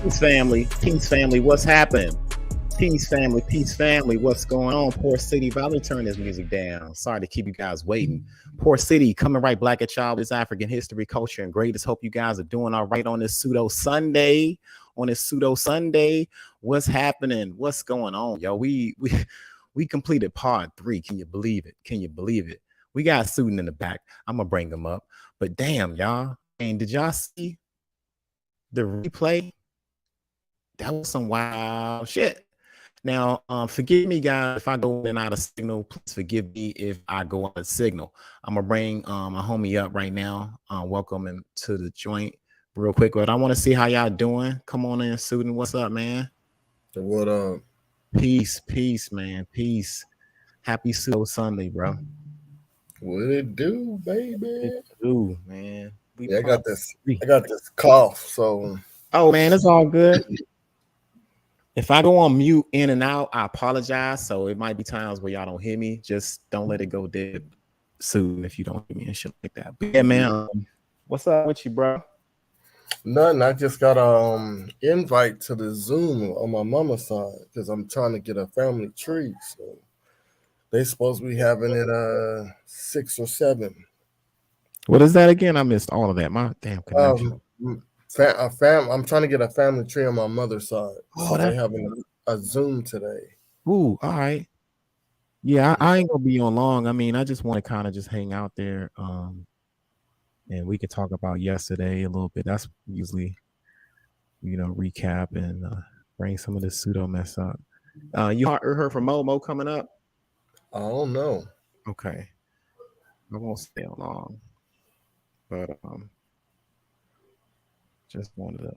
Peace family, what's happened? Peace family, what's going on? Poor City, Valley, turn this music down. Sorry to keep you guys waiting. Poor City, coming right black at y'all with this African history, culture, and greatness. Hope you guys are doing all right on this Pseudo Sunday. What's happening? What's going on, yo? We completed part 3. Can you believe it? We got a student in the back. I'm gonna bring them up. But damn, y'all. And did y'all see the replay? That was some wild shit. Now, forgive me, guys, if I go in and out of signal. Please forgive me if I go out of signal. I'm gonna bring a homie up right now. Welcome him to the joint real quick. But I want to see how y'all doing. Come on in, student. What's up, man? What up? Peace, man. Peace. Happy Pseudo Sunday, bro. What it do, baby? It do, man. I got this cough, so. Oh man, it's all good. If I go on mute in and out, I apologize. So it might be times where y'all don't hear me. Just don't let it go dead soon if you don't hear me and shit like that. But yeah, man, what's up with you, bro? Nothing. I just got invite to the Zoom on my mama's side because I'm trying to get a family tree. So they supposed to be having it 6 or 7. What is that again? I missed all of that. My damn connection. I'm trying to get a family tree on my mother's side. Oh, they're having a Zoom today. Ooh, all right. Yeah, I ain't gonna be on long. I mean, I just want to kind of just hang out there, and we can talk about yesterday a little bit. That's usually, recap and bring some of the pseudo mess up. You heard from Momo coming up? I don't know. Okay, I won't stay on long, but just wanted to.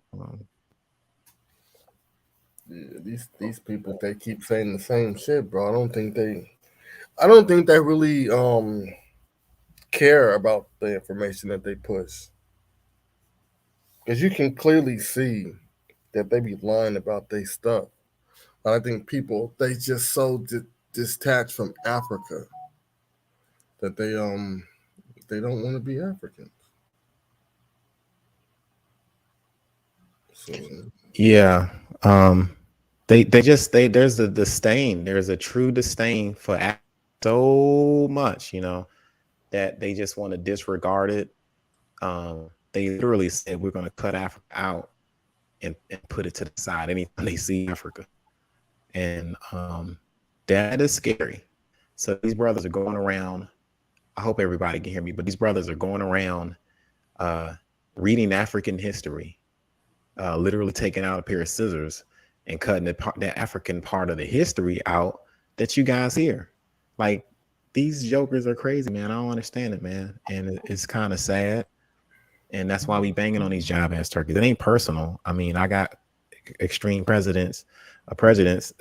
Yeah, these people, they keep saying the same shit, bro. I don't think they really care about the information that they push, because you can clearly see that they be lying about their stuff. I think people, they just so detached from Africa that they don't want to be Africans. So, yeah, there's a disdain. There's a true disdain for Africa so much, that they just want to disregard it. They literally said we're going to cut Africa out and put it to the side anytime they see Africa, and that is scary. So these brothers are going around. I hope everybody can hear me, but these brothers are going around reading African history, literally taking out a pair of scissors and cutting the African part of the history out that you guys hear. Like, these jokers are crazy, man. I don't understand it, man. And it's kind of sad. And that's why we banging on these job ass turkeys. It ain't personal. I mean, I got extreme presidents against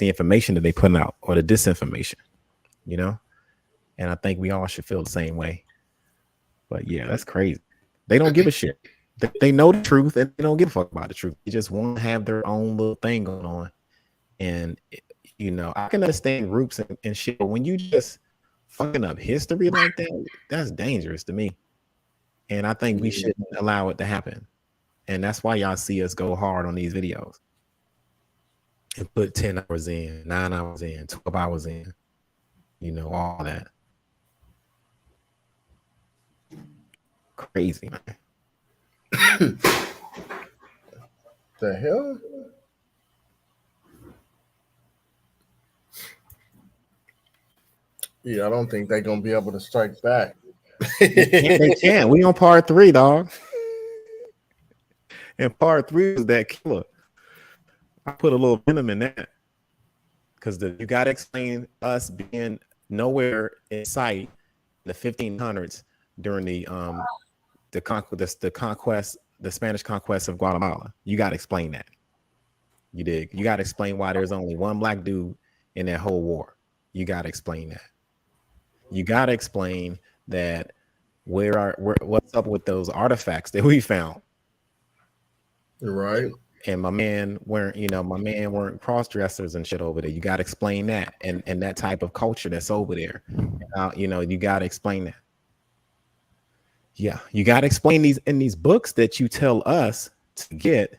the information that they put out, or the disinformation, and I think we all should feel the same way. But yeah, that's crazy. They don't give a shit. They know the truth and they don't give a fuck about the truth. They just want to have their own little thing going on. And I can understand groups and shit, but when you just fucking up history like that, that's dangerous to me. And I think we shouldn't allow it to happen. And that's why y'all see us go hard on these videos and put 10 hours in, 9 hours in, 12 hours in, all that. Crazy, man. The hell? Yeah, I don't think they're gonna be able to strike back. They can't. We on part 3, dog. And part 3 is that killer. I put a little venom in that, because you got to explain us being nowhere in sight in the 1500s during the Spanish conquest of Guatemala. You got to explain that. You dig? You got to explain why there's only one black dude in that whole war. You got to explain that. You got to explain that what's up with those artifacts that we found. Right. And my man weren't cross dressers and shit over there. You got to explain that, and that type of culture that's over there. You got to explain that. Yeah, you got to explain these in these books that you tell us to get,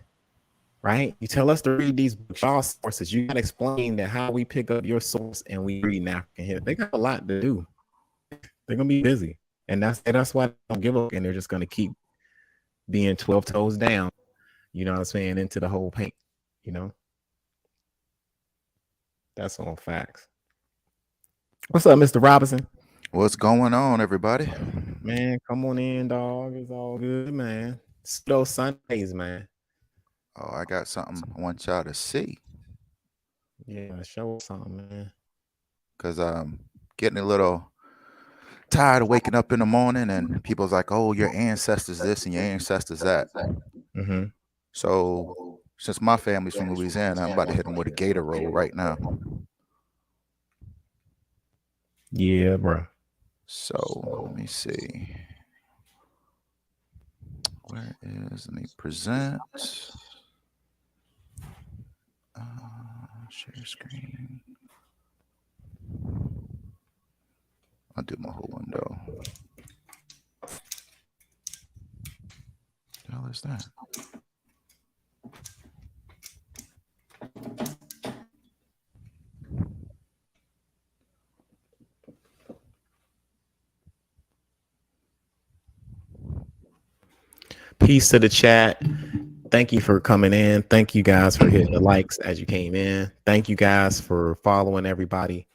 right? You tell us to read these books, y'all sources. You gotta explain that how we pick up your source and we read in African history. They got a lot to do. They're gonna be busy. And that's why they don't give up, and they're just gonna keep being 12 toes down, you know what I'm saying, into the whole paint, you know. That's all facts. What's up, Mr. Robinson? What's going on, everybody? Man, come on in, dog. It's all good, man. Pseudo Sundays, man. Oh, I got something I want y'all to see Yeah, show us something, man. because I'm getting a little tired of waking up in the morning and people's like, "Oh, your ancestors this and your ancestors that." Mm-hmm. So, since my family's from Louisiana, I'm about to hit them with a gator roll right now. Yeah, bro. So, let me see. Where is? Let me present. Share screen. I'll do my whole window. What the hell is that? Peace to the chat. Thank you for coming in. Thank you guys for hitting the likes as you came in. Thank you guys for following everybody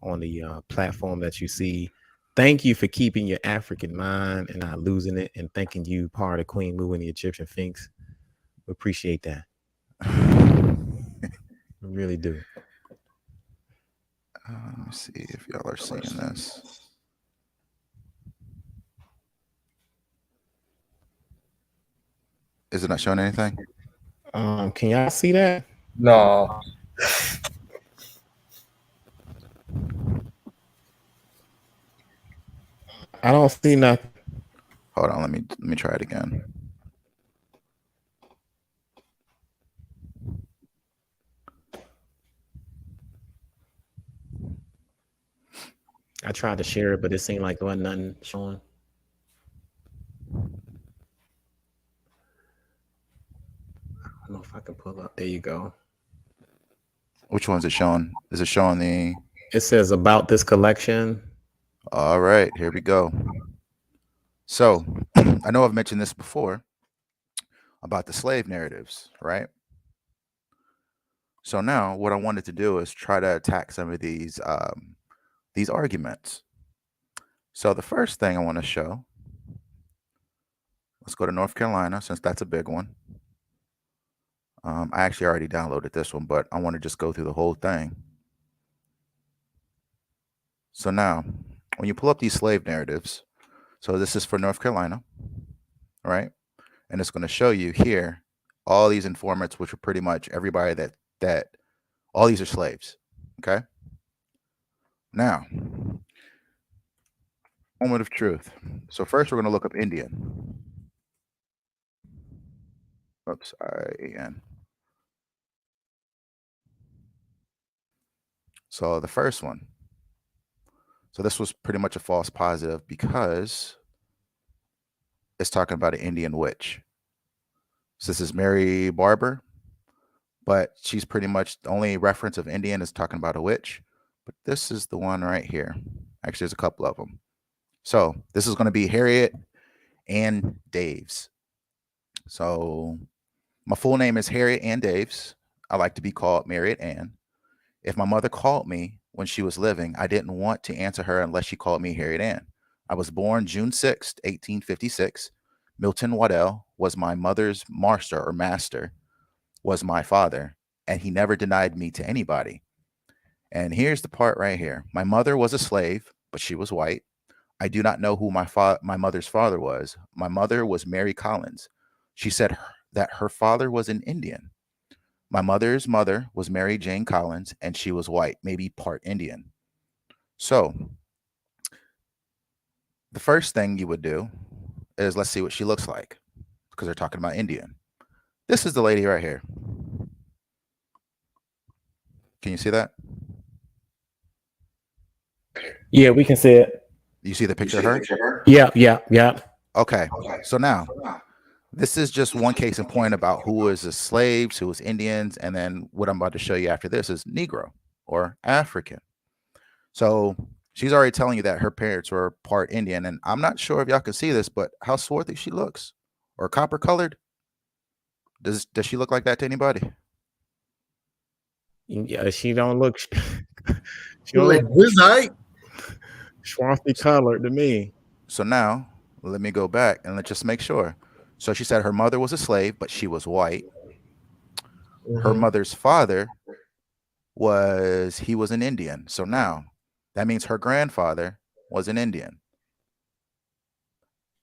on the platform that you see. Thank you for keeping your African mind and not losing it. And thanking you, part of Queen Mu and the Egyptian Sphinx. We appreciate that. We really do. Let me see if y'all are seeing this. Is it not showing anything? Can y'all see that? No. I don't see nothing. Hold on, let me try it again. I tried to share it, but it seemed like there wasn't nothing showing. I don't know if I can pull up. There you go. Which one's it showing? Is it showing the? It says about this collection. All right, here we go. So, I know I've mentioned this before about the slave narratives, right? So now, what I wanted to do is try to attack some of these arguments. So the first thing I want to show. Let's go to North Carolina since that's a big one. I actually already downloaded this one, but I want to just go through the whole thing. So now, when you pull up these slave narratives, so this is for North Carolina, right? And it's going to show you here all these informants, which are pretty much everybody that all these are slaves. Okay. Now, moment of truth. So first, we're going to look up Indian. Oops, IAN. So the first one. So this was pretty much a false positive because it's talking about an Indian witch. So this is Mary Barber, but she's pretty much the only reference of Indian is talking about a witch. But this is the one right here. Actually, there's a couple of them. So this is going to be Harriet Ann Daves. So my full name is Harriet Ann Daves. I like to be called Marriott Ann. If my mother called me when she was living, I didn't want to answer her unless she called me Harriet Ann. I was born June 6th, 1856. Milton Waddell was my mother's master, was my father, and he never denied me to anybody. And here's the part right here. My mother was a slave, but she was white. I do not know who my mother's father was. My mother was Mary Collins. She said that her father was an Indian. My mother's mother was Mary Jane Collins, and she was white, maybe part Indian. So the first thing you would do is let's see what she looks like because they're talking about Indian. This is the lady right here. Can you see that? Yeah, we can see it. You see the picture of her? Yeah. Okay. So now, this is just one case in point about who was the slaves, who was Indians, and then what I'm about to show you after this is Negro or African. So she's already telling you that her parents were part Indian, and I'm not sure if y'all can see this, but how swarthy she looks, or copper colored. Does she look like that to anybody? Yeah, she don't look she You don't like look this height? swarthy colored to me. So now let me go back and let's just make sure. So she said her mother was a slave, but she was white. Her Mm-hmm. mother's father was an Indian. So now that means her grandfather was an Indian.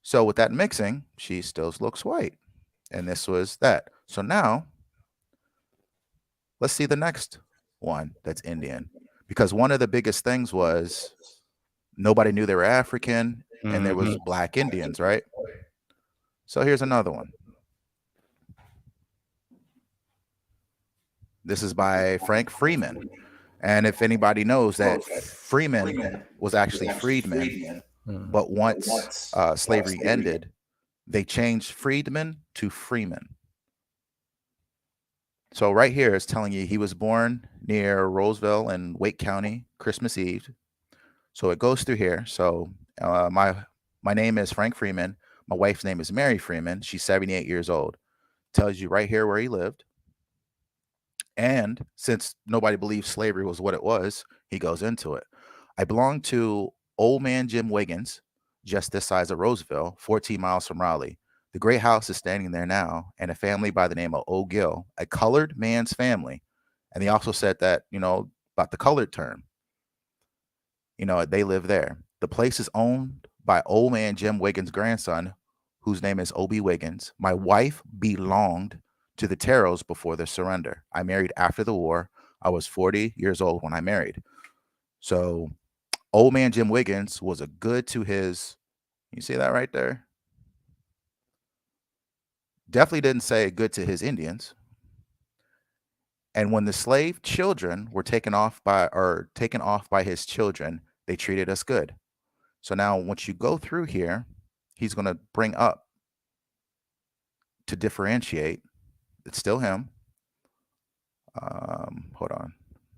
So with that mixing, she still looks white. And this was that. So now let's see the next one that's Indian. Because one of the biggest things was nobody knew they were African and there was Mhm. black Indians, right? So here's another one. This is by Frank Freeman. And if anybody knows that Freeman was actually freedman, Mm. but once slavery ended, they changed freedman to freeman. So right here is telling you he was born near Roseville in Wake County, Christmas Eve. So it goes through here. So my name is Frank Freeman. My wife's name is Mary Freeman. She's 78 years old. Tells you right here where he lived. And since nobody believes slavery was what it was, he goes into it. I belong to Old Man Jim Wiggins, just this size of Roseville, 14 miles from Raleigh. The great house is standing there now, and a family by the name of O'Gill, a colored man's family. And they also said that, about the colored term, they live there. The place is owned by Old Man Jim Wiggins' grandson, whose name is Obie Wiggins. My wife belonged to the Terrells before the surrender. I married after the war. I was 40 years old when I married. So Old Man Jim Wiggins was a good to his, you see that right there? Definitely didn't say good to his Indians. And when the slave children were taken off by his children, they treated us good. So now once you go through here, he's going to bring up to differentiate. It's still him. Hold on.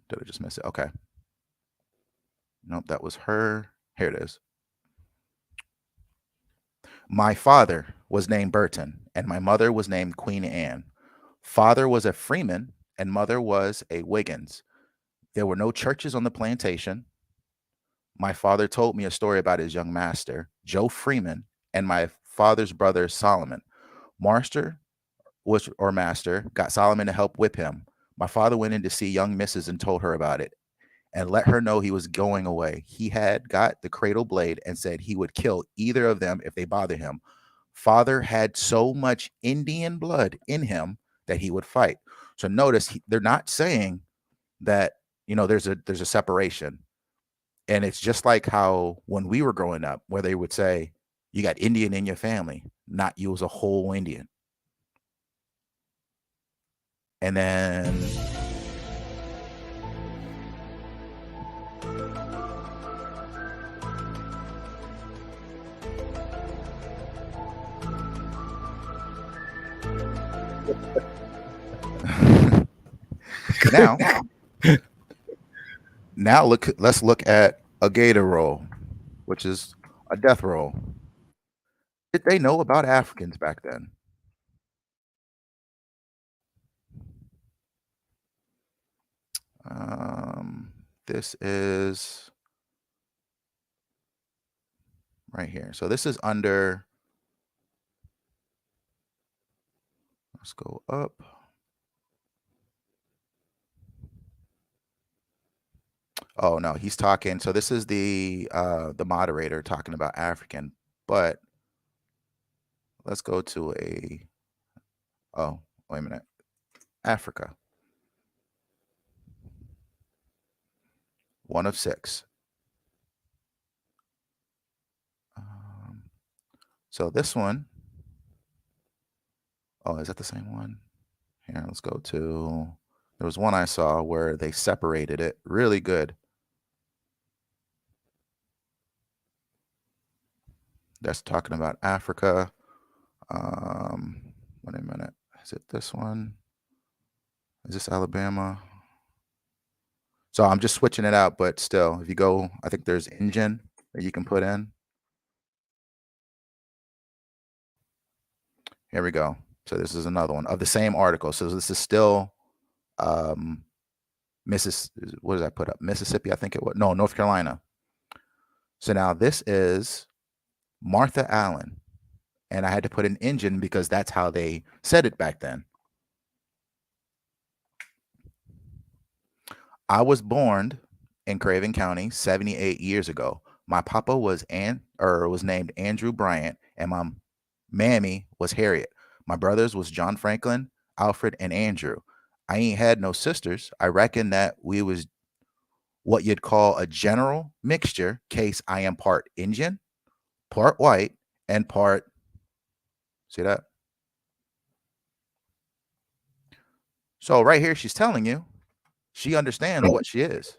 Did I just miss it? Okay. Nope, that was her. Here it is. My father was named Burton, and my mother was named Queen Anne. Father was a Freeman, and mother was a Wiggins. There were no churches on the plantation. My father told me a story about his young master, Joe Freeman, and my father's brother, Solomon. Master got Solomon to help whip him. My father went in to see young missus and told her about it and let her know he was going away. He had got the cradle blade and said he would kill either of them if they bother him. Father had so much Indian blood in him that he would fight. So notice they're not saying that there's a separation, and it's just like how when we were growing up, where they would say you got Indian in your family, not you as a whole Indian. And then now let's look at a gator roll, which is a death roll. Did they know about Africans back then? This is right here. So this is under, let's go up. Oh no, he's talking. So this is the moderator talking about African, but let's go to oh, wait a minute. Africa. 1 of 6. So this one, oh, is that the same one? Here, let's go to, there was one I saw where they separated it really good. That's talking about Africa. Wait a minute. Is it this one? Is this Alabama? So I'm just switching it out, but still, if you go, I think there's engine that you can put in. Here we go. So this is another one of the same article. So this is still what did I put up? Mississippi, I think it was. No, North Carolina. So now this is Martha Allen. And I had to put an engine because that's how they said it back then. I was born in Craven County 78 years ago. My papa was named Andrew Bryant, and my mammy was Harriet. My brothers was John Franklin, Alfred, and Andrew. I ain't had no sisters. I reckon that we was what you'd call a general mixture, case I am part Indian, part white, and part, see that? So right here, she's telling you, she understands what she is.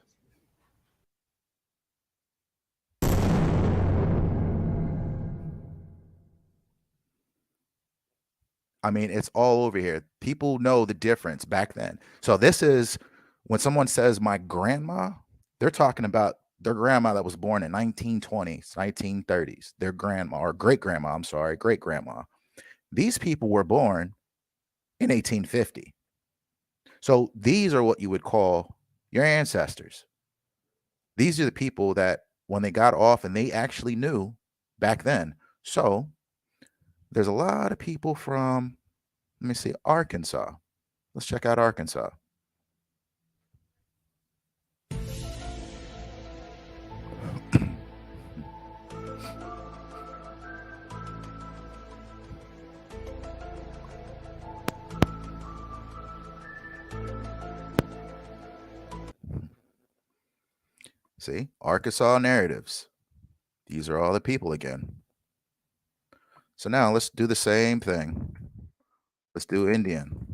I mean, it's all over here. People know the difference back then. So this is when someone says my grandma, they're talking about their grandma that was born in 1920s, 1930s, their grandma or great grandma, I'm sorry, great grandma. These people were born in 1850. So these are what you would call your ancestors. These are the people that when they got off and they actually knew back then. So there's a lot of people from, let me see, Arkansas. Let's check out Arkansas. See, Arkansas narratives. These are all the people again. So now let's do the same thing. Let's do Indian.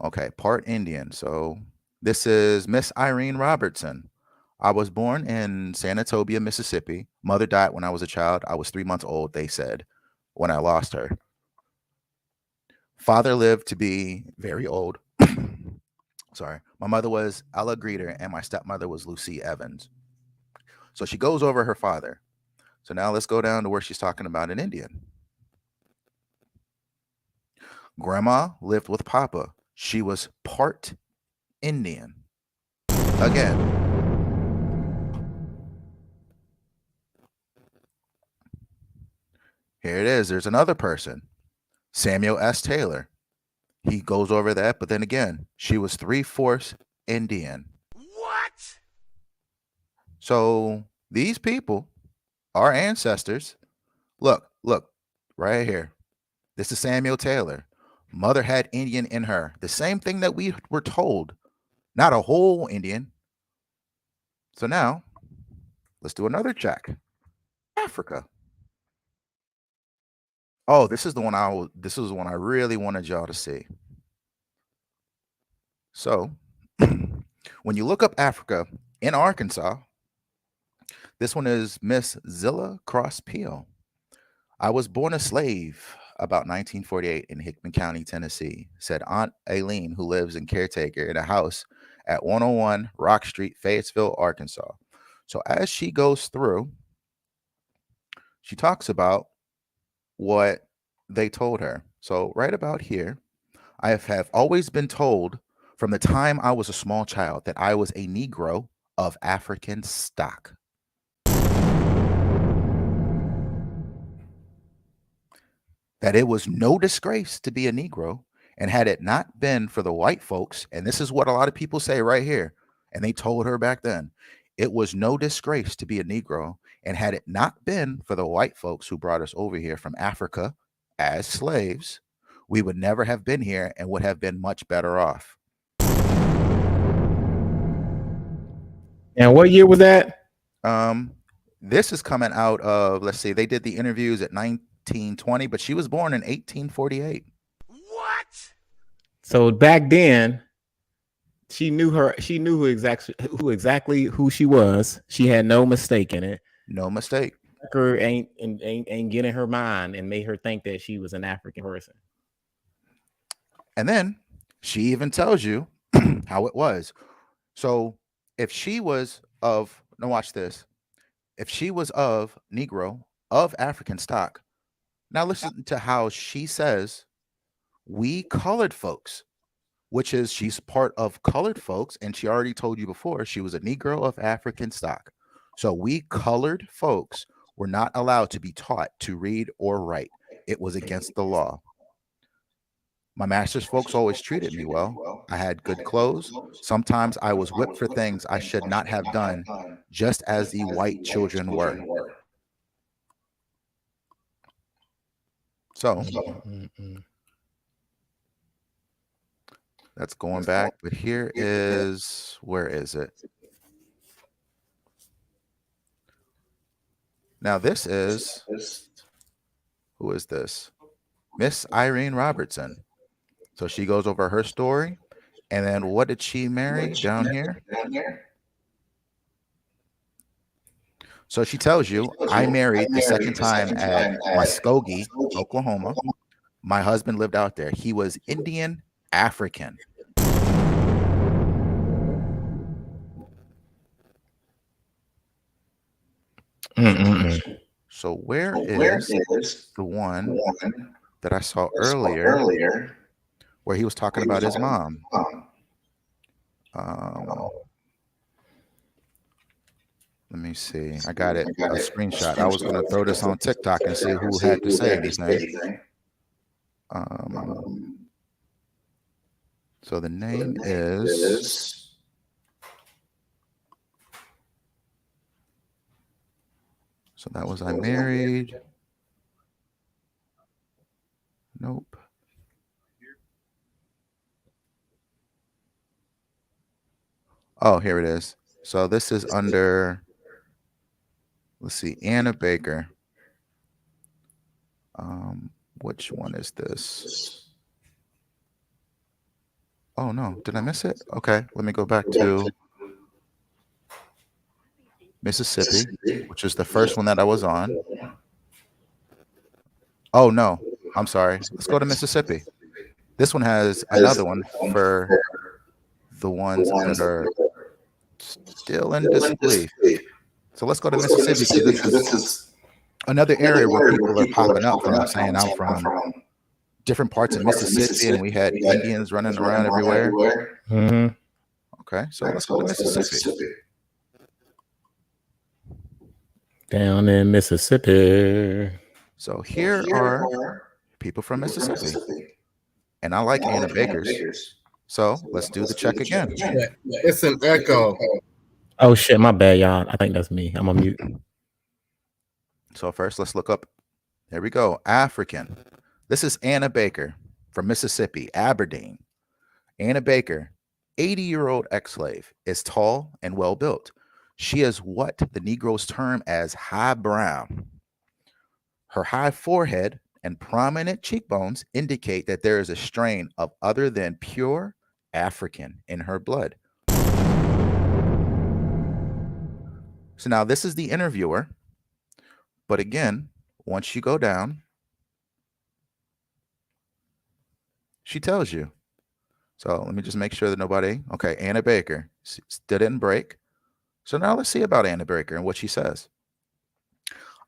Okay, part Indian. So this is Miss Irene Robertson. I was born in Sanatobia, Mississippi. Mother died when I was a child. I was 3 months old, they said, when I lost her. Father lived to be very old. Sorry. My mother was Ella Greeter and my stepmother was Lucy Evans. So she goes over her father. So now let's go down to where she's talking about an Indian. Grandma lived with Papa. She was part Indian. Again. Here it is. There's another person. Samuel S. Taylor. He goes over that, but then again, she was 3/4 Indian. What? So these people, our ancestors, look, right here. This is Samuel Taylor. Mother had Indian in her. The same thing that we were told, not a whole Indian. So now, let's do another check. Africa. Oh, this is the one I really wanted y'all to see. So, when you look up Africa in Arkansas, this one is Miss Zilla Cross Peel. I was born a slave about 1948 in Hickman County, Tennessee, said Aunt Aileen, who lives in caretaker in a house at 101 Rock Street, Fayetteville, Arkansas. So as she goes through, she talks about what they told her. So right about here, I have always been told from the time I was a small child that I was a Negro of African stock. That it was no disgrace to be a Negro. And had it not been for the white folks, and this is what a lot of people say right here, and they told her back then, it was no disgrace to be a Negro. And had it not been for the white folks who brought us over here from Africa as slaves, we would never have been here and would have been much better off. And what year was that? This is coming out of, let's see, they did the interviews at 1920, but she was born in 1848. What? So back then, She knew her. She knew who she was. She had no mistake in it. No mistake. Her ain't get in her mind and made her think that she was an African person. And then she even tells you how it was. So if she was of, now watch this, if she was of Negro, of African stock, now listen to how she says, we colored folks, which is she's part of colored folks. And she already told you before she was a Negro of African stock. So we colored folks were not allowed to be taught to read or write. It was against the law. My master's folks always treated me well. I had good clothes. Sometimes I was whipped for things I should not have done, just as the white children were. So that's going back. But here is, where is it? Now this is, who is this? Miss Irene Robertson. So she goes over her story. And then what did she marry down here? So she tells you, I married the second time at Muskogee, Oklahoma. My husband lived out there. He was Indian African. So where is the one that I saw earlier where he was talking about his mom? Let me see. I got it, a screenshot. I was going to throw this on TikTok and see who had to say anything. So the name is, so that was I married. Nope. Oh, here it is. So this is under, let's see, Anna Baker. Which one is this? Oh no, did I miss it? Okay, let me go back to Mississippi, which is the first one that I was on. Oh no, I'm sorry. Let's go to Mississippi. This one has another one for the ones that are still in disbelief. So let's go to Mississippi because this is another area where people are popping up from, saying I'm from different parts of Mississippi and we had Indians running around everywhere. Okay, so let's go to Mississippi. Down in Mississippi. So here are people from Mississippi. And I like Anna Baker's. So let's do the check again. It's an echo. Oh shit, my bad, y'all. I think that's me. I'm on mute. So first, let's look up. There we go. African. This is Anna Baker from Mississippi, Aberdeen. Anna Baker, 80-year-old ex-slave, is tall and well built. She is what the Negroes term as high brown. Her high forehead and prominent cheekbones indicate that there is a strain of other than pure African in her blood. So now this is the interviewer. But again, once you go down, she tells you. So let me just make sure that nobody, okay, Anna Baker didn't break. So now let's see about Anna Baker and what she says.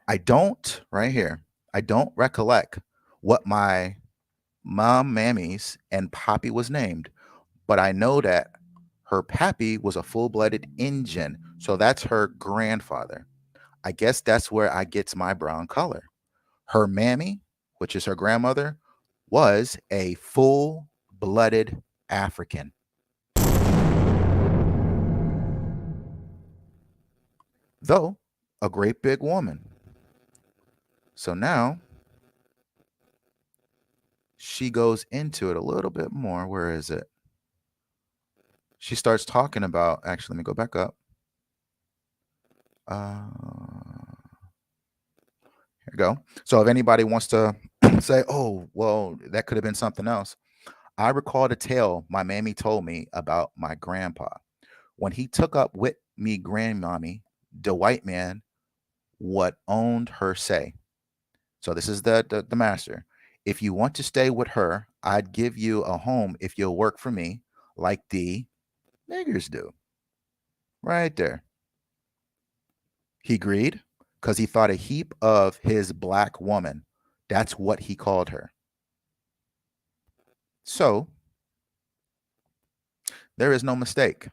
I don't, right here, I don't recollect what my mom, mammies, and poppy was named, but I know that her pappy was a full-blooded Injun. So that's her grandfather. I guess that's where I gets my brown color. Her mammy, which is her grandmother, was a full-blooded African. Though a great big woman. So now she goes into it a little bit more. Where is it? She starts talking about, actually, let me go back up. Here we go. So if anybody wants to say, oh, well, that could have been something else, I recalled a tale my mammy told me about my grandpa. When he took up with me grandmommy, the white man what owned her say. So this is the master. If you want to stay with her, I'd give you a home if you'll work for me, like the niggers do. Right there. He agreed because he thought a heap of his black woman. That's what he called her. So there is no mistake.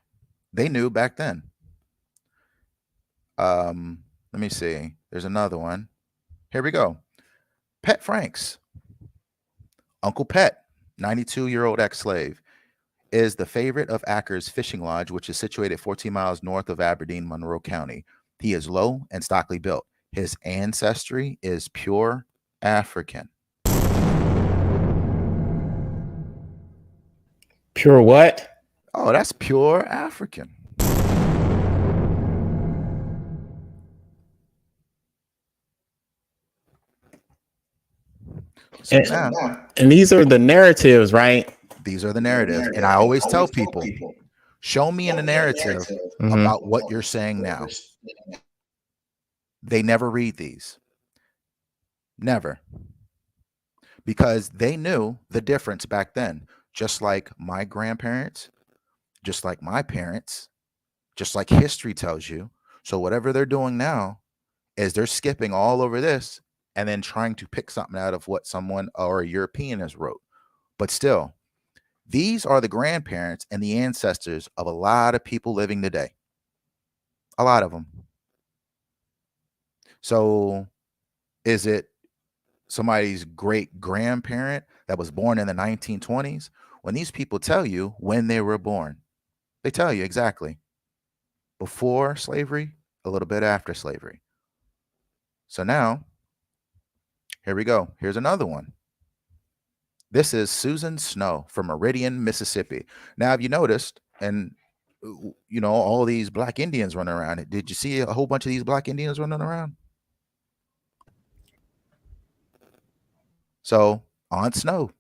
They knew back then. Let me see. There's another one. Here we go. Pet Franks. Uncle Pet, 92-year-old ex-slave, is the favorite of Acker's Fishing Lodge, which is situated 14 miles north of Aberdeen, Monroe County. He is low and stockily built. His ancestry is pure African. Pure what? Oh, that's pure African. So And, now, and these are the narratives, right? these are the narratives. And I always tell people, show me in the narrative about what you're saying now. They never read these. Never. Because they knew the difference back then. Just like my grandparents, just like my parents, just like history tells you. So whatever they're doing now is they're skipping all over this and then trying to pick something out of what someone or a European has wrote. But still, these are the grandparents and the ancestors of a lot of people living today. A lot of them. So is it somebody's great grandparent that was born in the 1920s? When these people tell you when they were born, they tell you exactly before slavery, a little bit after slavery. So now, here we go. Here's another one. This is Susan Snow from Meridian, Mississippi. Now, have you noticed, and all these black Indians running around? Did you see a whole bunch of these black Indians running around? So, Aunt Snow.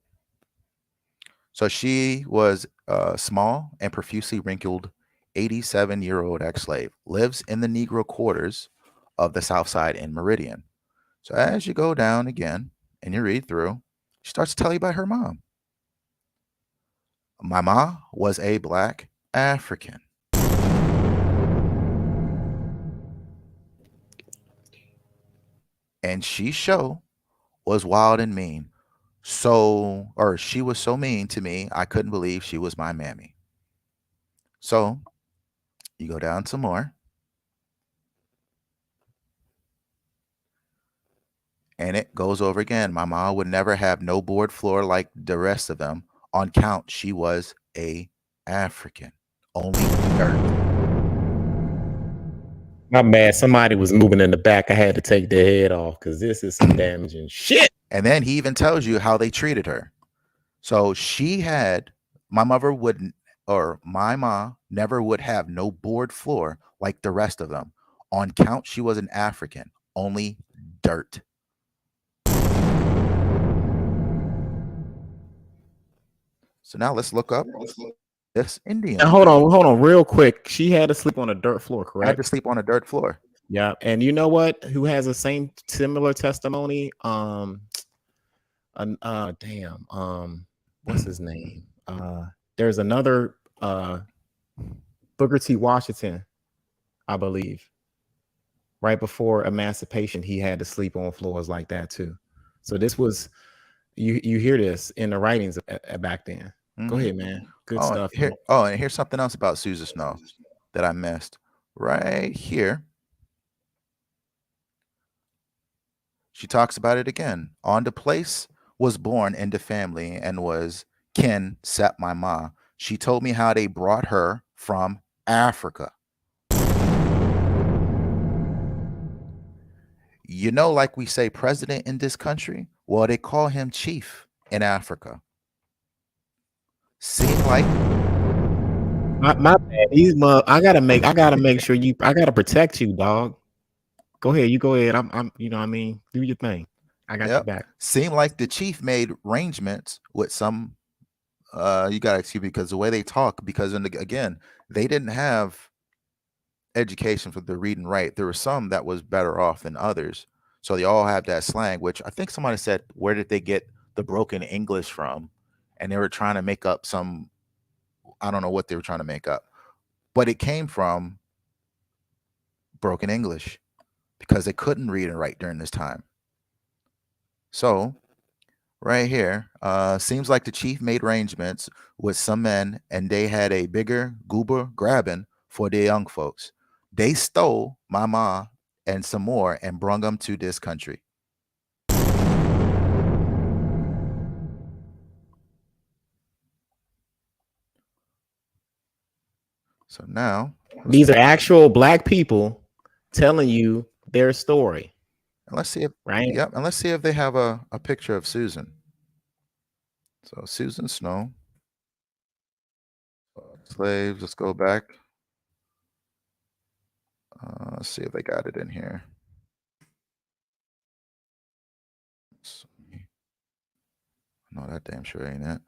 So she was a small and profusely wrinkled 87-year-old ex-slave, lives in the Negro quarters of the South Side in Meridian. So as you go down again and you read through, she starts to tell you about her mom. My mom was a black African. And she was wild and mean. She was so mean to me, I couldn't believe she was my mammy. So you go down some more. And it goes over again. My mom would never have no board floor like the rest of them. On count, she was a African. Only dirt. My bad. Somebody was moving in the back. I had to take their head off because this is some damaging shit. And then he even tells you how they treated her. So my mom never would have no board floor like the rest of them. On count, she was an African. Only dirt. So now let's look up this Indian. Now, hold on, real quick. She had to sleep on a dirt floor, correct? Had to sleep on a dirt floor. Yeah, and you know what? Who has the similar testimony? What's his name? There's another Booker T. Washington, I believe. Right before emancipation, he had to sleep on floors like that too. So this was you hear this in the writings back then. Go ahead, man. Good stuff. And here's something else about Susan Snow that I missed. Right here. She talks about it again. On the place was born into family and was kin set my ma. She told me how they brought her from Africa. Like we say president in this country? Well, they call him chief in Africa. Seem like my bad. I gotta make sure I gotta protect you, dog. Go ahead. You go ahead. I'm do your thing. I got your back. Seemed like the chief made arrangements with some You got to excuse me because the way they talk, because again, they didn't have education for the read and write. There were some that was better off than others. So they all have that slang, which I think somebody said, where did they get the broken English from? And they were trying to make up some, I don't know what they were trying to make up, but it came from broken English because they couldn't read and write during this time. So right here, seems like the chief made arrangements with some men and they had a bigger goober grabbing for the young folks. They stole my ma and some more and brung them to this country. So now These are actual black people telling you their story, let's see if, right? yep, and let's see if they have a picture of Susan. So Susan Snow, slaves. Let's go back. Let's see if they got it in here. No, that damn sure ain't it.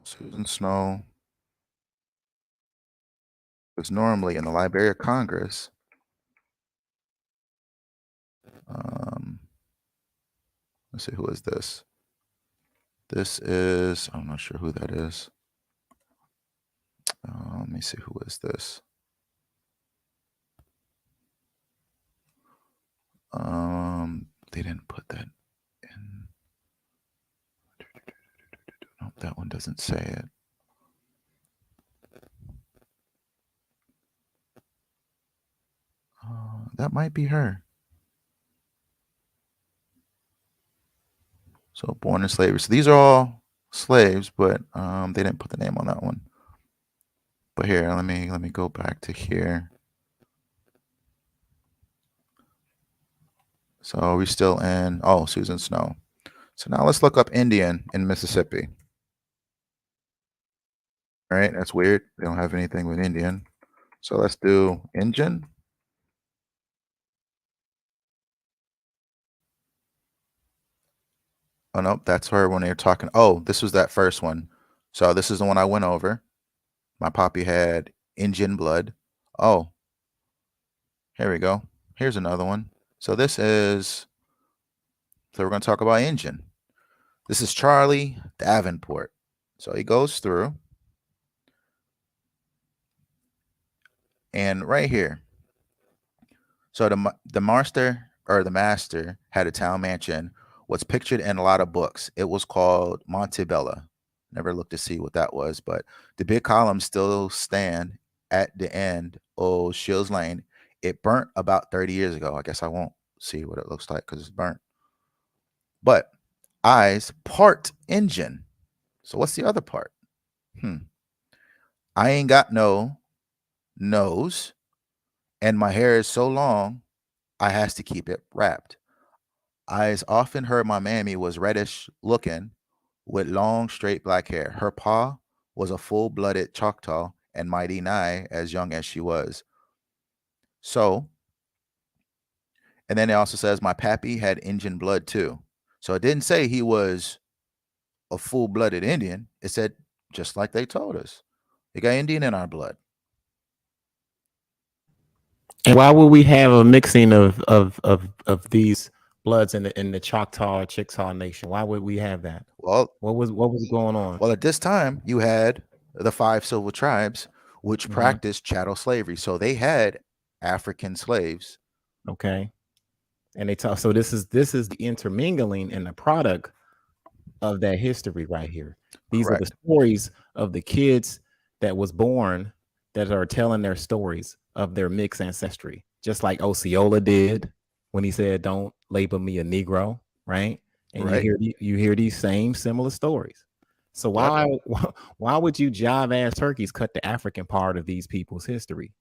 Susan Snow was normally in the Library of Congress. Let's see, who is this? This is, I'm not sure who that is. Let me see, who is this? They didn't put that in. No, that one doesn't say it. That might be her. So born in slavery. So these are all slaves, but they didn't put the name on that one. But here, let me go back to here. So are we still in? Oh, Susan Snow. So now let's look up Indian in Mississippi. All right, that's weird. They don't have anything with Indian. So let's do Indian. Oh, no, that's her when they're talking. Oh, this was that first one. So this is the one I went over. My poppy had Indian blood. Oh, here we go. Here's another one. So this is, so we're going to talk about Indian. This is Charlie Davenport. So he goes through. And right here, so the master had a town mansion, was pictured in a lot of books. It was called Montebello. Never looked to see what that was, but the big columns still stand at the end of Shields Lane. It burnt about 30 years ago. I guess I won't see what it looks like because it's burnt. But eyes part engine. So what's the other part? I ain't got no nose, and my hair is so long, I has to keep it wrapped. I's often heard my mammy was reddish looking with long, straight black hair. Her pa was a full-blooded Choctaw and mighty nigh as young as she was. So, and then it also says my pappy had Indian blood too. So it didn't say he was a full-blooded Indian. It said just like they told us, they got Indian in our blood. And why would we have a mixing of these bloods in the Choctaw or Chickasaw Nation? Why would we have that? Well, what was going on? Well, at this time, you had the 5 silver tribes, which practiced chattel slavery. So they had African slaves. Okay. And they talk. So this is the intermingling and the product of that history right here. These are the stories of the kids that was born that are telling their stories of their mixed ancestry, just like Osceola did when he said, "Don't label me a Negro," right? And you hear these same similar stories. So why would you jive ass turkeys cut the African part of these people's history?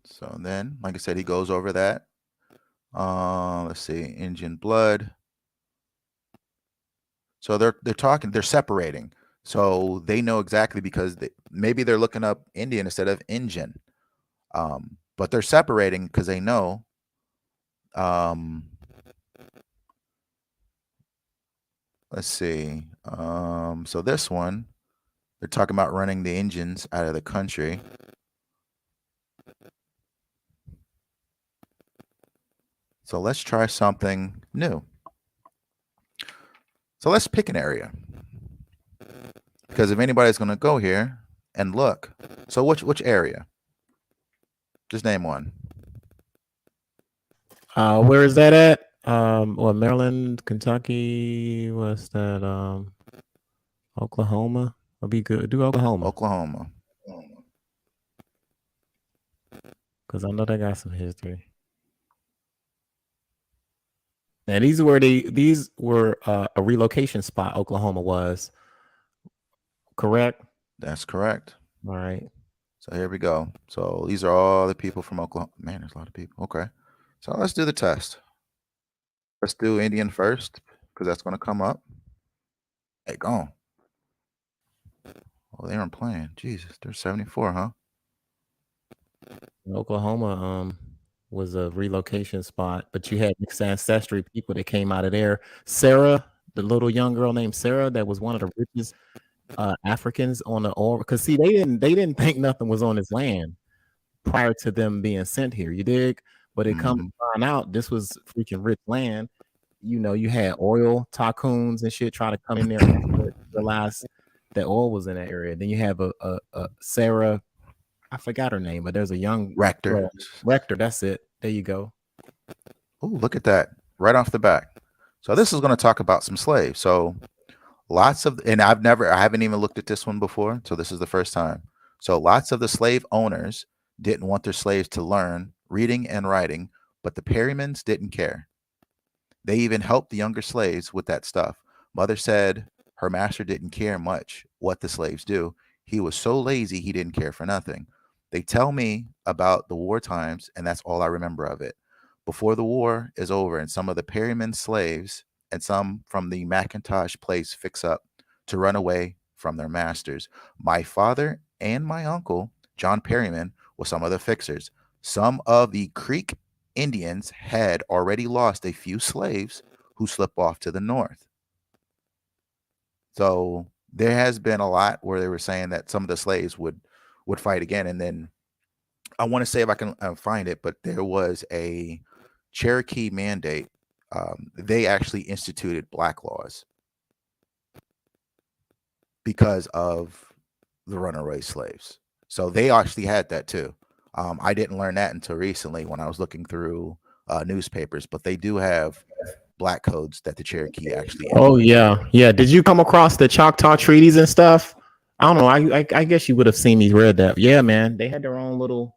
So then, like I said, he goes over that. Let's see, Indian blood. So they're talking, they're separating. So they know exactly because maybe they're looking up Indian instead of Indian. but they're separating because they know. Let's see. So this one, they're talking about running the engines out of the country. So let's try something new. So let's pick an area. Because if anybody's going to go here and look, so which area? Just name one. Where is that at? Well, Maryland, Kentucky, what's that? Oklahoma. I'll be good. Do Oklahoma. Oklahoma. Because I know they got some history. Now these were a relocation spot. Oklahoma was correct. That's correct. All right. So here we go. So these are all the people from Oklahoma. Man, there's a lot of people. Okay. So let's do the test. Let's do Indian first because that's going to come up. Hey, go. Oh, they aren't playing. Jesus, there's 74, huh? Oklahoma was a relocation spot, but you had mixed ancestry people that came out of there. Sarah, the little young girl named Sarah, that was one of the richest Africans on the or because see they didn't think nothing was on this land prior to them being sent here. You dig? But it come to find out this was freaking rich land. You know, you had oil tycoons and shit try to come in there and realize that oil was in that area. Then you have a Sarah, I forgot her name, but there's a young Rector. girl. Rector, that's it. There you go. Oh, look at that. Right off the bat. So this is going to talk about some slaves. So lots of, and I haven't even looked at this one before. So this is the first time. So lots of the slave owners didn't want their slaves to learn reading and writing, but the Perrymans didn't care. They even helped the younger slaves with that stuff. Mother said her master didn't care much what the slaves do. He was so lazy, he didn't care for nothing. They tell me about the war times, and that's all I remember of it. Before the war is over and some of the Perryman slaves and some from the Macintosh place fix up to run away from their masters. My father and my uncle, John Perryman, were some of the fixers. Some of the Creek Indians had already lost a few slaves who slipped off to the north. So there has been a lot where they were saying that some of the slaves would fight again. And then I want to say if I can find it, but there was a Cherokee mandate. They actually instituted black laws because of the runaway slaves. So they actually had that too. I didn't learn that until recently when I was looking through newspapers, but they do have black codes that the Cherokee actually. Oh yeah, yeah. Did you come across the Choctaw treaties and stuff? I don't know. I guess you would have seen me read that. Yeah, man. They had their own little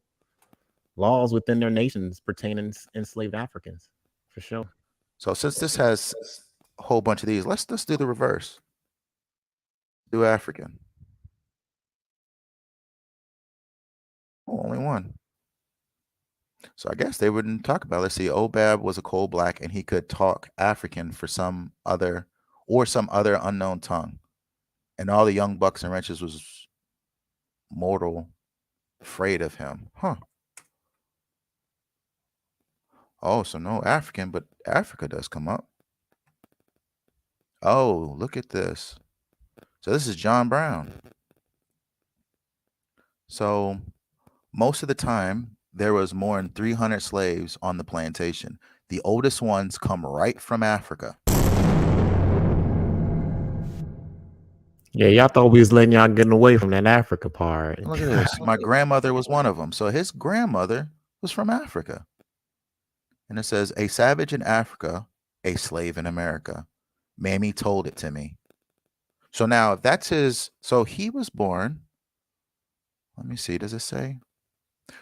laws within their nations pertaining enslaved Africans, for sure. So since this has a whole bunch of these, let's do the reverse. Do African. Oh, only one. So I guess they wouldn't talk about it. Let's see. Obab was a coal black and he could talk African for some other unknown tongue. And all the young bucks and wrenches was mortal afraid of him. Huh. Oh, so no African, but Africa does come up. Oh, look at this. So this is John Brown. So most of the time, there was more than 300 slaves on the plantation. The oldest ones come right from Africa. Yeah, y'all thought we was letting y'all getting away from that Africa part. Look at this. My grandmother was one of them. So his grandmother was from Africa. And it says, a savage in Africa, a slave in America. Mammy told it to me. So now if that's his, so he was born, let me see, does it say?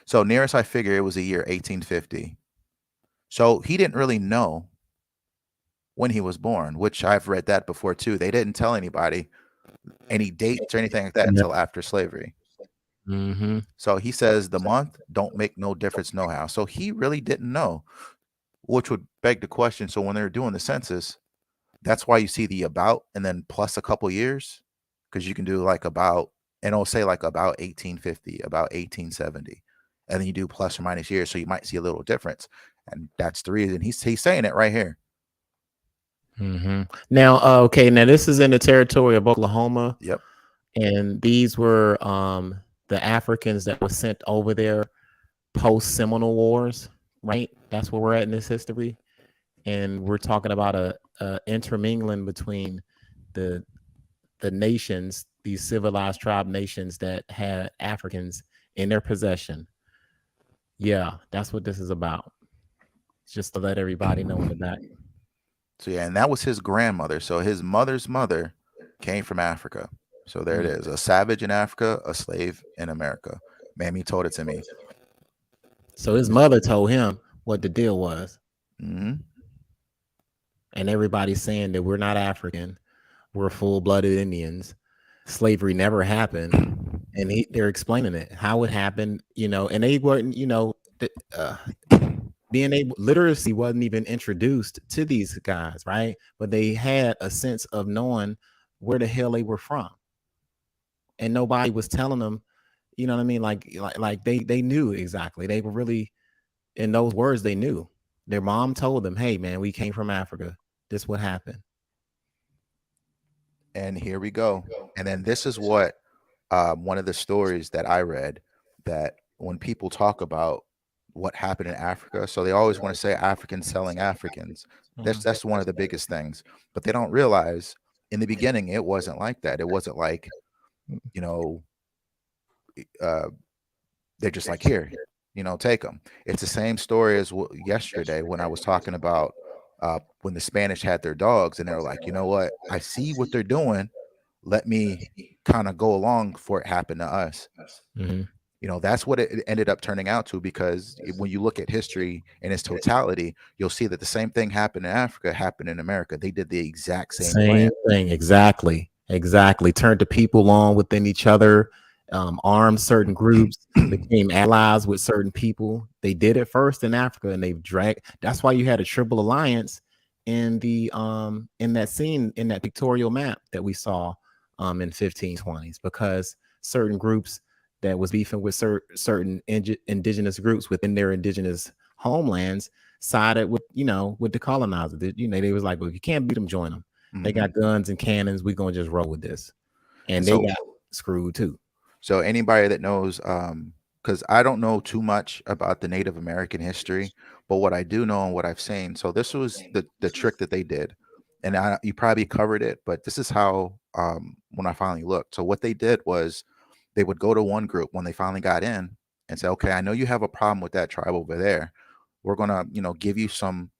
So nearest I figure it was the year 1850. So he didn't really know when he was born, which I've read that before too. They didn't tell anybody any dates or anything like that until after slavery. Mm-hmm. So he says the month don't make no difference no how. So he really didn't know, which would beg the question. So when they were doing the census, that's why you see the about and then plus a couple years, because you can do like about, and it'll say like about 1850, about 1870. and then you do plus or minus years, so you might see a little difference, and that's the reason he's saying it right here. Now, okay, now this is in the territory of Oklahoma, Yep. and these were the Africans that were sent over there post Seminole Wars, right? That's where we're at in this history, and we're talking about a intermingling between the nations, these civilized tribe nations that had Africans in their possession. Yeah, that's what this is about. Just to let everybody know in the back. So yeah, and that was his grandmother. So his mother's mother came from Africa. So there it is: a savage in Africa, a slave in America. Mammy told it to me. So his mother told him what the deal was. Mm-hmm. And everybody's saying that we're not African. We're full-blooded Indians. Slavery never happened. And they're explaining it, how it happened, and they weren't, being able, literacy wasn't even introduced to these guys, right? But they had a sense of knowing where the hell they were from. And nobody was telling them, you know what I mean? Like they knew exactly. They were really, in those words, they knew. Their mom told them, hey man, we came from Africa. This what happened. And here we go. And then this is what one of the stories that I read, that when people talk about what happened in Africa, so they always want to say Africans selling Africans. That's one of the biggest things. But they don't realize in the beginning it wasn't like that. It wasn't like, you know, they're just like, here, take them. It's the same story as yesterday when I was talking about when the Spanish had their dogs, and they were like, you know what? I see what they're doing. Let me kind of go along before it happened to us. Mm-hmm. That's what it ended up turning out to, because when you look at history in its totality, you'll see that the same thing happened in Africa happened in America. They did the exact same plan. Thing. Exactly. Turned the people on within each other, armed certain groups, became allies with certain people. They did it first in Africa, and they've dragged. That's why you had a triple alliance in the in that scene, in that pictorial map that we saw in 1520s, because certain groups that was beefing with certain indigenous groups within their indigenous homelands sided with with the colonizer. They was like, well, if you can't beat them, join them. They got guns and cannons. We're gonna just roll with this, and they got screwed too. So anybody that knows, because I don't know too much about the Native American history, but what I do know and what I've seen. So this was the trick that they did, and you probably covered it, but this is how when I finally looked. So what they did was they would go to one group when they finally got in and say, okay, I know you have a problem with that tribe over there. We're gonna, give you some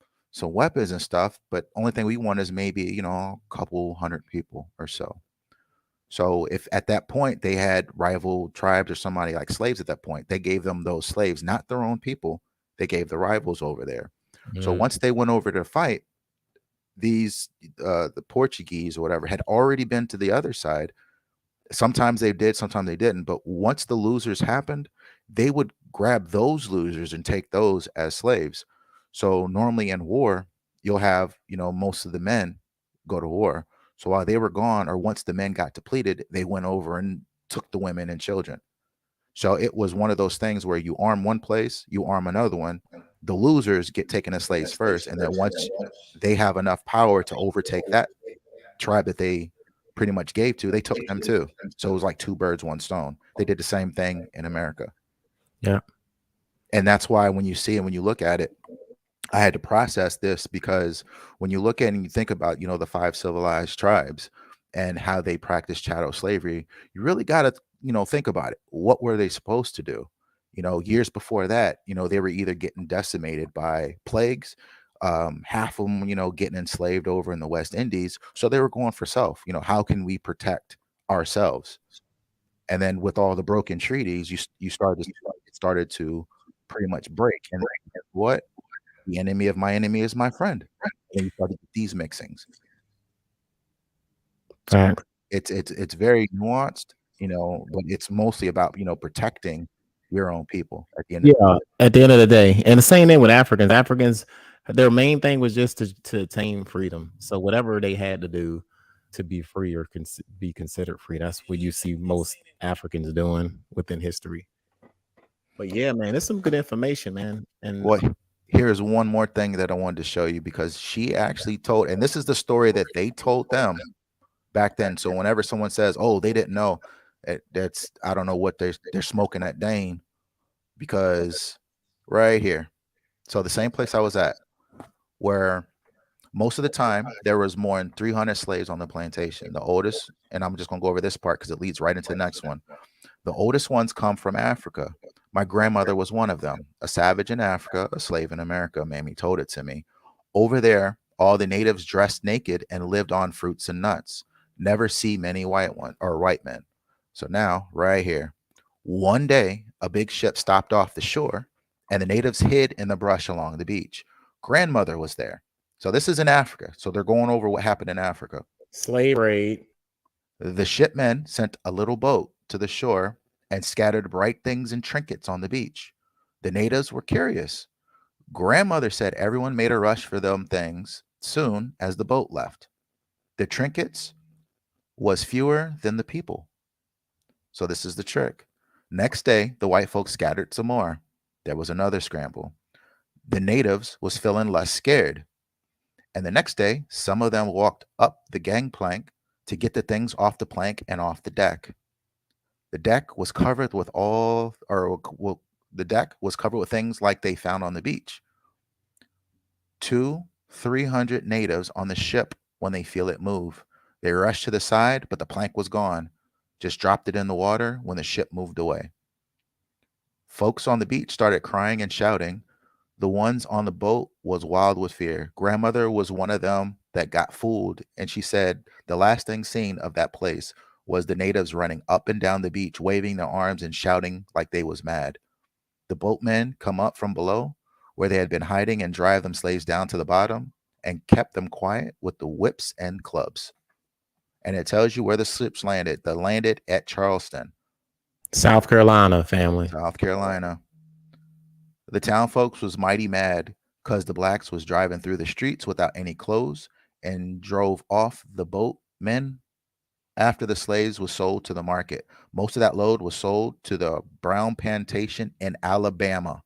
weapons and stuff, but only thing we want is maybe, a couple hundred people or so. So if at that point they had rival tribes or somebody like slaves at that point, they gave them those slaves, not their own people. They gave the rivals over there. So once they went over to fight, these the Portuguese or whatever had already been to the other side. Sometimes they did, sometimes they didn't. But once the losers happened, they would grab those losers and take those as slaves. So normally in war, you'll have, most of the men go to war. So while they were gone, or once the men got depleted, they went over and took the women and children. So it was one of those things where you arm one place, you arm another one. The losers get taken as slaves first, and then once they have enough power to overtake that tribe that they pretty much gave to, they took them too. So it was like two birds, one stone. They did the same thing in America. Yeah. And that's why when you see it, when you look at it, I had to process this, because when you look at it and you think about, the 5 civilized tribes and how they practice chattel slavery, you really got to, think about it. What were they supposed to do? Years before that, they were either getting decimated by plagues, half of them, getting enslaved over in the West Indies. So they were going for self. How can we protect ourselves? And then with all the broken treaties, it started to pretty much break. And what? The enemy of my enemy is my friend. And you started these mixings. So it's very nuanced, but it's mostly about, protecting your own people at the end of the day. At the end of the day. And the same thing with Africans. Africans, their main thing was just to attain freedom. So whatever they had to do to be free or be considered free, that's what you see most Africans doing within history. But yeah, man, it's some good information, man. And Well, here's one more thing that I wanted to show you because she actually told, and this is the story that they told them back then. So whenever someone says, "Oh, they didn't know," that's I don't know what they're smoking at Dane because right here. So the same place I was at, where most of the time there was more than 300 slaves on the plantation. The oldest, and I'm just gonna go over this part because it leads right into the next one. The oldest ones come from Africa. My grandmother was one of them, a savage in Africa, a slave in America. Mammy told it to me. Over there, all the natives dressed naked and lived on fruits and nuts. Never see many white men. So now, right here, one day, a big ship stopped off the shore, and the natives hid in the brush along the beach. Grandmother was there. So this is in Africa. So they're going over what happened in Africa. slave trade. The shipmen sent a little boat to the shore and scattered bright things and trinkets on the beach. The natives were curious. Grandmother said everyone made a rush for them things soon as the boat left. The trinkets was fewer than the people. So this is the trick. Next day, the white folks scattered some more. There was another scramble. The natives was feeling less scared. And the next day, some of them walked up the gangplank to get the things off the plank and off the deck. The deck was covered with the deck was covered with things like they found on the beach. 300 natives on the ship when they feel it move. They rushed to the side, but the plank was gone. Just dropped it in the water when the ship moved away. Folks on the beach started crying and shouting. The ones on the boat was wild with fear. Grandmother was one of them that got fooled, and she said the last thing seen of that place was the natives running up and down the beach, waving their arms and shouting like they was mad. The boatmen come up from below, where they had been hiding, and drive them slaves down to the bottom, and kept them quiet with the whips and clubs. And it tells you where the ships landed. They landed at Charleston, South Carolina family. South Carolina. The town folks was mighty mad because the blacks was driving through the streets without any clothes and drove off the boatmen after the slaves was sold to the market. Most of that load was sold to the Brown Plantation in Alabama.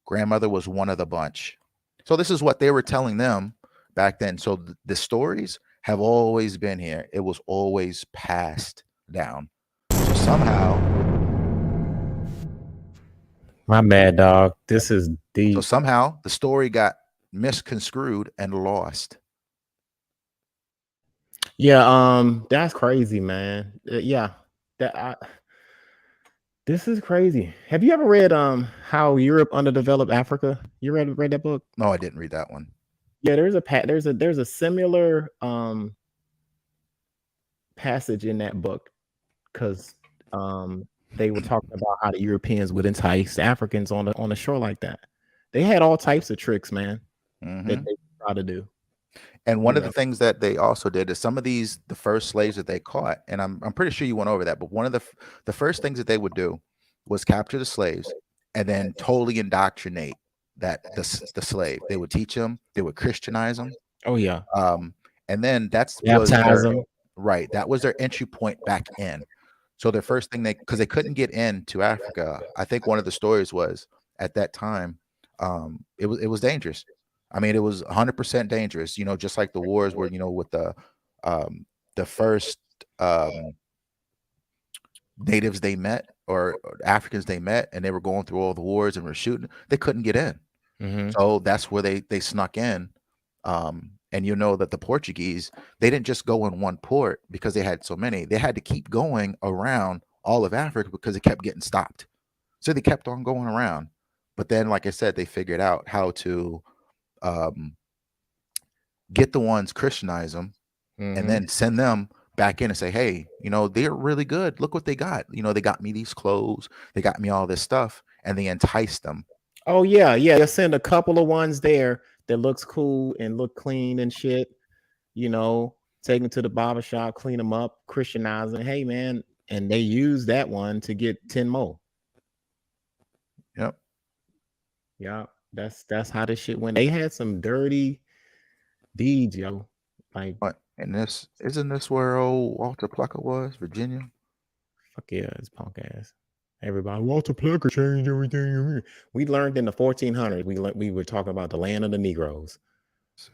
Grandmother was one of the bunch. So this is what they were telling them back then. So the stories have always been here. It was always passed down. So My bad, dog. This is deep. somehow the story got misconstrued and lost. Yeah, that's crazy, man. Yeah, that this is crazy. Have you ever read How Europe Underdeveloped Africa? You read that book? No, I didn't read that one. Yeah, there's a similar passage in that book because they were talking about how the Europeans would entice Africans on the shore like that. They had all types of tricks, man, that they try to do. And one You of the know, things that they also did is some of the first slaves that they caught, and I'm pretty sure you went over that, but one of the first things that they would do was capture the slaves and then totally indoctrinate the slave. They would teach them, they would Christianize them, oh yeah, and then that's was baptize them. right. That was their entry point back in. So their first thing because they couldn't get into Africa. I think one of the stories was at that time, it was dangerous. I mean, it was 100% dangerous. You know, just like the wars were. You know, with the first natives they met or Africans they met, and they were going through all the wars and were shooting. They couldn't get in. Mm-hmm. So that's where they snuck in. And you know that the Portuguese, they didn't just go in one port because they had so many. They had to keep going around all of Africa because it kept getting stopped. So they kept on going around. But then, like I said, they figured out how to um, get the ones, Christianize them, and then send them back in and say, hey, you know, they're really good. Look what they got. You know, they got me these clothes. They got me all this stuff. And they enticed them. Oh yeah, yeah. They send a couple of ones there that looks cool and look clean and shit. You know, take them to the barber shop, clean them up, Christianize them. Hey man, and they use that one to get 10 more. Yep. Yeah, that's how this shit went. They had some dirty deeds, yo. Like What? And this isn't this where old Walter Plucker was, Virginia? fuck yeah, it's punk ass. Everybody, Walter Plucker changed everything. We learned in the 1400s. We were talking about the land of the Negroes. So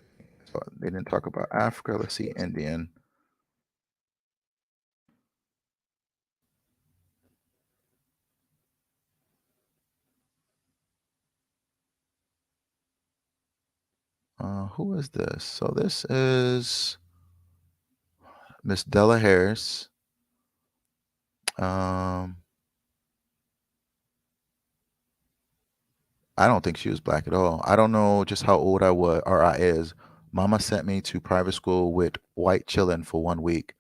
they didn't talk about Africa. Let's see, Indian. Who is this? So this is Miss Della Harris. I don't think she was black at all. I don't know just how old I was or I is. Mama sent me to private school with white children for 1 week.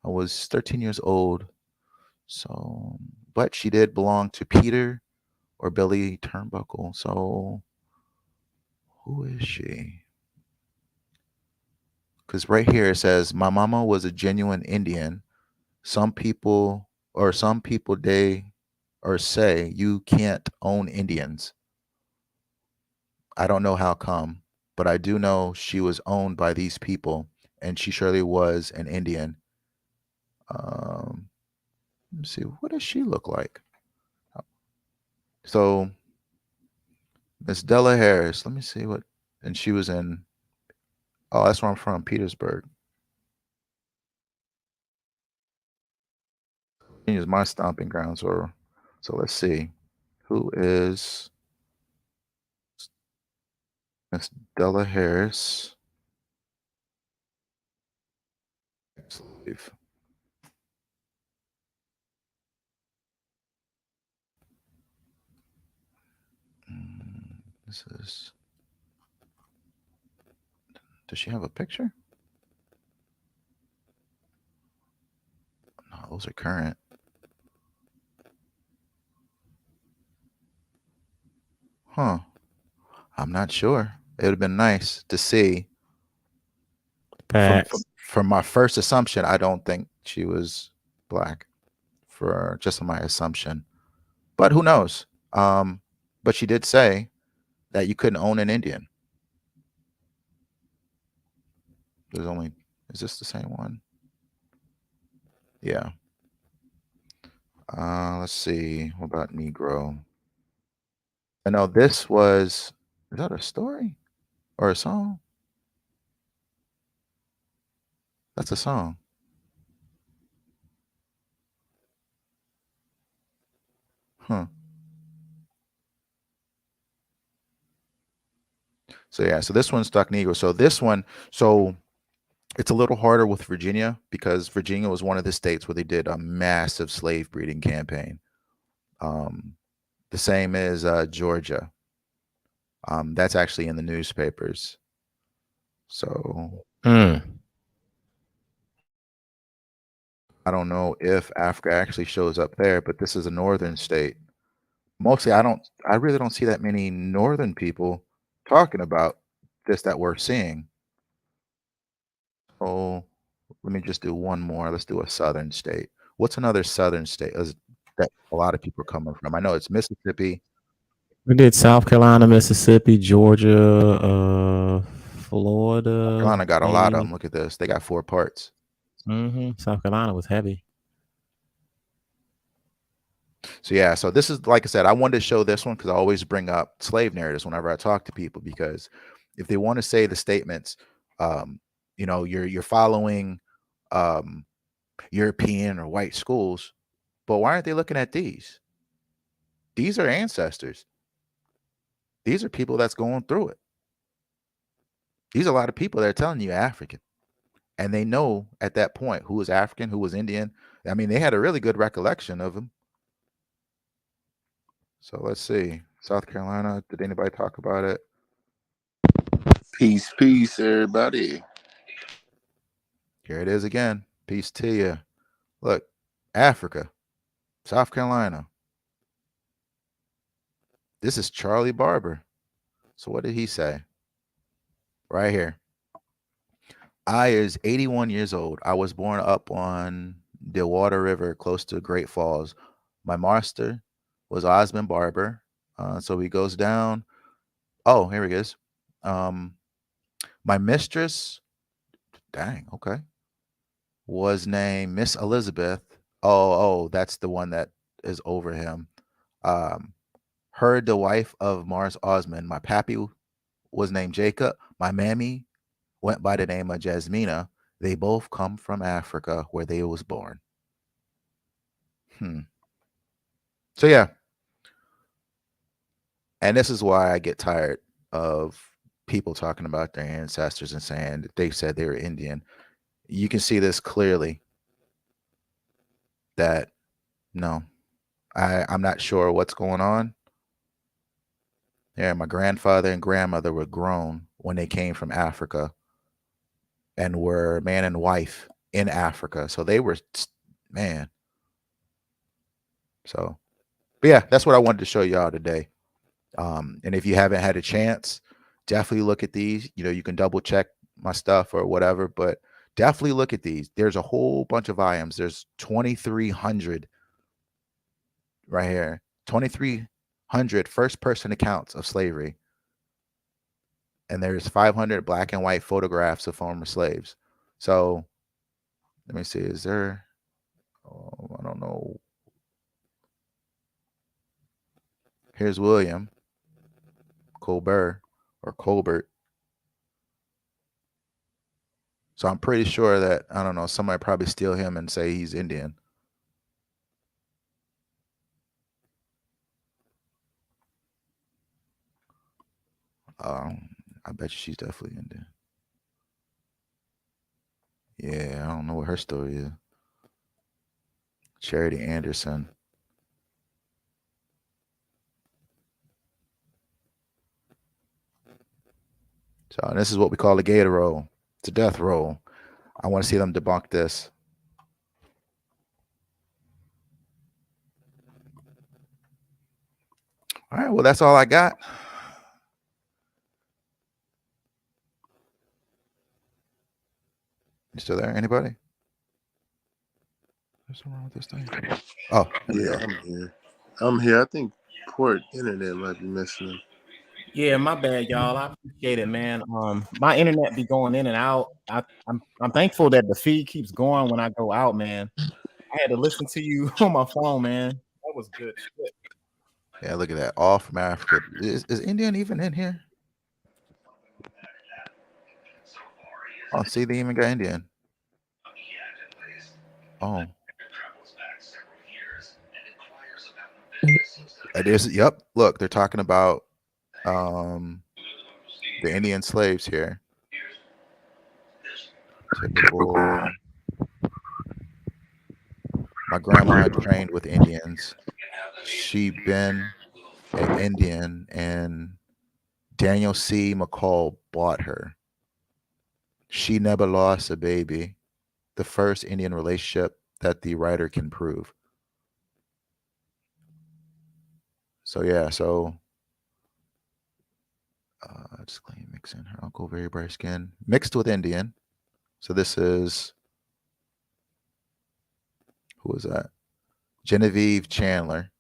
I was 13 years old. So, but she did belong to Peter or Billy Turnbuckle. So, who is she? Because right here it says, my mama was a genuine Indian. Some people they or say you can't own Indians. I don't know how come, but I do know she was owned by these people, and she surely was an Indian. Let's see, what does she look like? So Miss Della Harris, let me see what, and she was in, oh, that's where I'm from, Petersburg. Is my stomping grounds, or so let's see, who is Miss Della Harris? Slave. This is. Does she have a picture? No, those are current. Huh. I'm not sure. It would have been nice to see. From my first assumption, I don't think she was black. For just my assumption, but who knows? But she did say that you couldn't own an Indian. There's only, is this the same one? Yeah. Let's see. What about Negro? I know this was, is that a story or a song? That's a song. Huh. So yeah, so this one's Stock Negro. So this one, so it's a little harder with Virginia because Virginia was one of the states where they did a massive slave breeding campaign. The same as Georgia. That's actually in the newspapers. So I don't know if Africa actually shows up there, but this is a northern state. Mostly, I really don't see that many northern people talking about this that we're seeing. Oh, let me just do one more. Let's do a southern state. What's another southern state that a lot of people are coming from? I know it's Mississippi. We did South Carolina, Mississippi, Georgia, Florida. South Carolina got a lot of them. Look at this. They got 4 parts. South Carolina was heavy. So yeah, so this is, like I said, I wanted to show this one because I always bring up slave narratives whenever I talk to people, because if they want to say the statements, you're following European or white schools, but why aren't they looking at these? These are ancestors. These are people that's going through it. These are a lot of people that are telling you African, and they know at that point who was African, who was Indian. I mean, they had a really good recollection of them. So let's see. South Carolina, did anybody talk about it? Peace, peace, everybody. Here it is again. Peace to you. Look, Africa, South Carolina. This is Charlie Barber. So what did he say? Right here. I is 81 years old. I was born up on the Water River close to Great Falls. My master was Osmond Barber. So he goes down. Oh, here he is. My mistress, dang, okay, was named Miss Elizabeth. Oh, that's the one that is over him. Her, the wife of Mars Osman. My pappy was named Jacob. My mammy went by the name of Jasmina. They both come from Africa, where they was born. So yeah, and this is why I get tired of people talking about their ancestors and saying that they said they were Indian. You can see this clearly that no, I'm not sure what's going on. Yeah, my grandfather and grandmother were grown when they came from Africa and were man and wife in Africa. So they were, man. So, but yeah, that's what I wanted to show y'all today. And if you haven't had a chance, definitely look at these. You know, you can double check my stuff or whatever, but definitely look at these. There's a whole bunch of volumes. There's 2,300 right here. 2,300 first-person accounts of slavery. And there's 500 black and white photographs of former slaves. So let me see. Is there? Oh, I don't know. Here's William Colbert or Colbert. So I'm pretty sure that, I don't know, somebody probably steal him and say he's Indian. I bet you she's definitely Indian. Yeah, I don't know what her story is. Charity Anderson. So this is what we call a gator roll. It's a death roll. I want to see them debunk this. All right, well, that's all I got. You still there? Anybody? What's wrong with this thing? Oh, yeah, I'm here. I'm here. I think port internet might be messing up. Yeah, my bad, y'all. I appreciate it, man. My internet be going in and out. I'm thankful that the feed keeps going when I go out, man. I had to listen to you on my phone, man. That was good shit. Yeah, look at that. All from Africa. Is Indian even in here? Oh, see, they even got Indian. Oh. Yep. Look, they're talking about the Indian slaves here. Typical. My grandma trained with Indians. She been an Indian, and Daniel C. McCall bought her. She never lost a baby. The first Indian relationship that the writer can prove. So yeah, so just claim mixing her uncle, very bright skin, mixed with Indian. So this is, who was that? Genevieve Chandler.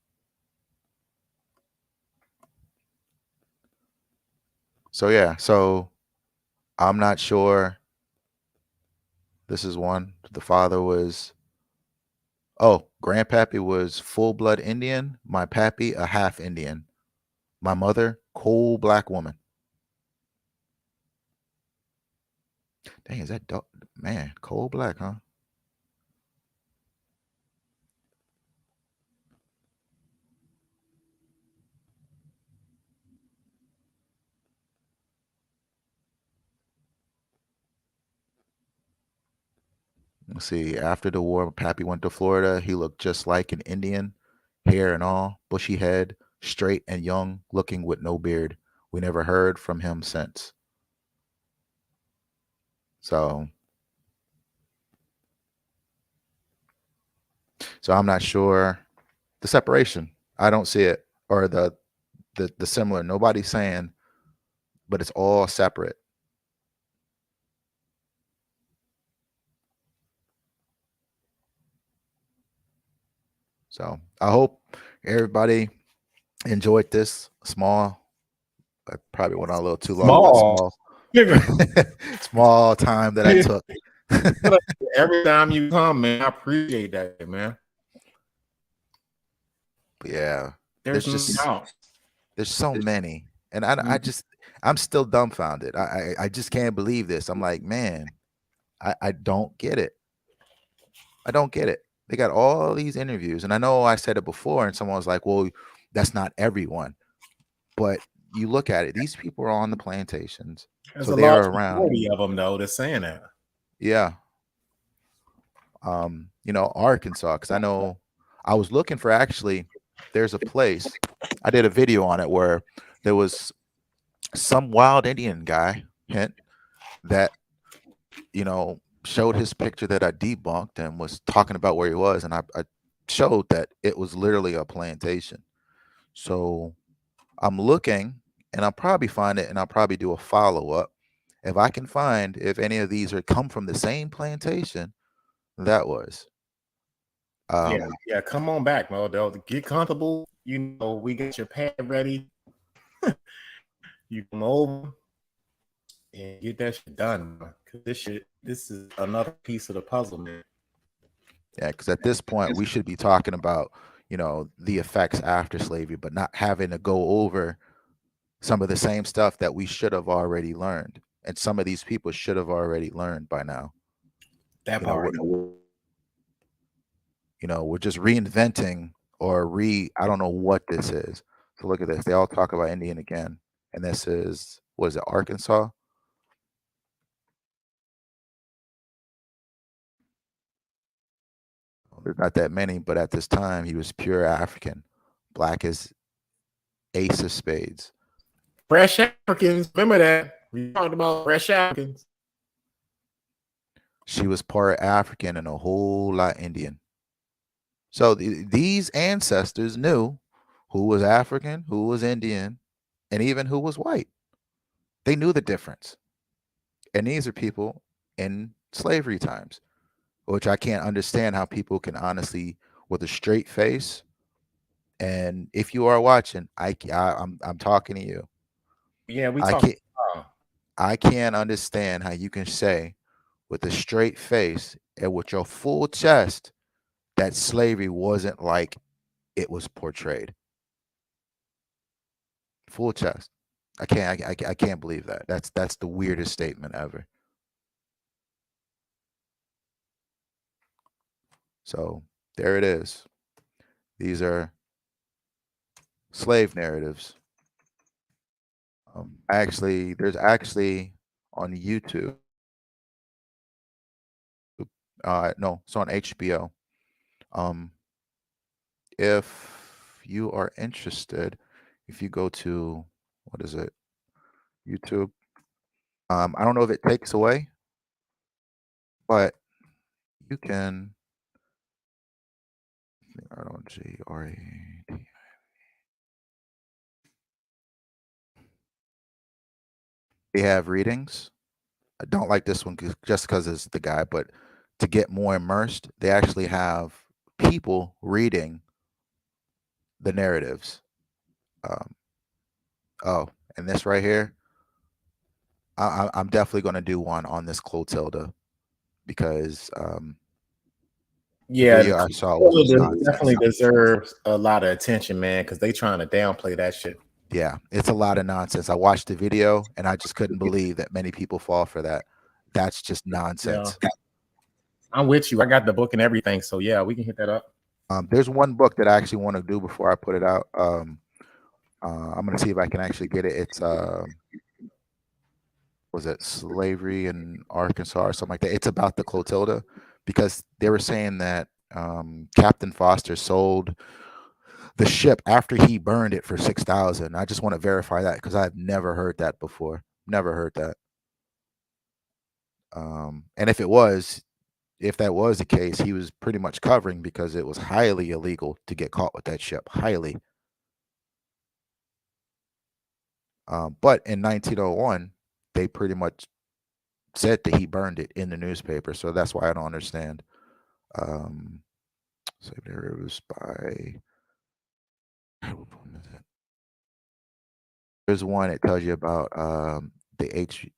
So yeah, so I'm not sure. This is one. The father was, grandpappy was full blood Indian. My pappy, a half Indian. My mother, coal black woman. Dang, is that dog? Man, coal black, huh? Let's see. After the war, Pappy went to Florida. He looked just like an Indian, hair and all, bushy head, straight and young, looking with no beard. We never heard from him since. So I'm not sure the separation. I don't see it, or the similar. Nobody's saying, but it's all separate. So I hope everybody enjoyed this small. I probably went on a little too long. Small time that I took. Every time you come, man, I appreciate that, man. Yeah. There's There's no just doubt. there's so many. And I'm still dumbfounded. I just can't believe this. I'm like, man, I don't get it. I don't get it. They got all these interviews. And I know I said it before, and someone was like, well, that's not everyone. But you look at it, these people are on the plantations. There's So a they're large around. majority of them though that's saying that. Yeah. Arkansas, because I know I was looking for actually, there's a place. I did a video on it where there was some wild Indian guy, hint, that, showed his picture that I debunked and was talking about where he was. And I showed that it was literally a plantation. So I'm looking and I'll probably find it and I'll probably do a follow up. If I can find if any of these are come from the same plantation that was. Yeah. Come on back, Mo. They'll get comfortable. We got your pad ready. You come over and get that shit done. Cause this is another piece of the puzzle, man. Yeah, because at this point we should be talking about, the effects after slavery, but not having to go over some of the same stuff that we should have already learned. And some of these people should have already learned by now. That You know, part. we're just reinventing I don't know what this is. So look at this. They all talk about Indian again. And this is, what is it, Arkansas? There's not that many, but at this time he was pure African. Black as ace of spades. Fresh Africans. Remember that. We talked about fresh Africans. She was part African and a whole lot Indian. So these ancestors knew who was African, who was Indian, and even who was white. They knew the difference. And these are people in slavery times, which I can't understand how people can honestly, with a straight face. And if you are watching, I'm talking to you. Yeah, we I talked. can't I can't understand how you can say with a straight face and with your full chest that slavery wasn't like it was portrayed. Full chest. I can't believe that. That's the weirdest statement ever. So there it is. These are slave narratives. There's actually on YouTube. No, it's on HBO. Um, if you are interested, if you go to, what is it, YouTube. I don't know if it takes away, but you can. I don't GRAT. They have readings. I don't like this one just because it's the guy, but to get more immersed, they actually have people reading the narratives. Um, oh, and this right here, I'm definitely going to do one on this Clotilda because the Yeah, the video I saw was definitely nonsense. deserves a lot of attention, man, because they trying to downplay that shit. Yeah, it's a lot of nonsense. I watched the video and I just couldn't believe that many people fall for that. That's just Yeah, nonsense. I'm with you. I got the book and everything, so yeah, we can hit that up. There's one book that I actually want to do before I put it out. I'm gonna see if I can actually get it. It's was it Slavery in Arkansas or something like that? It's about the Clotilda because they were saying that Captain Foster sold the ship after he burned it for 6,000. I just want to verify that because I've never heard that before. Never heard that. And if that was the case, he was pretty much covering because it was highly illegal to get caught with that ship. Highly. But in 1901, they pretty much said that he burned it in the newspaper. So that's why I don't understand. So there it was by. There's one that tells you about the H.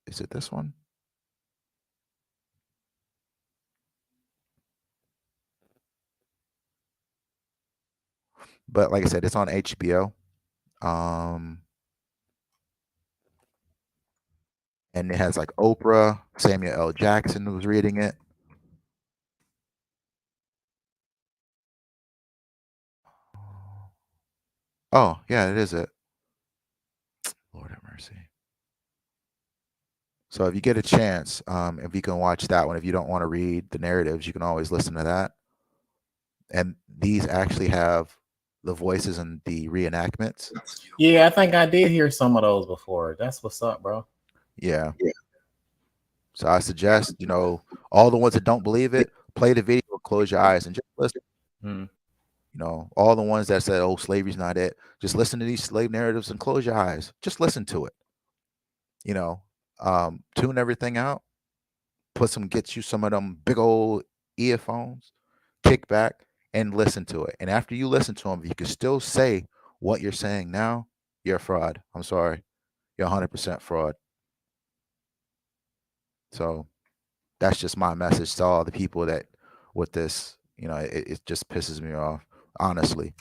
Is it this one? But like I said, it's on HBO. And it has like Oprah, Samuel L. Jackson was reading it. Oh, yeah, it is it. Lord have mercy. So if you get a chance, if you can watch that one, if you don't want to read the narratives, you can always listen to that. And these actually have the voices and the reenactments. Yeah, I think I did hear some of those before. That's what's up, bro. Yeah. So I suggest, all the ones that don't believe it, play the video, close your eyes, and just listen. Hmm. All the ones that said, "Oh, slavery's not it," just listen to these slave narratives and close your eyes. Just listen to it. Tune everything out. Get you some of them big old earphones, kick back and listen to it. And after you listen to them, if you can still say what you're saying now, you're a fraud. I'm sorry. You're 100% fraud. So that's just my message to all the people that with this, it just pisses me off, honestly.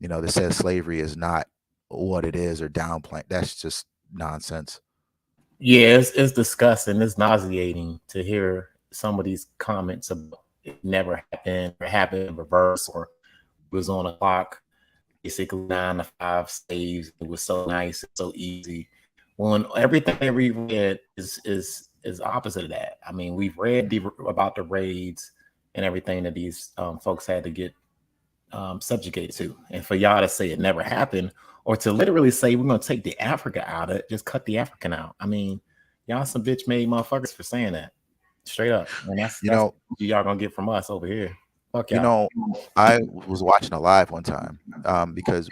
That says slavery is not what it is or downplaying. That's just nonsense. Yeah, it's disgusting. It's nauseating to hear some of these comments about it never happened or happened in reverse or it was on a clock, basically 9 to 5 slaves. It was so nice, and so easy. When everything that we read is opposite of that. I mean, we've read about the raids and everything that these folks had to get subjugated to, and for y'all to say it never happened, or to literally say we're gonna take the Africa out of it, just cut the African out. I mean, y'all some bitch made motherfuckers for saying that straight up, and that's what y'all gonna get from us over here. Fuck y'all. I was watching a live one time because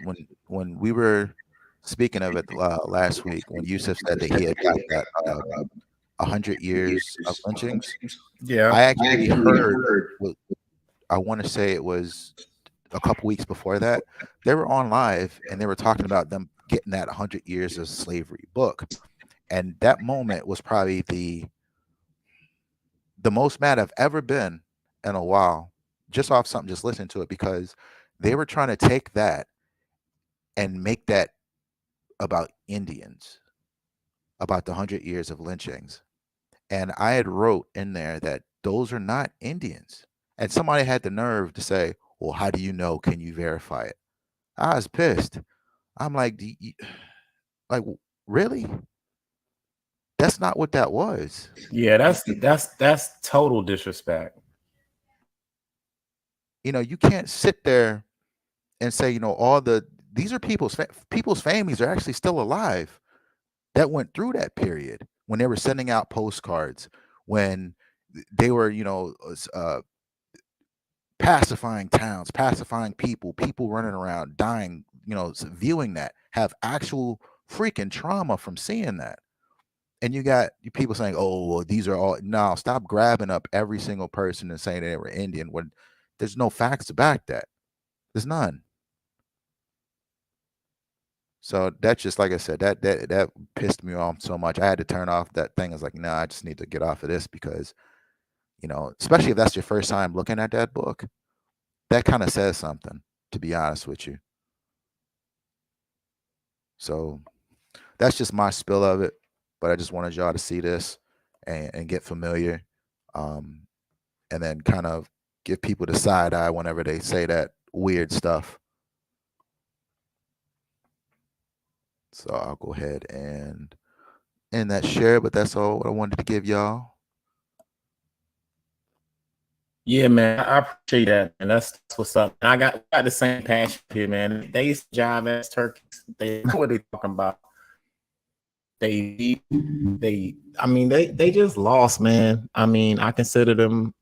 when we were speaking of it last week, when Yusuf said that he had got that 100 years of lynchings, Yeah, I actually heard. I want to say it was a couple weeks before that. They were on live and they were talking about them getting that 100 years of slavery book, and that moment was probably the most mad I've ever been in a while, just off something, just listening to it, because they were trying to take that and make that about Indians, about the 100 years of lynchings. And I had wrote in there that those are not Indians. And somebody had the nerve to say, well, how do you know? Can you verify it? I was pissed. I'm like, like, really? That's not what that was. yeah, that's total disrespect. You can't sit there and say, these are people's families are actually still alive that went through that period when they were sending out postcards, when they were, pacifying towns, pacifying people running around, dying, viewing that, have actual freaking trauma from seeing that. And you got people saying, oh, well, these are all, no, stop grabbing up every single person and saying they were Indian when there's no facts to back that. There's none. So that's just, like I said, that pissed me off so much. I had to turn off that thing. I was like, no, I just need to get off of this because, especially if that's your first time looking at that book, that kind of says something, to be honest with you. So that's just my spill of it. But I just wanted y'all to see this and get familiar, and then kind of give people the side eye whenever they say that weird stuff. So I'll go ahead and end that share, but that's all what I wanted to give y'all. Yeah, man, I appreciate that, and that's what's up. And I got the same passion here, man. They used to jive ass turkeys. They know what they talking about. They just lost, man. I mean, I consider them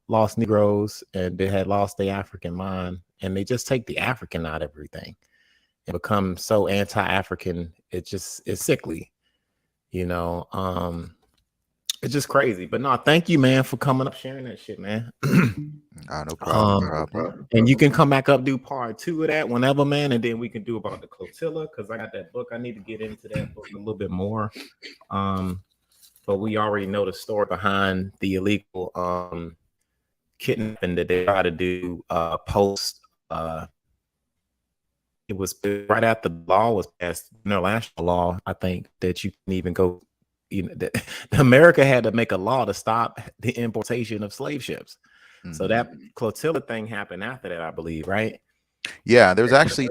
lost Negroes, and they had lost their African mind, and they just take the African out of everything and become so anti-African. It's sickly, you know. It's just crazy. But no, thank you, man, for coming up sharing that shit, man. No problem. And you can come back up, do part 2 of that whenever, man, and then we can do about the Clotilda, because I got that book. I need to get into that book a little bit more. But we already know the story behind the illegal kidnapping that they try to do post it was right after the law was passed, international law, I think, that you can even go, that America had to make a law to stop the importation of slave ships. So that Clotilda thing happened after that, I believe, right? Yeah, there's actually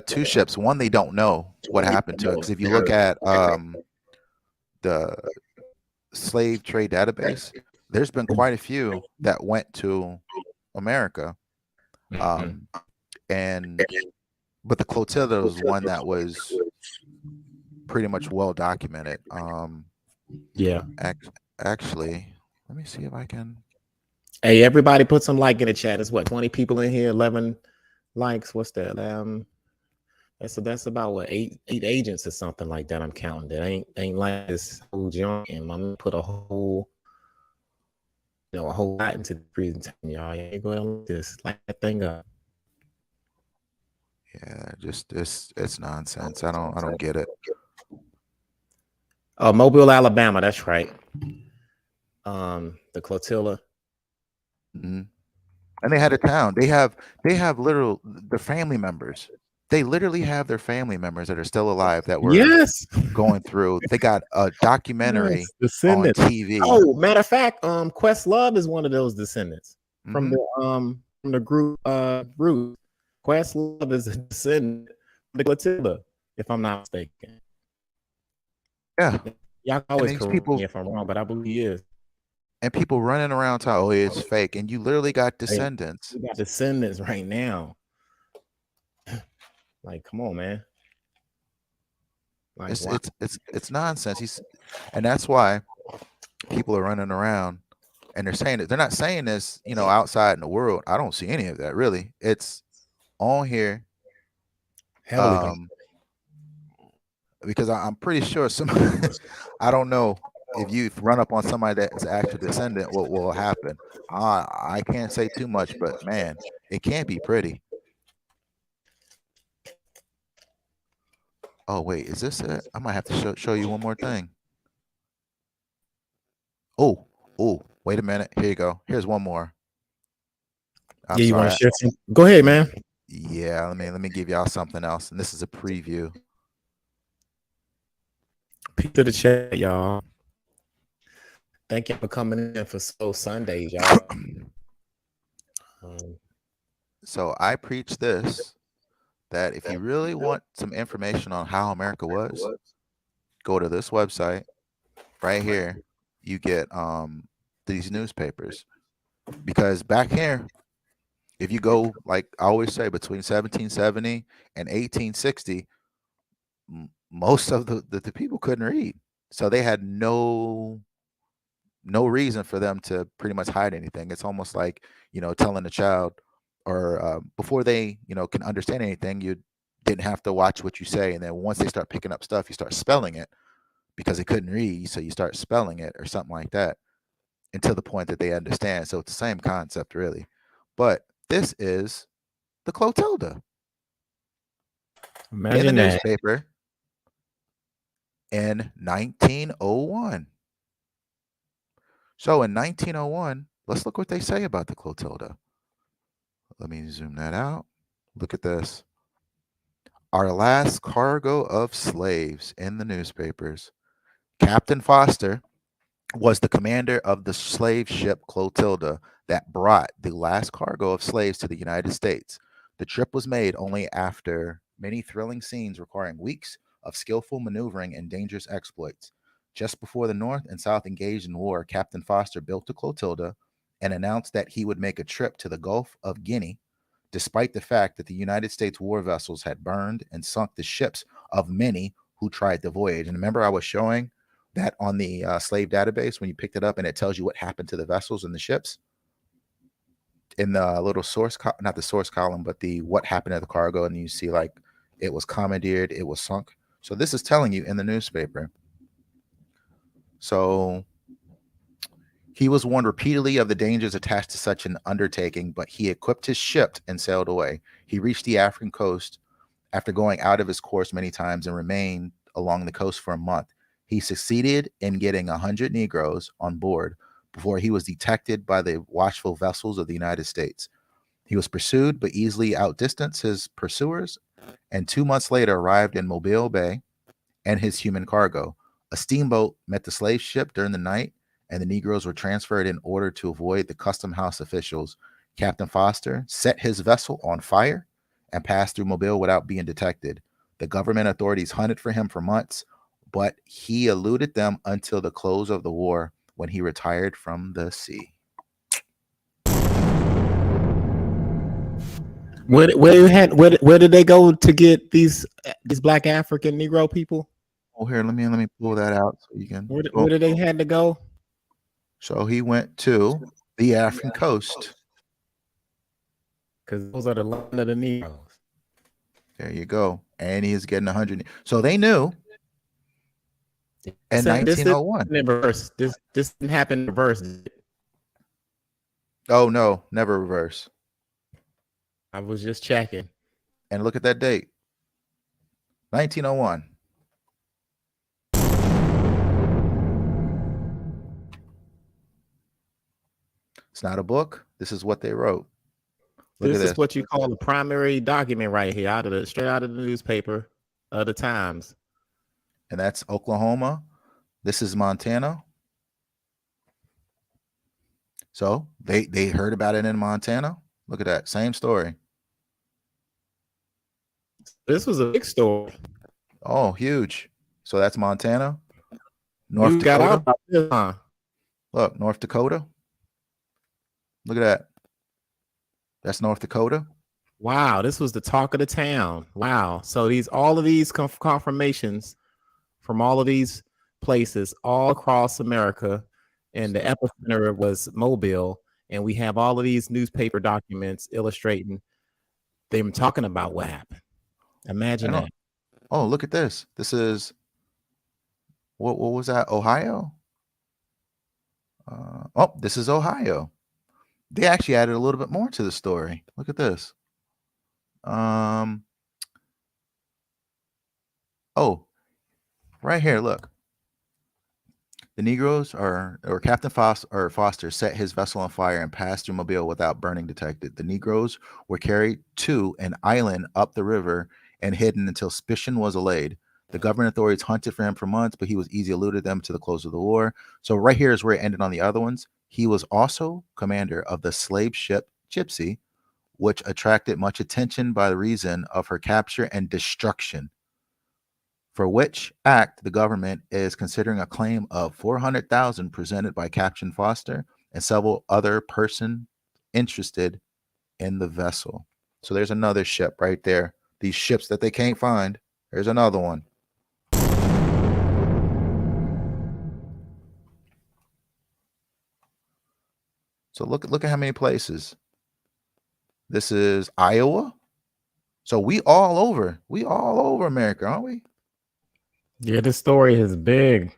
two ships. One, they don't know what happened to it, because if you look at the slave trade database, there's been quite a few that went to America. And but the Clotilda was one that was pretty much well documented. Yeah. Actually, let me see if I can. Hey, everybody put some like in the chat. It's what, 20 people in here, 11 likes. What's that? That's about what, eight agents or something like that. I'm counting. That ain't like this whole junk, and I'm gonna put a whole lot into the presentation, y'all. You ain't going like this. Light that thing up. Yeah, just it's nonsense. I don't get it. Oh, Mobile, Alabama. That's right. The Clotilda. Mm-hmm. And they had a town. They have literal the family members. They literally have their family members that are still alive that were going through. They got a documentary on TV. Oh, matter of fact, Questlove is one of those descendants from the group Root. Questlove is a descendant of the Clotilda, if I'm not mistaken. Yeah. Y'all always correct me if I'm wrong, but I believe he is. And people running around talking, oh, it's fake. And you literally got descendants. You got descendants right now. Like, come on, man. Like, it's nonsense. And that's why people are running around and they're saying it. They're not saying this, outside in the world. I don't see any of that really. It's on here. Because I'm pretty sure I don't know if you run up on somebody that's actually descendant, what will happen. I can't say too much, but man, it can't be pretty. Oh wait, is this it? I might have to show you one more thing. Oh, wait a minute. Here you go. Here's one more. I'm sorry. You want to share some? Go ahead, man. Yeah, let me give y'all something else. And this is a preview. Peace to the chat, y'all. Thank you for coming in for Pseudo Sunday, y'all. So I preach this, that if you really want some information on how America was, go to this website right here. You get these newspapers, because back here, if you go, like I always say, between 1770 and 1860, most of the people couldn't read, so they had no reason for them to pretty much hide anything. It's almost like, telling a child, or before they can understand anything, you didn't have to watch what you say, and then once they start picking up stuff, you start spelling it because they couldn't read, so you start spelling it or something like that until the point that they understand. So it's the same concept really. But this is the Clotilda. Imagine in the that. Newspaper in 1901. So in 1901, let's look what they say about the Clotilda. Let me zoom that out. Look at this. Our last cargo of slaves in the newspapers. Captain Foster was the commander of the slave ship Clotilda that brought the last cargo of slaves to the United States. The trip was made only after many thrilling scenes requiring weeks of skillful maneuvering and dangerous exploits. Just before the North and South engaged in war, Captain Foster built the Clotilda and announced that he would make a trip to the Gulf of Guinea, despite the fact that the United States war vessels had burned and sunk the ships of many who tried the voyage. And remember, I was showing that on the slave database when you picked it up, and it tells you what happened to the vessels and the ships in the little source, not the source column, but the what happened to the cargo. And you see like it was commandeered, it was sunk. So this is telling you in the newspaper. So he was warned repeatedly of the dangers attached to such an undertaking, but he equipped his ship and sailed away. He reached the African coast after going out of his course many times and remained along the coast for a month. He succeeded in getting 100 Negroes on board before he was detected by the watchful vessels of the United States. He was pursued, but easily outdistanced his pursuers and 2 months later arrived in Mobile Bay and his human cargo. A steamboat met the slave ship during the night, and the Negroes were transferred in order to avoid the custom house officials. Captain Foster set his vessel on fire and passed through Mobile without being detected. The government authorities hunted for him for months, but he eluded them until the close of the war when he retired from the sea. Where did they go to get these black African Negro people? Oh, here, let me pull that out so you can. Where did they had to go? So he went to the African coast. Because those are the land of the Negroes. There you go. And he's getting 100. So they knew in This 1901. didn't reverse. This didn't happen in reverse. Oh, no, never reverse. I was just checking. And look at that date. 1901. It's not a book. This is what they wrote. Look This at is what you call the primary document right here, straight out of the newspaper of the Times. And that's Oklahoma. This is Montana. So they heard about it in Montana. Look at that. Same story. This was a big story. Oh, huge. So that's Montana. North Dakota. Got out about this, huh? Look, North Dakota. Look at that. That's North Dakota. Wow, this was the talk of the town. Wow. So all of these confirmations from all of these places all across America, and the epicenter was Mobile, and we have all of these newspaper documents illustrating them talking about what happened. Imagine that. Oh, look at this. This is what was that? Ohio? Oh, this is Ohio. They actually added a little bit more to the story. Look at this. Oh, right here, look. The Negroes or Captain Foster set his vessel on fire and passed through Mobile without burning detected. The Negroes were carried to an island up the river and hidden until suspicion was allayed. The government authorities hunted for him for months, but he was easily eluded them to the close of the war. So right here is where it ended on the other ones. He was also commander of the slave ship Gypsy, which attracted much attention by the reason of her capture and destruction, for which act the government is considering a claim of $400,000 presented by Captain Foster and several other persons interested in the vessel. So there's another ship right there. These ships that they can't find. There's another one. So look at how many places. This is Iowa. So we all over America, aren't we? Yeah, this story is big.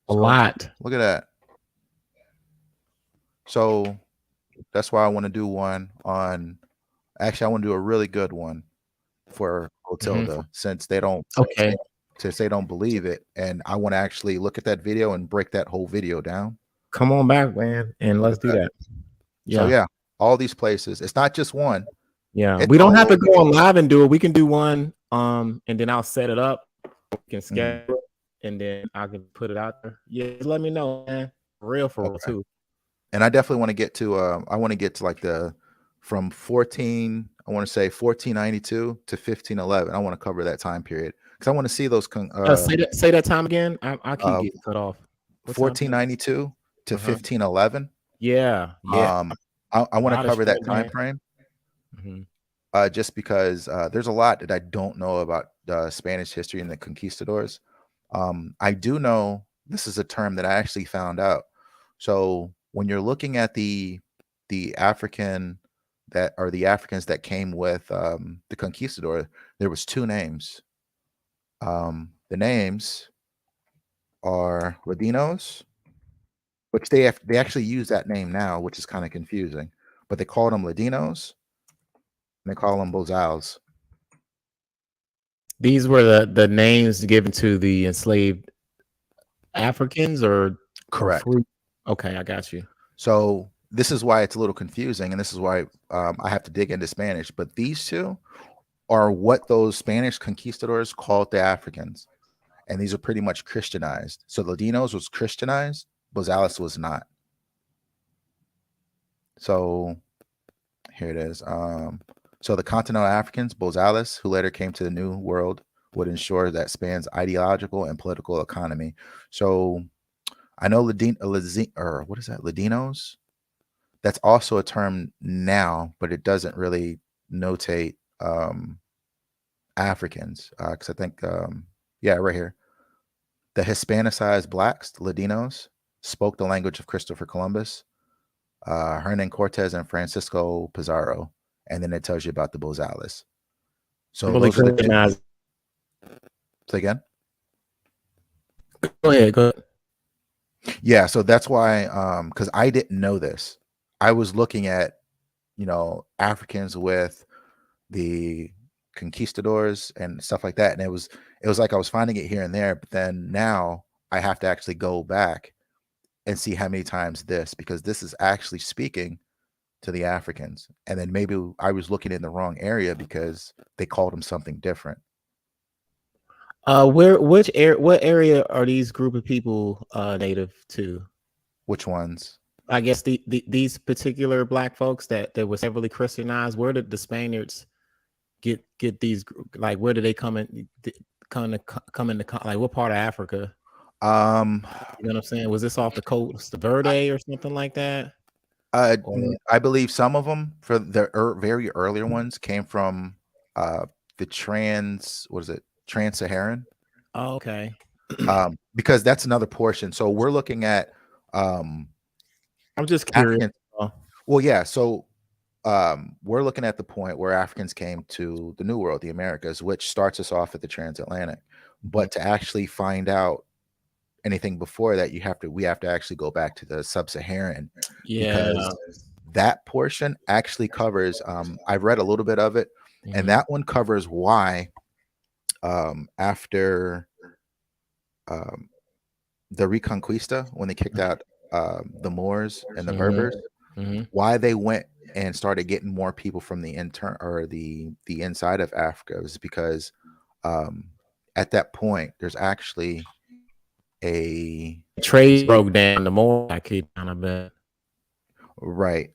A lot. Look at that. So that's why I want to do one on. Actually, I want to do a really good one for Clotilda, since they don't. Okay. Since they don't believe it, and I want to actually look at that video and break that whole video down. Come on back, man, and let's do that. Yeah. So yeah, all these places. It's not just one. Yeah, we don't have to go on live and do it. We can do one, and then I'll set it up. We can schedule it, and then I can put it out there. Yeah, just let me know, man. For real too. And I definitely want to get to. I want to get to like the from 14. I want to say 1492 to 1511. I want to cover that time period because I want to see those. Say that time again. I keep getting cut off. 1492 to 1511. Yeah. I want to cover that time frame. Just because there's a lot that I don't know about Spanish history and the conquistadors. I do know this is a term that I actually found out. So when you're looking at the African that are the Africans that came with the conquistador, there was two names. The names are Ladinos, which they actually use that name now, which is kind of confusing, but they called them Ladinos. And they call them Bozals. These were the names given to the enslaved Africans, or correct? Okay, I got you. So this is why it's a little confusing, and this is why I have to dig into Spanish. But these two are what those Spanish conquistadors called the Africans. And these are pretty much Christianized. So Ladinos was Christianized, Bozales was not. So here it is. So the continental Africans, Bozales, who later came to the New World, would ensure that Spain's ideological and political economy. So I know or what is that? Ladinos. That's also a term now, but it doesn't really notate Africans because I think, yeah, right here. The Hispanicized blacks, Ladinos, spoke the language of Christopher Columbus, Hernan Cortez, and Francisco Pizarro. And then it tells you about the Bozales. So Really those are the two. Christianized. Say again? Go ahead. Go ahead. Yeah, so that's why, because I didn't know this. I was looking at, Africans with the conquistadors and stuff like that, and it was like I was finding it here and there, but then now I have to actually go back and see how many times this, because this is actually speaking to the Africans, and then maybe I was looking in the wrong area because they called them something different. What area are these group of people native to? Which ones? I guess these particular black folks that was heavily Christianized. Where did the Spaniards get these? Like, where did they come in? Come into like what part of Africa? You know what I'm saying? Was this off the coast, the Verde or something like that? I believe some of them, for the very earlier ones, came from the trans-Saharan. Oh, okay. Because that's another portion. So we're looking at I'm just curious. Well, yeah. So we're looking at the point where Africans came to the New World, the Americas, which starts us off at the transatlantic. But to actually find out anything before that, we have to actually go back to the sub-Saharan, because that portion actually covers. I've read a little bit of it, and that one covers why after the Reconquista, when they kicked out the Moors and the Berbers, why they went and started getting more people from the inside of Africa was because at that point there's actually a trade broke down. The more I keep on a bit. Right.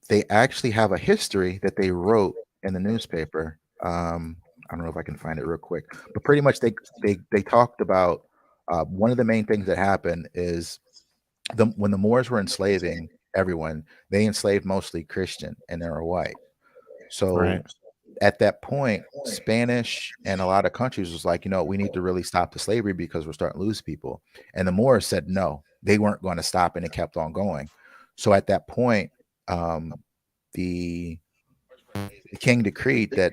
They actually have a history that they wrote in the newspaper. I don't know if I can find it real quick, but pretty much they talked about one of the main things that happened is when the Moors were enslaving everyone, they enslaved mostly Christian and they were white. So at that point, Spanish and a lot of countries was like, we need to really stop the slavery because we're starting to lose people. And the Moors said no, they weren't going to stop, and it kept on going. So at that point, the king decreed that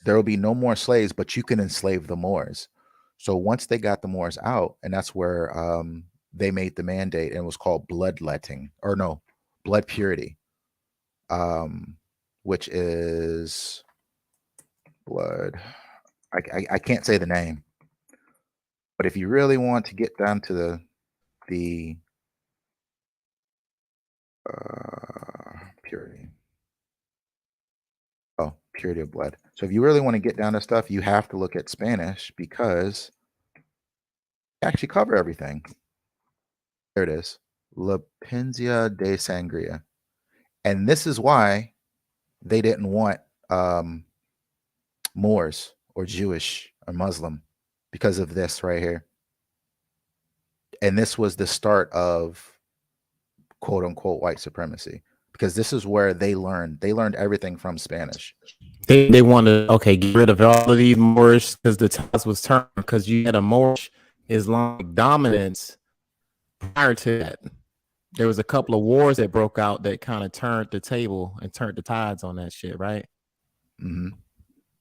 there will be no more slaves, but you can enslave the Moors. So once they got the Moors out, and that's where they made the mandate, and it was called bloodletting, or no, blood purity, which is blood. I can't say the name, but if you really want to get down to the purity. Oh, purity of blood. So if you really want to get down to stuff, you have to look at Spanish because they actually cover everything. There it is. La Penzia de Sangria. And this is why they didn't want Moors or Jewish or Muslim, because of this right here. And this was the start of quote unquote white supremacy, because this is where they learned everything from Spanish. They wanted get rid of all of these Moorish because the tides was turned, because you had a Moorish Islamic dominance prior to that. There was a couple of wars that broke out that kind of turned the table and turned the tides on that shit, right? Mm-hmm.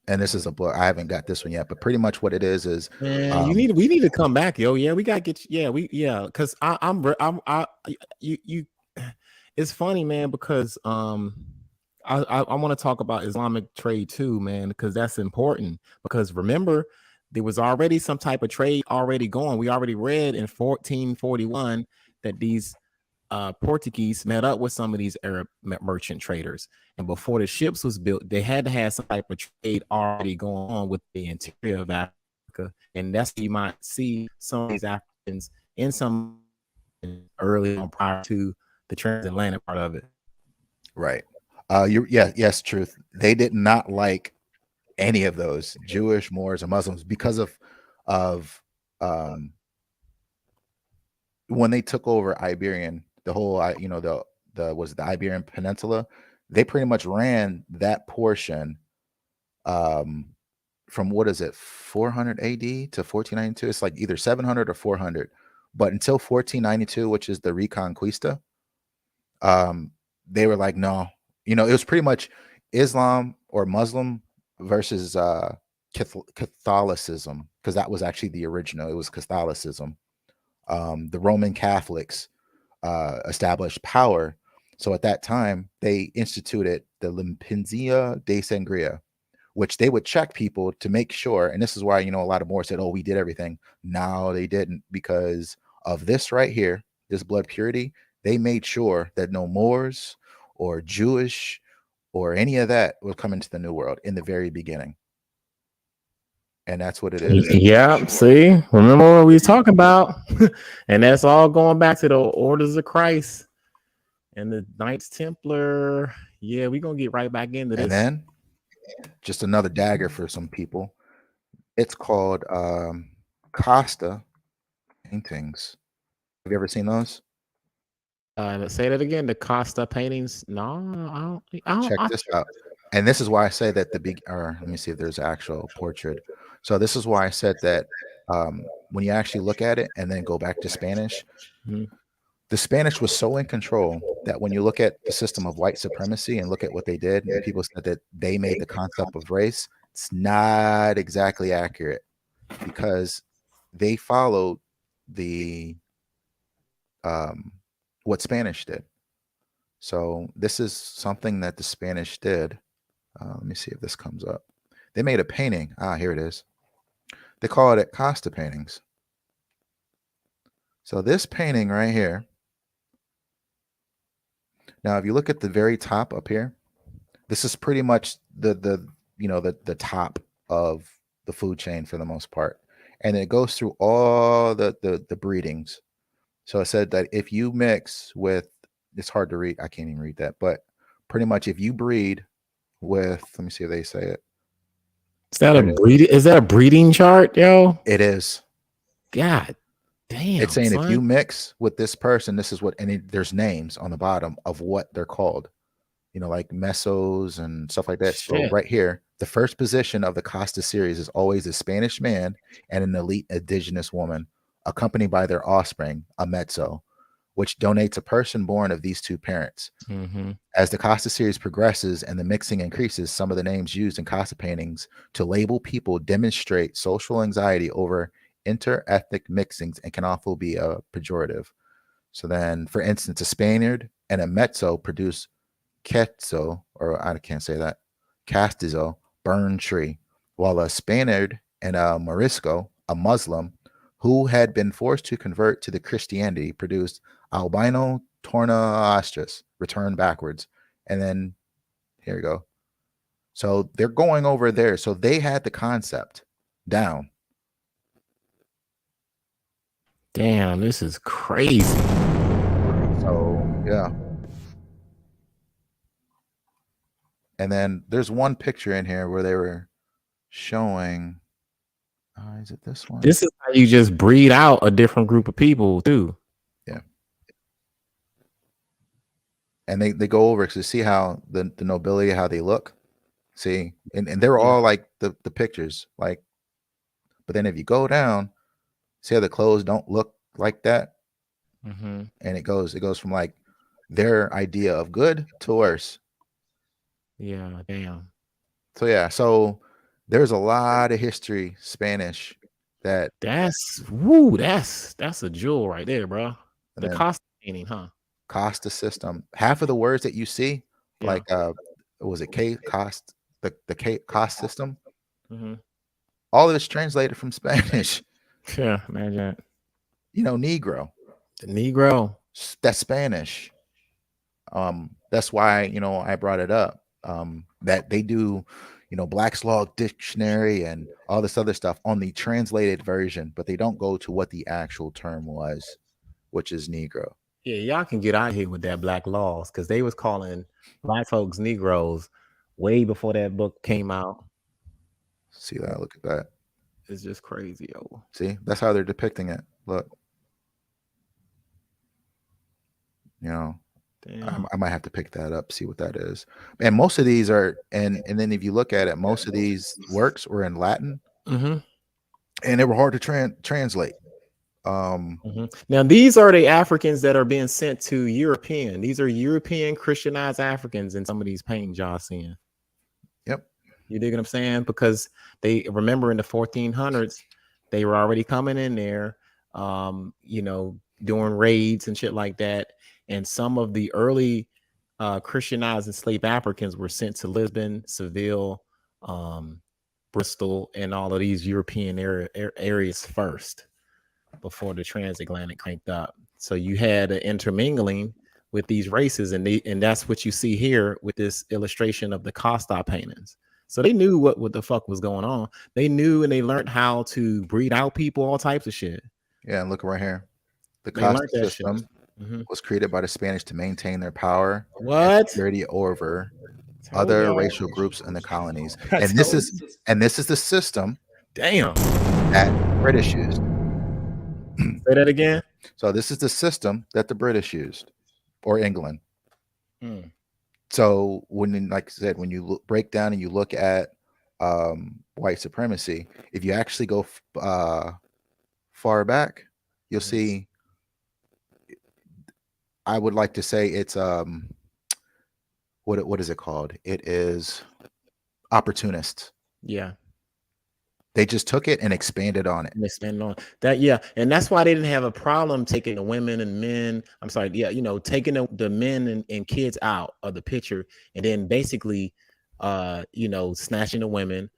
And this is a book. I haven't got this one yet, but pretty much what it is man, we need to come back, yo. Yeah, we gotta get because you. It's funny, man, because I want to talk about Islamic trade too, man, because that's important. Because remember, there was already some type of trade already going. We already read in 1441 that these Portuguese met up with some of these Arab merchant traders, and before the ships was built, they had to have some type of trade already going on with the interior of Africa, and that's you might see some of these Africans in some early on prior to the transatlantic part of it. Right. Yes, truth. They did not like any of those Jewish, Moors, or Muslims because of um when they took over Iberian, the whole the was the Iberian Peninsula, they pretty much ran that portion um from what is it, 400 AD to 1492. It's like either 700 or 400, but until 1492, which is the Reconquista, um they were like, no, it was pretty much Islam or Muslim versus Catholicism, because that was actually the original. It was Catholicism. The Roman Catholics established power. So at that time, they instituted the Limpinzia de Sangria, which they would check people to make sure. And this is why, a lot of Moors said, oh, we did everything. No, they didn't, because of this right here, this blood purity. They made sure that no Moors or Jewish or any of that would come into the New World in the very beginning. And that's what it is. Yeah, see, remember what we was talking about, and that's all going back to the orders of Christ and the Knights Templar. Yeah, we're gonna get right back into this. And then just another dagger for some people. It's called Costa paintings. Have you ever seen those? Say that again. The Costa paintings. No, I don't. Check this out. And this is why I say that or let me see if there's an actual portrait. So this is why I said that when you actually look at it and then go back to Spanish, the Spanish was so in control that when you look at the system of white supremacy and look at what they did, and people said that they made the concept of race, it's not exactly accurate, because they followed the what Spanish did. So this is something that the Spanish did. Let me see if this comes up. They made a painting. Here it is. They call it Costa paintings. So this painting right here. Now, if you look at the very top up here, this is pretty much the top of the food chain for the most part, and it goes through all the breedings. So it said that if you mix with, it's hard to read. I can't even read that, but pretty much if you breed with, let me see if they say it. Is that a breeding chart, yo? It is. God damn. It's saying son. If you mix with this person, this is what, and there's names on the bottom of what they're called, like mesos and stuff like that. Shit. So right here, the first position of the Costa series is always a Spanish man and an elite indigenous woman, accompanied by their offspring, a mezzo, which donates a person born of these two parents. Mm-hmm. As the Costa series progresses and the mixing increases, some of the names used in Costa paintings to label people demonstrate social anxiety over inter-ethnic mixings and can also be a pejorative. So then, for instance, a Spaniard and a mezzo produce quetzal, or I can't say that, castizo, burn tree, while a Spaniard and a Morisco, a Muslim, who had been forced to convert to the Christianity, produced albino torna astris, return backwards. And then here we go. So they're going over there. So they had the concept down. Damn, this is crazy. So yeah. And then there's one picture in here where they were showing. Is it this one? This is how you just breed out a different group of people too. Yeah. And they go over to see how the nobility, how they look. See, and they're all like the pictures, like, but then if you go down, see how the clothes don't look like that. Mm-hmm. And it goes from like their idea of good to worse. Yeah, damn. So yeah, so there's a lot of history Spanish that's a jewel right there, bro. The Costa painting, huh? Costa system. Half of the words that you see, like was it cost, the cost system? Mm-hmm. All of it's translated from Spanish. Yeah, imagine that. Negro. The Negro. That's Spanish. That's why, I brought it up. That they do, Black's Law Dictionary and all this other stuff on the translated version, but they don't go to what the actual term was, which is Negro. Yeah, y'all can get out of here with that black laws because they was calling black folks Negroes way before that book came out. See that? Look at that. It's just crazy, yo. See, that's how they're depicting it. Look, you know, Damn. I might have to pick that up, see what that is. And most of these are, and then if you look at it, most of these works were in Latin, Mm-hmm. and they were hard to translate. Mm-hmm. Now, these are the Africans that are being sent to European. These are European Christianized Africans in some of these paintings y'all seeing. Yep. You dig what I'm saying? Because they remember in the 1400s, they were already coming in there, doing raids and shit like that. And some of the early Christianized enslaved Africans were sent to Lisbon, Seville, Bristol, and all of these European areas first before the transatlantic cranked up. So you had an intermingling with these races, and that's what you see here with this illustration of the Costa paintings. So they knew what the fuck was going on. They knew and they learned how to breed out people, all types of shit. Yeah, and look right here. The They Costa learned that shit. system Mm-hmm. was created by the Spanish to maintain their power and What? security over Told other y'all. racial groups in the colonies. I And this told is and this is the system Damn. that British used. Say that again. So this is the system that the British used, or England. Mm. So like I said, when you break down and you look at white supremacy, if you actually go far back, you'll see. I would like to say it's what is it called? It is opportunists. Yeah. They just took it and expanded on it. And they spend on that, yeah, and that's why they didn't have a problem taking the women and men. I'm sorry, yeah, taking the men and kids out of the picture, and then basically, snatching the women,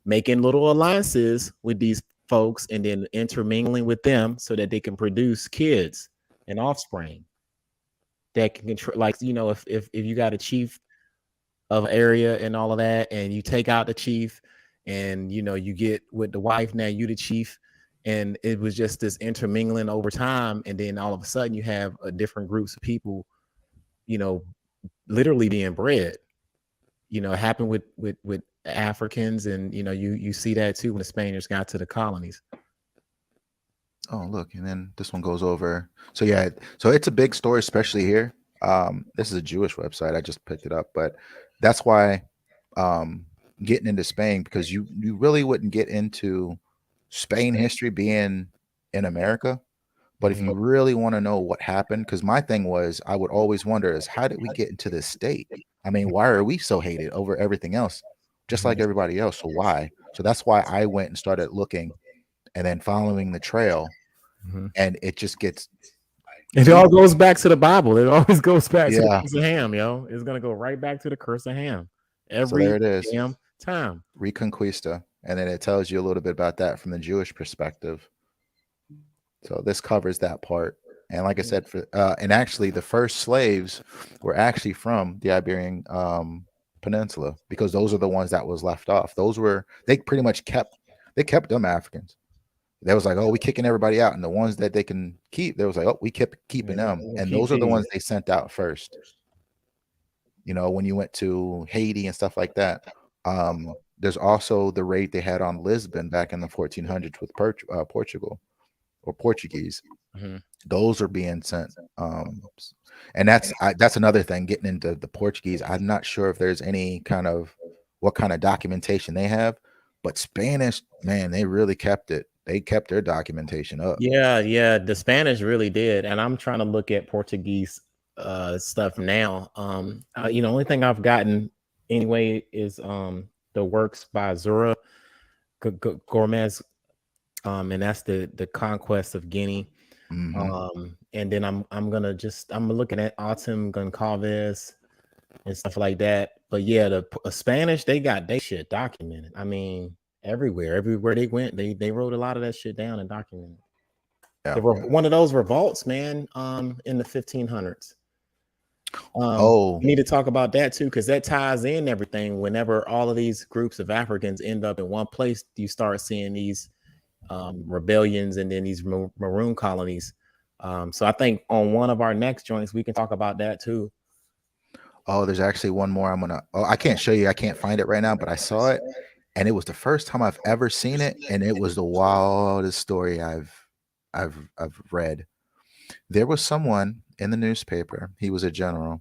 making little alliances with these folks, and then intermingling with them so that they can produce kids and offspring that can control. Like, if you got a chief of area and all of that, and you take out the chief, and you get with the wife, now you the chief, and it was just this intermingling over time, and then all of a sudden you have a different groups of people, literally being bred. It happened with Africans, and you see that too when the Spaniards got to the colonies. Oh, look, and then this one goes over. So yeah, so it's a big story, especially here. This is a Jewish website. I just picked it up, but that's why getting into Spain, because you really wouldn't get into Spain history being in America. But if you really want to know what happened, because my thing was, I would always wonder is how did we get into this state? I mean, why are we so hated over everything else, just like everybody else? So why? So that's why I went and started looking, and then following the trail, and it just gets. It all goes back to the Bible. It always goes back to the Yeah. curse of Ham, yo. It's gonna go right back to the curse of Ham So every there it is, damn time. Reconquista, and then it tells you a little bit about that from the Jewish perspective. So this covers that part. And like I said, and actually the first slaves were actually from the Iberian Peninsula, because those are the ones that was left off. They pretty much kept them Africans. They was like, oh, we kicking everybody out, and the ones that they can keep, they was like, oh, we kept keeping them, and those are the ones they sent out first. When you went to Haiti and stuff like that. There's also the raid they had on Lisbon back in the 1400s with Portugal or Portuguese. Those are being sent. And that's another thing, getting into the Portuguese. I'm not sure if there's any what kind of documentation they have, but Spanish, man, they really kept it. They kept their documentation up. Yeah, the Spanish really did, and I'm trying to look at Portuguese stuff now. Only thing I've gotten anyway is the works by Zura Gomez, and that's the conquest of Guinea. And then I'm looking at Autumn Goncalves and stuff like that. But yeah, the Spanish, they got they shit documented. I mean, everywhere they went, they wrote a lot of that shit down and documented. One of those revolts, man, in the 1500s. Oh, We need to talk about that too, because that ties in everything. Whenever all of these groups of Africans end up in one place, you start seeing these rebellions and then these maroon colonies. So I think on one of our next joints, we can talk about that too. oh, there's actually one more. Oh, I can't show you. I can't find it right now, but I saw it, and it was the first time I've ever seen it, and it was the wildest story I've read. There was someone in the newspaper. He was a general,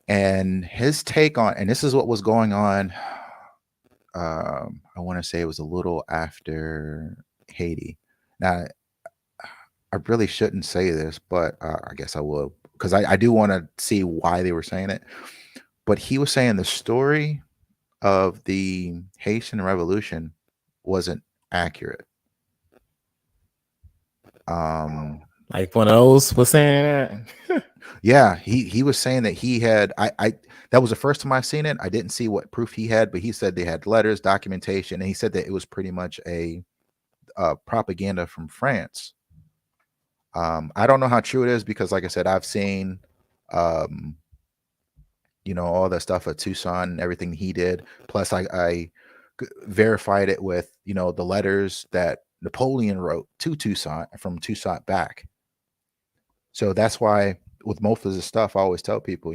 and his take on, and this is what was going on. I want to say it was a little after Haiti. Now, I really shouldn't say this, but I guess I will because I do want to see why they were saying it. But he was saying the story of the Haitian Revolution wasn't accurate. Like one of those was saying that. Yeah, he was saying that he had I that was the first time I've seen it. I didn't see what proof he had, but he said they had letters, documentation, and he said that it was pretty much a propaganda from France. I don't know how true it is because, like I said, I've seen, um, all that stuff at Tucson and everything he did. Plus, I verified it with, the letters that Napoleon wrote to Tucson from Tucson back. So that's why with most of the stuff, I always tell people,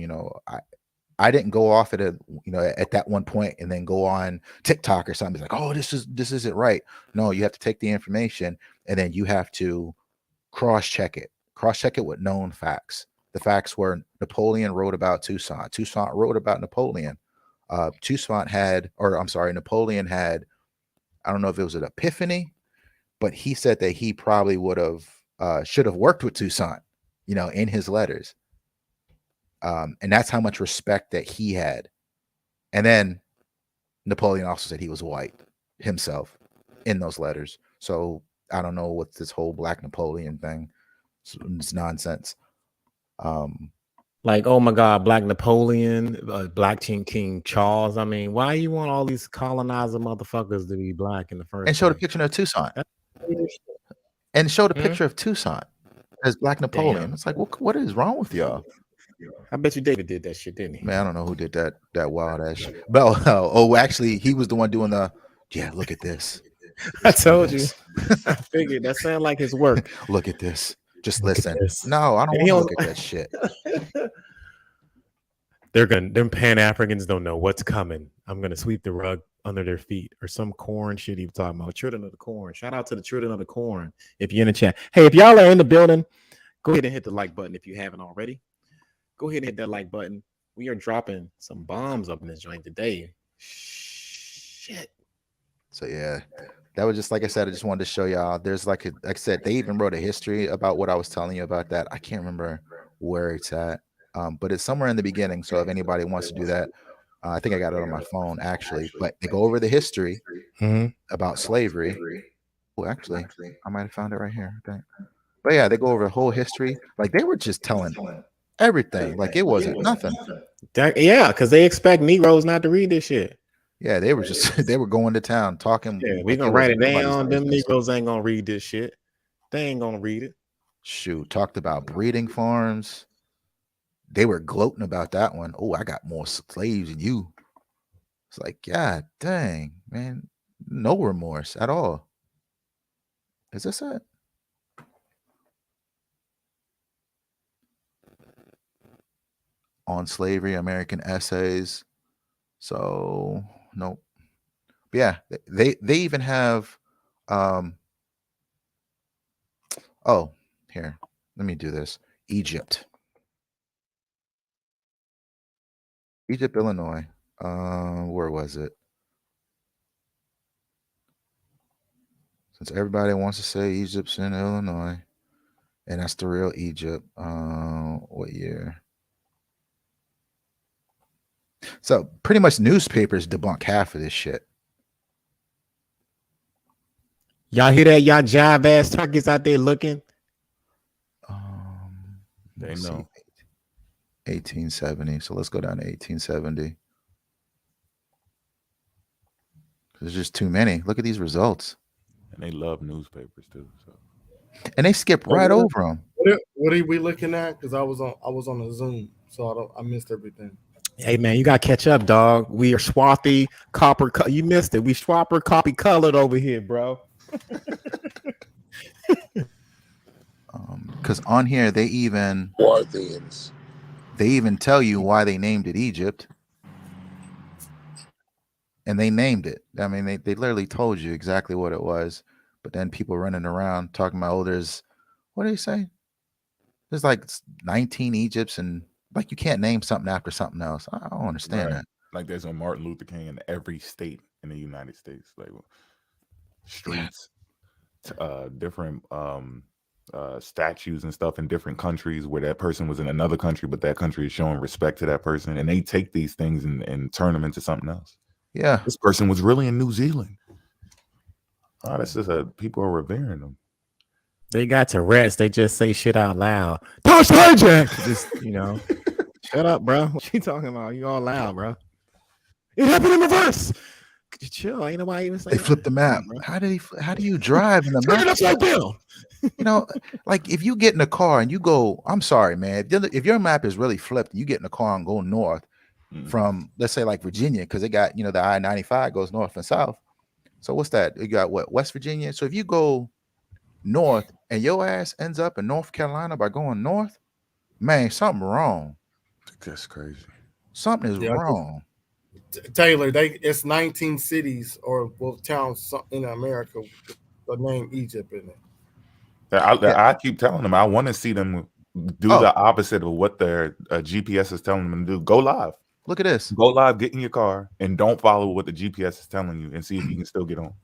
I didn't go off at that one point and then go on TikTok or something. It's like, oh, this isn't right. No, you have to take the information and then you have to cross-check it with known facts. The facts were Napoleon wrote about Toussaint. Toussaint wrote about Napoleon. Napoleon had, I don't know if it was an epiphany, but he said that he probably should have worked with Toussaint, in his letters. And that's how much respect that he had. And then Napoleon also said he was white himself in those letters. So I don't know what's this whole Black Napoleon thing. It's nonsense. Like, oh my God, Black Napoleon, Black King Charles. I mean, why you want all these colonizer motherfuckers to be black in the first and showed a place? picture of Toussaint. That's And showed a picture of Toussaint as Black Napoleon. damn. It's like, what is wrong with y'all? I bet you David did that shit, didn't he? Man, I don't know who did that wild ass shit. But actually, he was the one doing look at this. I Listen to told you. this. I figured that sounded like his work. Look at this. Just Look at listen. this. No, I don't And he want to don't- look at that shit. them Pan Africans don't know what's coming. I'm gonna sweep the rug under their feet or some corn shit he was talking about. Children of the corn. Shout out to the children of the corn. If you're in the chat. Hey, if y'all are in the building, go ahead and hit the like button if you haven't already. Go ahead and hit that like button. We are dropping some bombs up in this joint today. Shit. So yeah, that was just like I said. I just wanted to show y'all. There's like I said, they even wrote a history about what I was telling you about that. I can't remember where it's at, but it's somewhere in the beginning. So if anybody wants to do that, I think I got it on my phone actually. But they go over the history about slavery. Oh, actually, I might have found it right here. I think. But yeah, they go over the whole history. Like they were just telling everything. Like it wasn't nothing. Yeah, because they expect Negroes not to read this shit. Yeah, they were just they were going to town talking. Yeah, we like gonna was write it nobody's down. Them business. Negroes ain't gonna read this shit. They ain't gonna read it. Shoot, talked about breeding farms. They were gloating about that one. Oh, I got more slaves than you. It's like, God dang, man, no remorse at all. Is this it? On slavery, American essays. So nope. But yeah, they even have oh, here. Let me do this. Egypt, Illinois. Where was it? Since everybody wants to say Egypt's in Illinois, and that's the real Egypt. What year? So pretty much newspapers debunk half of this shit. Y'all hear that? Y'all jive ass turkeys out there looking. They Let's know. see. 1870. So let's go down to 1870. There's just too many. Look at these results. And they love newspapers too. So And they skip Like, right over them. what are we looking at? Because I was on a Zoom, so I missed everything. Hey man, you gotta catch up, dog. We are swarthy copper. You missed it. We swapper copy colored over here, bro. Because on here Parthians. they even tell you why they named it Egypt, and they named it. I mean, they literally told you exactly what it was. But then people running around talking about, oh, there's, what do you say? There's like 19 Egypts, and like you can't name something after something else. I don't understand Right. that. Like there's a Martin Luther King in every state in the United States. Like streets, different statues and stuff in different countries where that person was in another country, but that country is showing respect to that person, and they take these things and turn them into something else. Yeah. This person was really in New Zealand. Oh, that's just people are revering them. They got Tourette's. They just say shit out loud. Tosh hijack. Just shut up, bro. What you talking about? You all loud, bro. It happened in reverse. Could you chill? Ain't nobody even saying. They flipped the map. How do you drive in the Turn map? it upside down. Like if you get in a car and you go, I'm sorry, man. If your map is really flipped, you get in a car and go north from, let's say, like Virginia, because they got, the I-95 goes north and south. So what's that? You got what, West Virginia? So if you go north and your ass ends up in North Carolina by going north, man, something wrong. That's crazy. Something is wrong. Taylor, it's 19 cities or towns in America with the name Egypt in it. I keep telling them I want to see them do Oh. the opposite of what their GPS is telling them to do. Go live. Look at this. Go live, get in your car, and don't follow what the GPS is telling you, and see if you can still get on.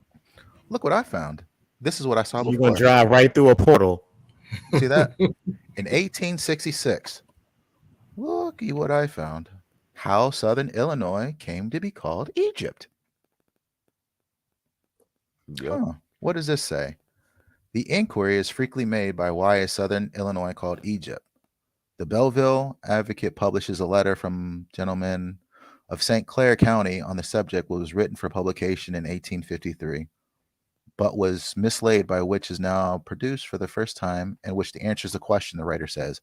Look what I found. This is what I saw before. You're gonna drive right through a portal. You see that? In 1866. Looky what I found. How Southern Illinois came to be called Egypt. Yep. Huh. What does this say? The inquiry is frequently made by why is Southern Illinois called Egypt. The Belleville Advocate publishes a letter from gentlemen of St. Clair County on the subject, was written for publication in 1853, but was mislaid, by which is now produced for the first time, and which answers the question, the writer says.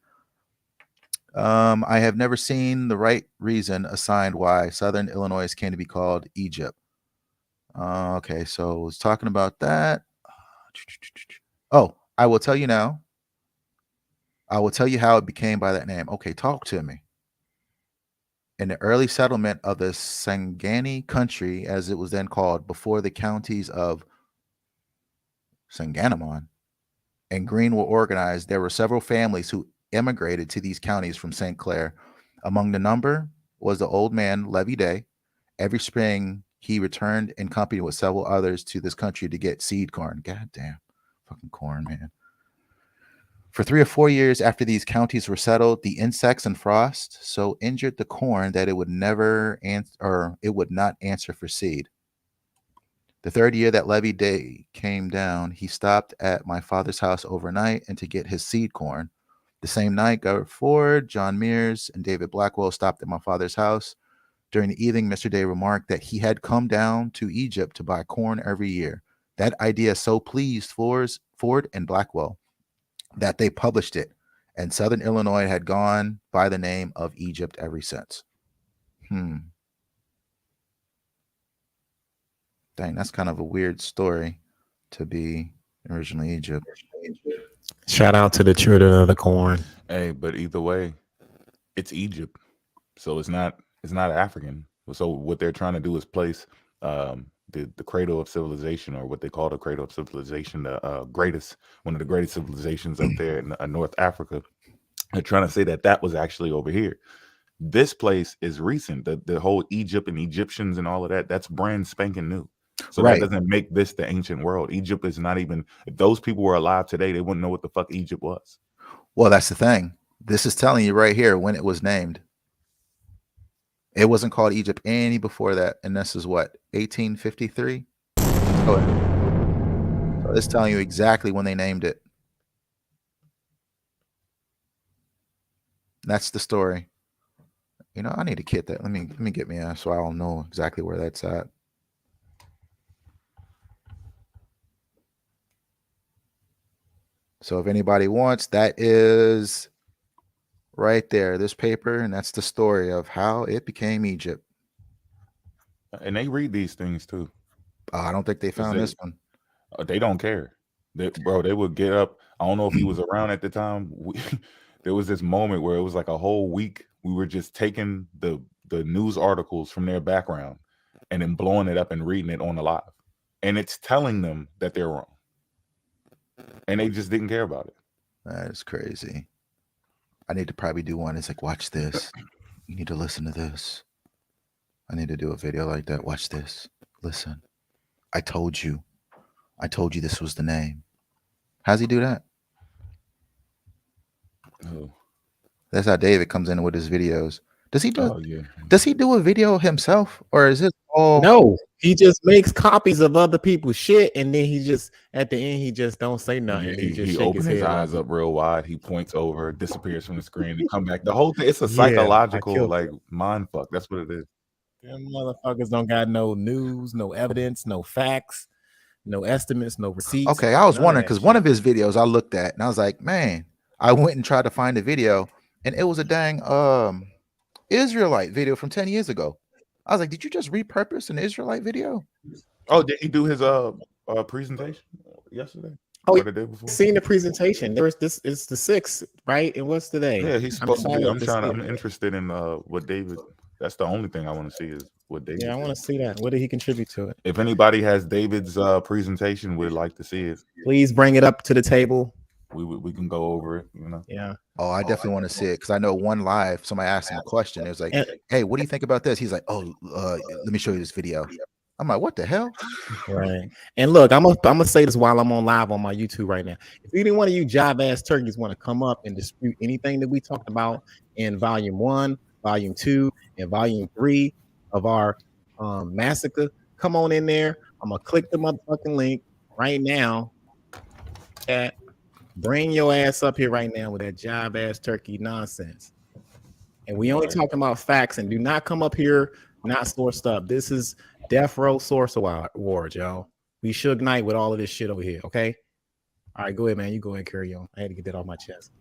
I have never seen the right reason assigned why Southern Illinois came to be called Egypt. Okay, so it's talking about that. Oh, I will tell you now. I will tell you how it became by that name. Okay, talk to me. In the early settlement of the Sangani country, as it was then called, before the counties of Sanganamon and Green were organized, there were several families who emigrated to these counties from St. Clair. Among the number was the old man Levy Day. Every spring, he returned in company with several others to this country to get seed corn. God damn, fucking corn, man. For 3 or 4 years after these counties were settled, the insects and frost so injured the corn that it would not answer for seed. The third year that Levy Day came down, he stopped at my father's house overnight and to get his seed corn. The same night, Governor Ford, John Mears, and David Blackwell stopped at my father's house. During the evening, Mr. Day remarked that he had come down to Egypt to buy corn every year. That idea so pleased Ford and Blackwell that they published it, and Southern Illinois had gone by the name of Egypt ever since. Dang, that's kind of a weird story to be originally Egypt. Shout out to the children of the corn. Hey, but either way, it's Egypt, so it's not African. So what they're trying to do is place the cradle of civilization, or what they call the cradle of civilization, the one of the greatest civilizations up there in North Africa. They're trying to say that was actually over here. This place is recent. The whole Egypt and Egyptians and all of that, that's brand spanking new. So Right. that doesn't make this the ancient world. Egypt is not even, if those people were alive today, they wouldn't know what the fuck Egypt was. Well, that's the thing. This is telling you right here when it was named. It wasn't called Egypt any before that. And this is what, 1853? Oh, so it's telling you exactly when they named it. That's the story. I need to get that. Let me get me so I'll know exactly where that's at. So if anybody wants, that is right there, this paper, and that's the story of how it became Egypt. And they read these things too. I don't think they 'Cause found this one. they don't care. They would get up. I don't know if he was around at the time. There was this moment where it was like a whole week. We were just taking the news articles from their background and then blowing it up and reading it on the live, and it's telling them that they're wrong, and they just didn't care about it. That is crazy. I need to probably do one. It's like, watch this. You need to listen to this. I need to do a video like that. Watch this. Listen. I told you. I told you this was the name. How's he do that? Oh, That's how David comes in with his videos. Does he do? oh yeah. Does he do a video himself, or is this all? No, he just makes copies of other people's shit, and then he just at the end he just don't say nothing. Yeah, He just he shake opened his head eyes like, up real wide. He points over, disappears from the screen, and come back. The whole thing, it's a yeah, I psychological killed like him. mind fuck. That's what it is. Them motherfuckers don't got no news, no evidence, no facts, no estimates, no receipts. Okay, I was none of wondering that because one shit. of his videos I looked at and I was like, man, I went and tried to find the video, and it was a dang Israelite video from 10 years ago. I was like, did you just repurpose an Israelite video? Oh, did he do his presentation yesterday Oh, or the day before? seen the presentation. There was this. It's the 6th, right? And what's today? Yeah, he's I'm supposed to be. excited to see I'm it. interested in what David. That's the only thing I want to see is what David. Yeah, I want to see that. What did he contribute to it? If anybody has David's presentation, we'd like to see it. Please bring it up to the table. We can go over it. You know. Yeah. Oh, I definitely want to see it because I know one live, somebody asked him a question. It was like, And, hey, what do you think about this? He's like, oh, let me show you this video. I'm like, what the hell? right. And look, I'm gonna say this while I'm on live on my YouTube right now. If any one of you jive ass turkeys want to come up and dispute anything that we talked about in volume 1, volume 2, and volume 3 of our massacre, come on in there. I'm gonna click the motherfucking link right now. Bring your ass up here right now with that jive ass turkey nonsense. And we only talking about facts, and do not come up here not sourced up. This is Death Row Source Award, y'all. We Suge Knight with all of this shit over here, okay? All right, go ahead, man. You go ahead and carry on. I had to get that off my chest.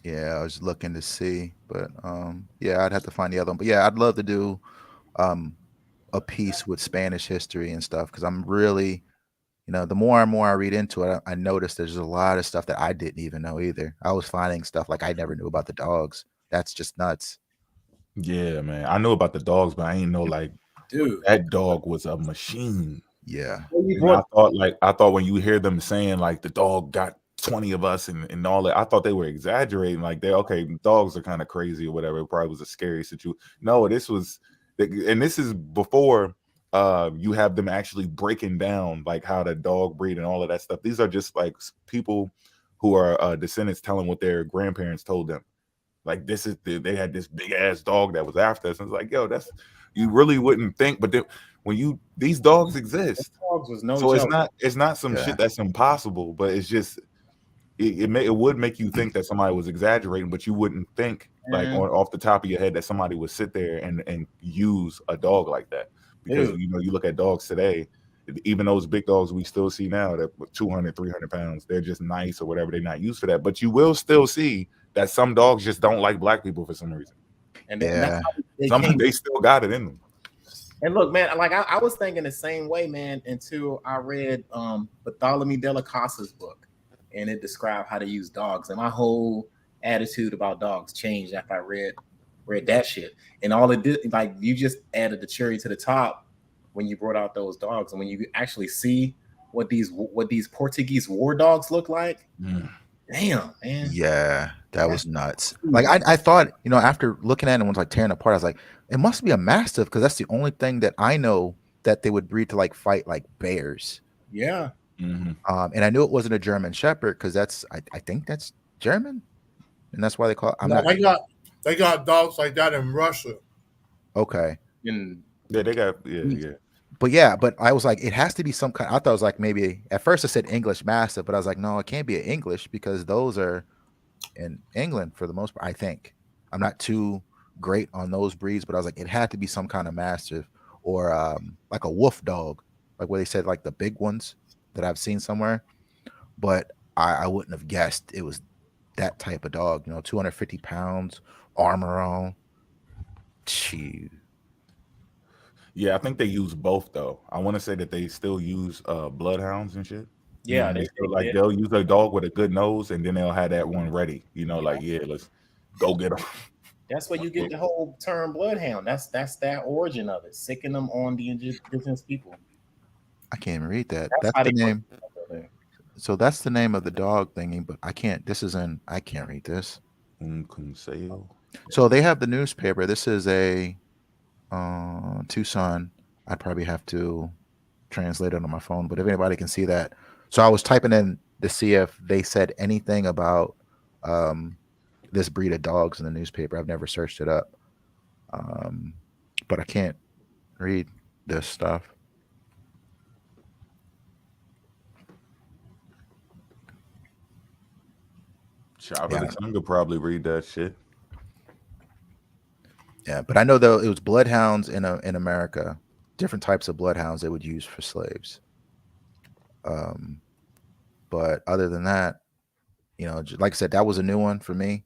Yeah, I was looking to see, but yeah, I'd have to find the other one. But yeah, I'd love to do a piece with Spanish history and stuff because I'm really, the more and more I read into it, I notice there's a lot of stuff that I didn't even know either. I was finding stuff like I never knew about the dogs. That's just nuts. Yeah, man. I know about the dogs, but I ain't know like, Dude, that dog was a machine. Yeah. And I thought when you hear them saying like the dog got 20 of us and all that, I thought they were exaggerating. Like dogs are kind of crazy or whatever. It probably was a scary situation. No, this is before you have them actually breaking down like how the dog breed and all of that stuff. These are just like people who are descendants telling what their grandparents told them. Like they had this big ass dog that was after us. And it's like, yo, you really wouldn't think, but these dogs exist. Dogs was no So joke. it's not some shit that's impossible, but it's just it would make you think that somebody was exaggerating, but you wouldn't think like off the top of your head that somebody would sit there and use a dog like that. Because you look at dogs today, even those big dogs we still see now that 200, 300 pounds, they're just nice or whatever. They're not used for that, but you will still see that some dogs just don't like black people for some reason. And Yeah. They still got it in them. And look, man, like I was thinking the same way, man, until I read Bartholomew de la Casa's book, and it described how to use dogs, and my whole attitude about dogs changed after I read that shit. And all it did, like, you just added the cherry to the top when you brought out those dogs, and when you actually see what these Portuguese war dogs look like. Damn, man. Yeah, that was nuts. Like I thought, after looking at it and was like tearing apart, I was like, it must be a mastiff because that's the only thing that I know that they would breed to like fight like bears. Yeah. Mm-hmm. And I knew it wasn't a German Shepherd because I think that's German, and that's why they call it. They got dogs like that in Russia. Okay. Yeah, they got yeah. But I was like, it has to be some kind. I thought it was like maybe at first I said English Mastiff, but I was like, no, it can't be an English because those are in England for the most part. I think I'm not too great on those breeds, but I was like, it had to be some kind of Mastiff or like a wolf dog, like where they said like the big ones that I've seen somewhere. But I wouldn't have guessed it was that type of dog. 250 pounds, armor on. Gee. Yeah, I think they use both though. I want to say that they still use bloodhounds and shit. Yeah, They they, still they, they'll use a dog with a good nose, and then they'll have that one ready. Like yeah, let's go get them. that's where you get the whole term bloodhound. That's that origin of it, sicking them on the indigenous people. I can't even read that. That's That's how the they name. So that's the name of the dog thingy, but I can't. I can't read this. Conseil. So they have the newspaper. This is a Tucson. I'd probably have to translate it on my phone, but if anybody can see that. So I was typing in to see if they said anything about this breed of dogs in the newspaper. I've never searched it up, but I can't read this stuff. Chopper the Tongue could probably read that shit. Yeah, but I know though it was bloodhounds in America, different types of bloodhounds they would use for slaves. But other than that, like I said, that was a new one for me.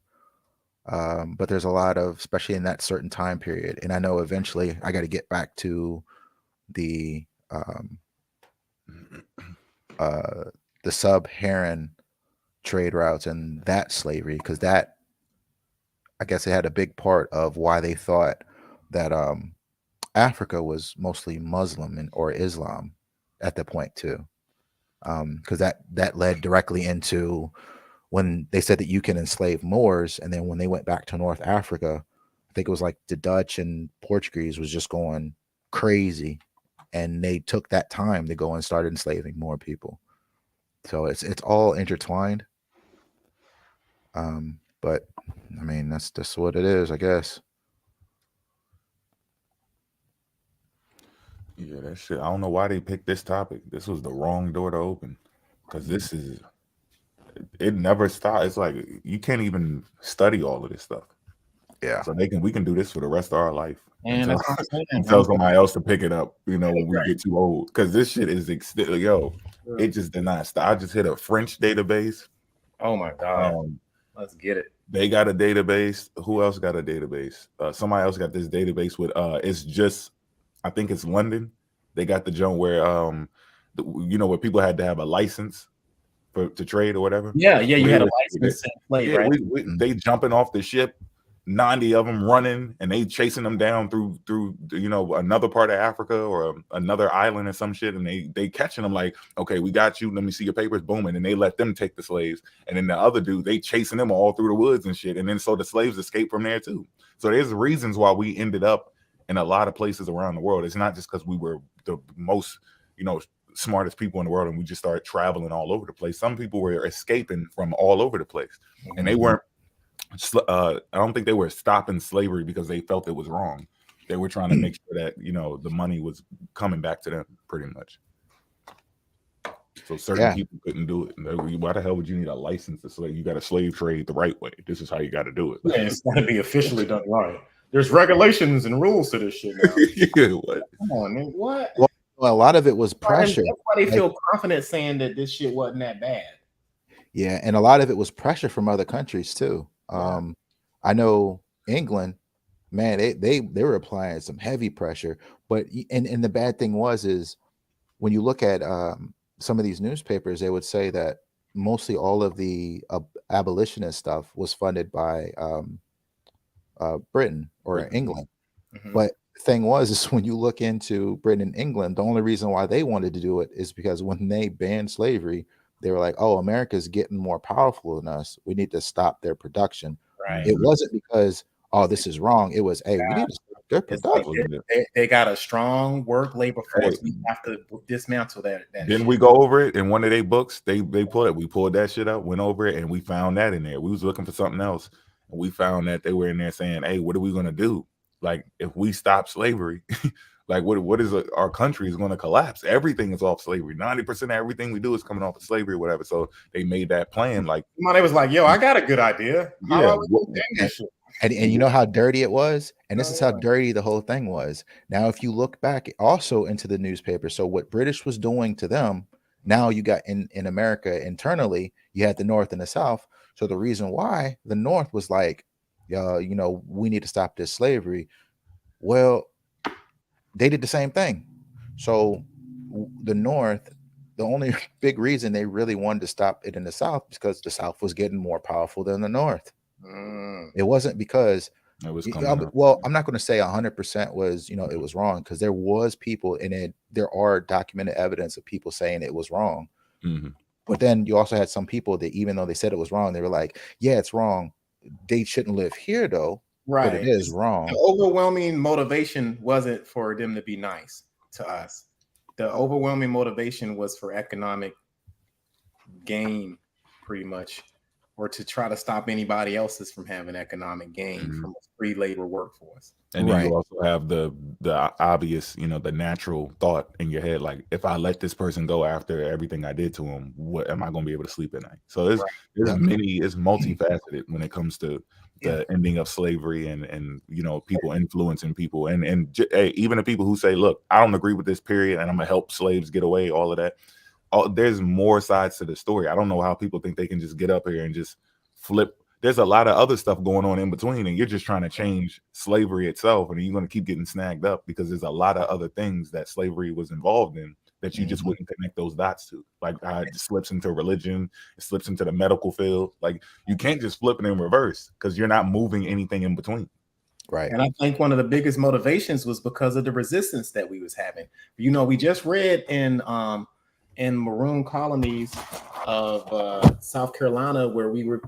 But there's a lot of, especially in that certain time period, and I know eventually I got to get back to the sub-Saharan trade routes and that slavery, because that, I guess, it had a big part of why they thought that Africa was mostly Muslim or Islam at that point too, because that led directly into when they said that you can enslave Moors, and then when they went back to North Africa, I think it was like the Dutch and Portuguese was just going crazy, and they took that time to go and start enslaving more people. So it's all intertwined. But I mean that's what it is, I guess. Yeah, that shit. I don't know why they picked this topic. This was the wrong door to open, because this is it never stops. It's like you can't even study all of this stuff. Yeah. So we can do this for the rest of our life And until, that's what I'm saying, until somebody else to pick it up. When we get too old, because this shit is it just did not stop. I just hit a French database. Oh my god, let's get it. They got a database. Who else got a database? Somebody else got this database with it's just, I think it's London. They got the joint where where people had to have a license to trade or whatever. Yeah, you had a license to play, right? They jumping off the ship, 90 of them running, and they chasing them down through another part of Africa or another island or some shit, and they catching them like, okay, we got you, let me see your papers, boom, and then they let them take the slaves, and then the other dude, they chasing them all through the woods and shit, and then so the slaves escape from there too. So there's reasons why we ended up in a lot of places around the world. It's not just because we were the most smartest people in the world and we just started traveling all over the place. Some people were escaping from all over the place, and they weren't I don't think they were stopping slavery because they felt it was wrong. They were trying to make sure that the money was coming back to them, pretty much. So certain people couldn't do it. Why the hell would you need a license to slave? You got to slave trade the right way. This is how you got to do it. Yeah, it's got to be officially done right. There's regulations and rules to this shit now. Yeah, what? Come on, man. What? Well, a lot of it was pressure. That's why they feel confident saying that this shit wasn't that bad. Yeah, and a lot of it was pressure from other countries too. I know England, man, they were applying some heavy pressure, but and the bad thing is when you look at some of these newspapers, they would say that mostly all of the abolitionist stuff was funded by Britain or England. But the thing is when you look into Britain and England, the only reason why they wanted to do it is because when they banned slavery, they were like, oh, America's getting more powerful than us, we need to stop their production. Right. It wasn't because, oh, this is wrong. It was, hey, we need to stop their production. Like they got a strong work labor force. We have to dismantle that. Didn't we go over it in one of their books? They pulled it. We pulled that shit up, went over it, and we found that in there. We was looking for something else, and we found that they were in there saying, hey, what are we gonna do? Like, if we stop slavery, like what is our country is going to collapse. Everything is off slavery. 90% of everything we do is coming off of slavery or whatever. So they made that plan. Like, somebody was like, yo, I got a good idea. Yeah. And you know how dirty it was? And this is how dirty the whole thing was. Now, if you look back also into the newspaper, so what British was doing to them, Now you got in America internally, you had the North and the South. So the reason why the North was like, we need to stop this slavery. Well, they did the same thing. So the North, the only big reason they really wanted to stop it in the South is because the South was getting more powerful than the North. It wasn't because It was coming up. well, I'm not going to say 100% was, it was wrong, because there was people in it. There are documented evidence of people saying it was wrong. Mhm. But then you also had some people that, even though they said it was wrong, they were like, yeah, it's wrong. They shouldn't live here though. But it Right. is wrong. The overwhelming motivation wasn't for them to be nice to us. The overwhelming motivation was for economic gain, pretty much, or to try to stop anybody else's from having economic gain from a free labor workforce. And then Right. you also have the obvious, the natural thought in your head, like, if I let this person go after everything I did to him, what am I going to be able to sleep at night? So it's Yeah. it's multifaceted when it comes to the ending of slavery and people influencing people and hey, even the people who say, look, I don't agree with this period and I'm gonna help slaves get away, all of that. There's more sides to the story. I don't know how people think they can just get up here and just flip. There's a lot of other stuff going on in between, and you're just trying to change slavery itself, and you're going to keep getting snagged up because there's a lot of other things that slavery was involved in that you just wouldn't connect those dots to. Like how it slips into religion, it slips into the medical field. Like you can't just flip it in reverse because you're not moving anything in between. Right. And I think one of the biggest motivations was because of the resistance that we was having. We just read in maroon colonies of South Carolina where we were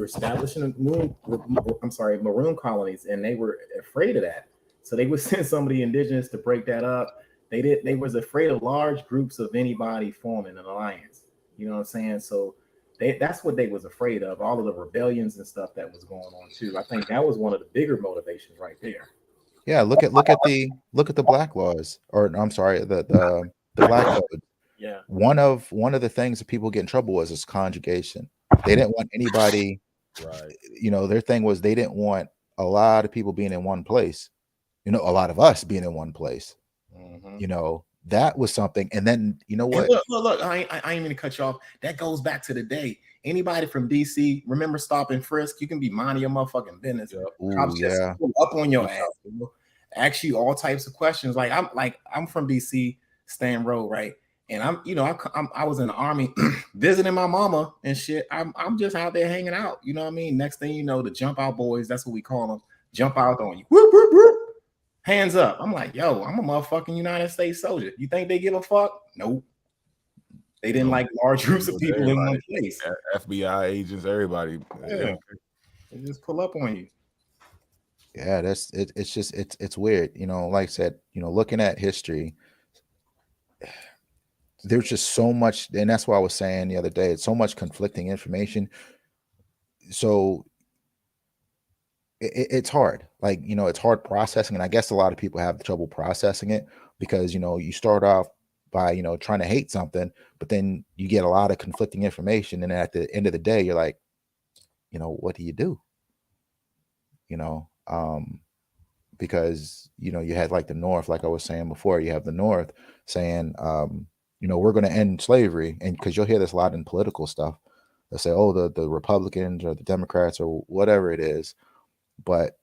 establishing maroon colonies, and they were afraid of that. So they would send some of the indigenous to break that up. They was afraid of large groups of anybody forming an alliance. You know what I'm saying? So that's what they was afraid of, all of the rebellions and stuff that was going on too. I think that was one of the bigger motivations right there. Yeah, look at the black laws, or I'm sorry, the black code. Yeah. One of the things that people get in trouble was is conjugation. They didn't want anybody, Right. Their thing was they didn't want a lot of people being in one place. A lot of us being in one place. That was something. And then what? Look, I ain't mean to cut you off. That goes back to the day. Anybody from DC, remember stop and frisk? You can be minding your motherfucking business. Ooh, yeah. Pull up on your ass. Ask you all types of questions. I'm from DC, Stan Road, right? And I was in the army visiting my mama and shit. I'm just out there hanging out. You know what I mean? Next thing you know, the jump out boys, that's what we call them, jump out on you. Whoop, whoop, whoop. Hands up. I'm like, yo, I'm a motherfucking United States soldier. You think they give a fuck? Nope. They didn't like large groups of people in one place. FBI agents, everybody. Yeah. They just pull up on you. Yeah, that's it. It's just it's weird. Like I said, looking at history, there's just so much, and that's why I was saying the other day, it's so much conflicting information. So it's hard. It's hard processing, and I guess a lot of people have trouble processing it because you start off by trying to hate something, but then you get a lot of conflicting information, and at the end of the day, you're like, what do you do? Because you had like the North, like I was saying before, you have the North saying, we're going to end slavery, and because you'll hear this a lot in political stuff, they'll say, oh, the Republicans or the Democrats or whatever it is. But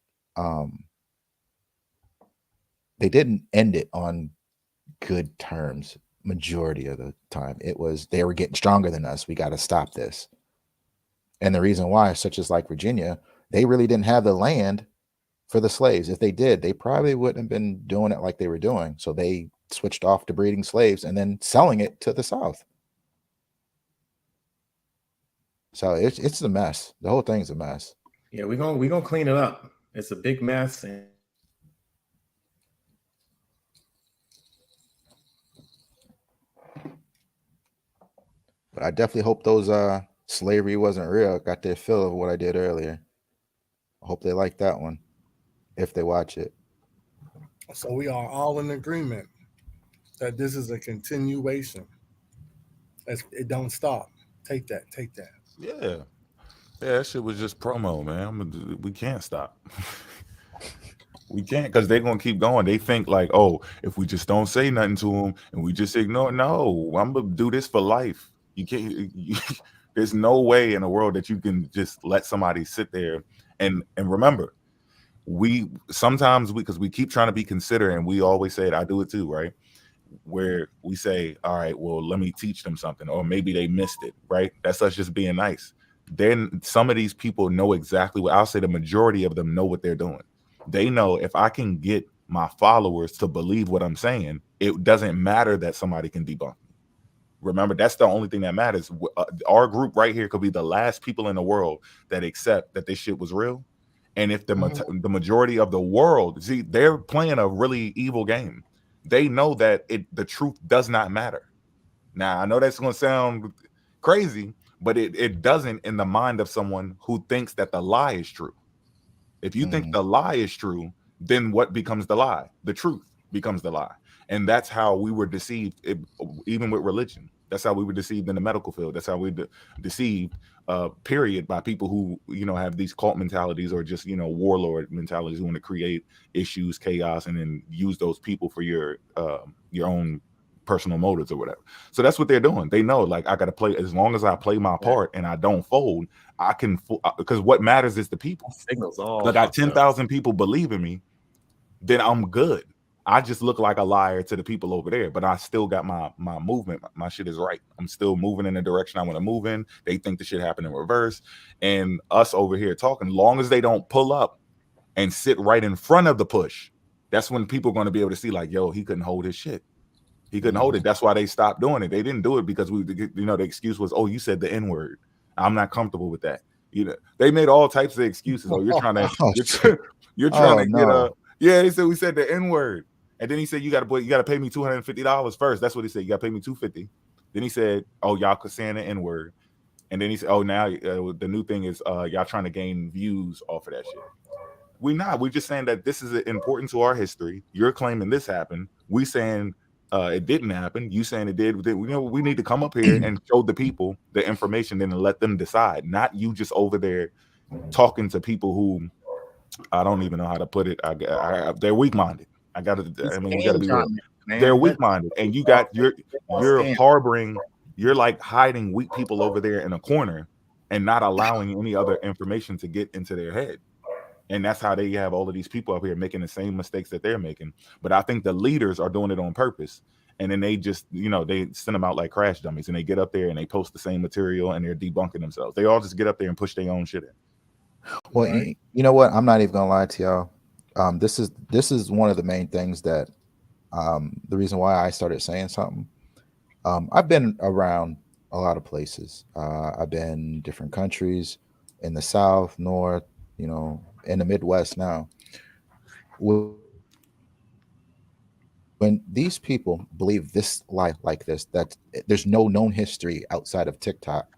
they didn't end it on good terms. Majority of the time, it was they were getting stronger than us. We got to stop this. And the reason why, such as like Virginia, they really didn't have the land for the slaves. If they did, they probably wouldn't have been doing it like they were doing. So they switched off to breeding slaves and then selling it to the South. So it's a mess. The whole thing's a mess. Yeah, we're gonna clean it up. It's a big mess. But I definitely hope those slavery wasn't real. Got their fill of what I did earlier. I hope they like that one if they watch it. So we are all in agreement that this is a continuation. It don't stop. Take that. Yeah, that shit was just promo, man. We can't stop. We can't, because they're gonna keep going. They think like, oh, if we just don't say nothing to them and we just ignore, no, I'm gonna do this for life. You can't. There's no way in the world that you can just let somebody sit there and remember. We sometimes we because we keep trying to be considerate, and we always say it. I do it too, right? Where we say, all right, well, let me teach them something, or maybe they missed it, right? That's us just being nice. Then some of these people know exactly what I'll say the majority of them know what they're doing. They know if I can get my followers to believe what I'm saying, it doesn't matter that somebody can debunk me. Remember, that's the only thing that matters. Our group right here could be the last people in the world that accept that this shit was real. And if the majority of the world, see, they're playing a really evil game. They know that the truth does not matter. Now, I know that's going to sound crazy, but it doesn't in the mind of someone who thinks that the lie is true. If you think the lie is true, then what becomes the lie? The truth becomes the lie. And that's how we were deceived, even with religion. That's how we were deceived in the medical field. That's how we deceived, period, by people who, have these cult mentalities or just, warlord mentalities who want to create issues, chaos, and then use those people for your own personal motives or whatever. So that's what they're doing. They know, like, I got to play, as long as I play my part and I don't fold, I can, because what matters is the people. Signals all. I got 10,000 people believe in me, then I'm good. I just look like a liar to the people over there, but I still got my movement. My shit is right. I'm still moving in the direction I want to move in. They think the shit happened in reverse. And us over here talking, long as they don't pull up and sit right in front of the push, that's when people are going to be able to see, like, yo, he couldn't hold his shit. He couldn't hold it. That's why they stopped doing it. They didn't do it because the excuse was, oh, you said the N-word. I'm not comfortable with that. They made all types of excuses. Oh, you're trying to get they said we said the N-word. And then he said, you gotta pay me $250 first. That's what he said. You gotta pay me $250. Then he said, oh, y'all could saying the N-word. And then he said, oh, now the new thing is y'all trying to gain views off of that shit. We're just saying that this is important to our history. You're claiming this happened. We saying it didn't happen. You saying it did. We need to come up here and show the people the information, then and let them decide. Not you just over there talking to people who I don't even know how to put it. They're weak-minded. We got to be real. They're weak-minded, and you're harboring. You're like hiding weak people over there in a corner and not allowing any other information to get into their head. And that's how they have all of these people up here making the same mistakes that they're making. But I think the leaders are doing it on purpose. And then they just, they send them out like crash dummies, and they get up there and they post the same material and they're debunking themselves. They all just get up there and push their own shit in. Well, right. You know what? I'm not even gonna lie to y'all. This is one of the main things that the reason why I started saying something. I've been around a lot of places. I've been different countries in the South, North, in the Midwest now. When these people believe this lie like this, that there's no known history outside of TikTok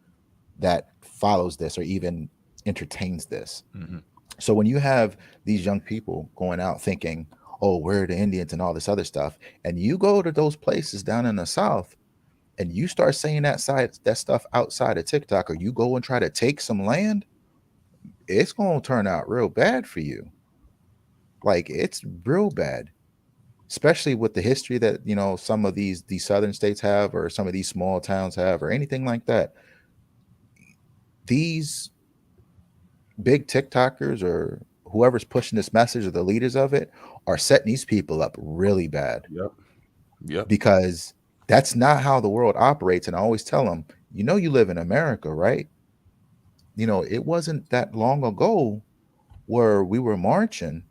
that follows this or even entertains this. Mm-hmm. So when you have these young people going out thinking, oh, we're the Indians and all this other stuff, and you go to those places down in the South and you start saying that stuff outside of TikTok, or you go and try to take some land, it's going to turn out real bad for you. Like, it's real bad, especially with the history that, some of these southern states have, or some of these small towns have, or anything like that. These big TikTokers or whoever's pushing this message, or the leaders of it, are setting these people up really bad. Yep. Because that's not how the world operates. And I always tell them, you live in America, right? It wasn't that long ago where we were marching,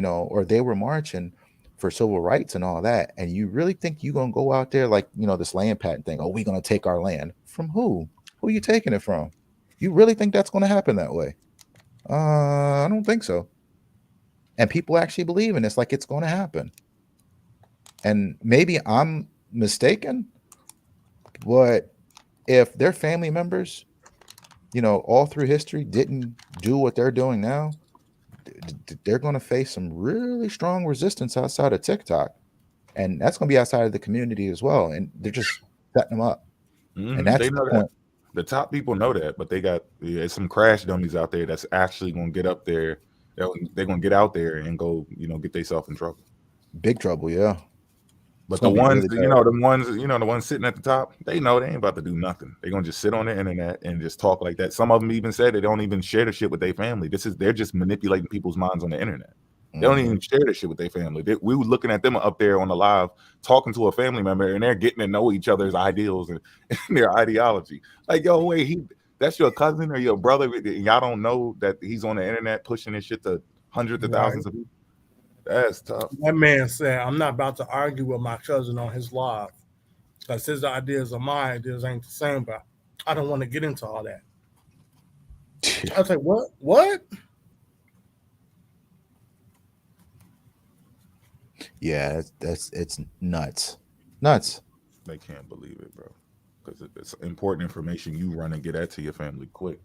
or they were marching for civil rights and all that. And you really think you're going to go out there like, this land patent thing? Oh, we're going to take our land. From who? Who are you taking it from? You really think that's going to happen that way? I don't think so. And people actually believe in this like it's going to happen. And maybe I'm mistaken, but if their family members, all through history didn't do what they're doing now, they're going to face some really strong resistance outside of TikTok. And that's going to be outside of the community as well. And they're just setting them up. Mm-hmm. And that's the point. The top people know that, but they got some crash dummies out there that's actually going to get up there. They're gonna get out there and go, get themselves in trouble. Big trouble, yeah. But the ones, the ones sitting at the top, they know they ain't about to do nothing. They're gonna just sit on the internet and just talk like that. Some of them even said they don't even share the shit with their family. They're just manipulating people's minds on the internet. They don't even share the shit with their family. We were looking at them up there on the live, talking to a family member, and they're getting to know each other's ideals and their ideology. Like, yo, wait, that's your cousin or your brother, and y'all don't know that he's on the internet pushing this shit to hundreds of thousands of people. That's tough. That man said, "I'm not about to argue with my cousin on his live because his ideas and my ideas ain't the same, but I don't want to get into all that." I was like, "What? What?" Yeah, it's nuts. They can't believe it, bro, because it's important information. You run and get that to your family quick.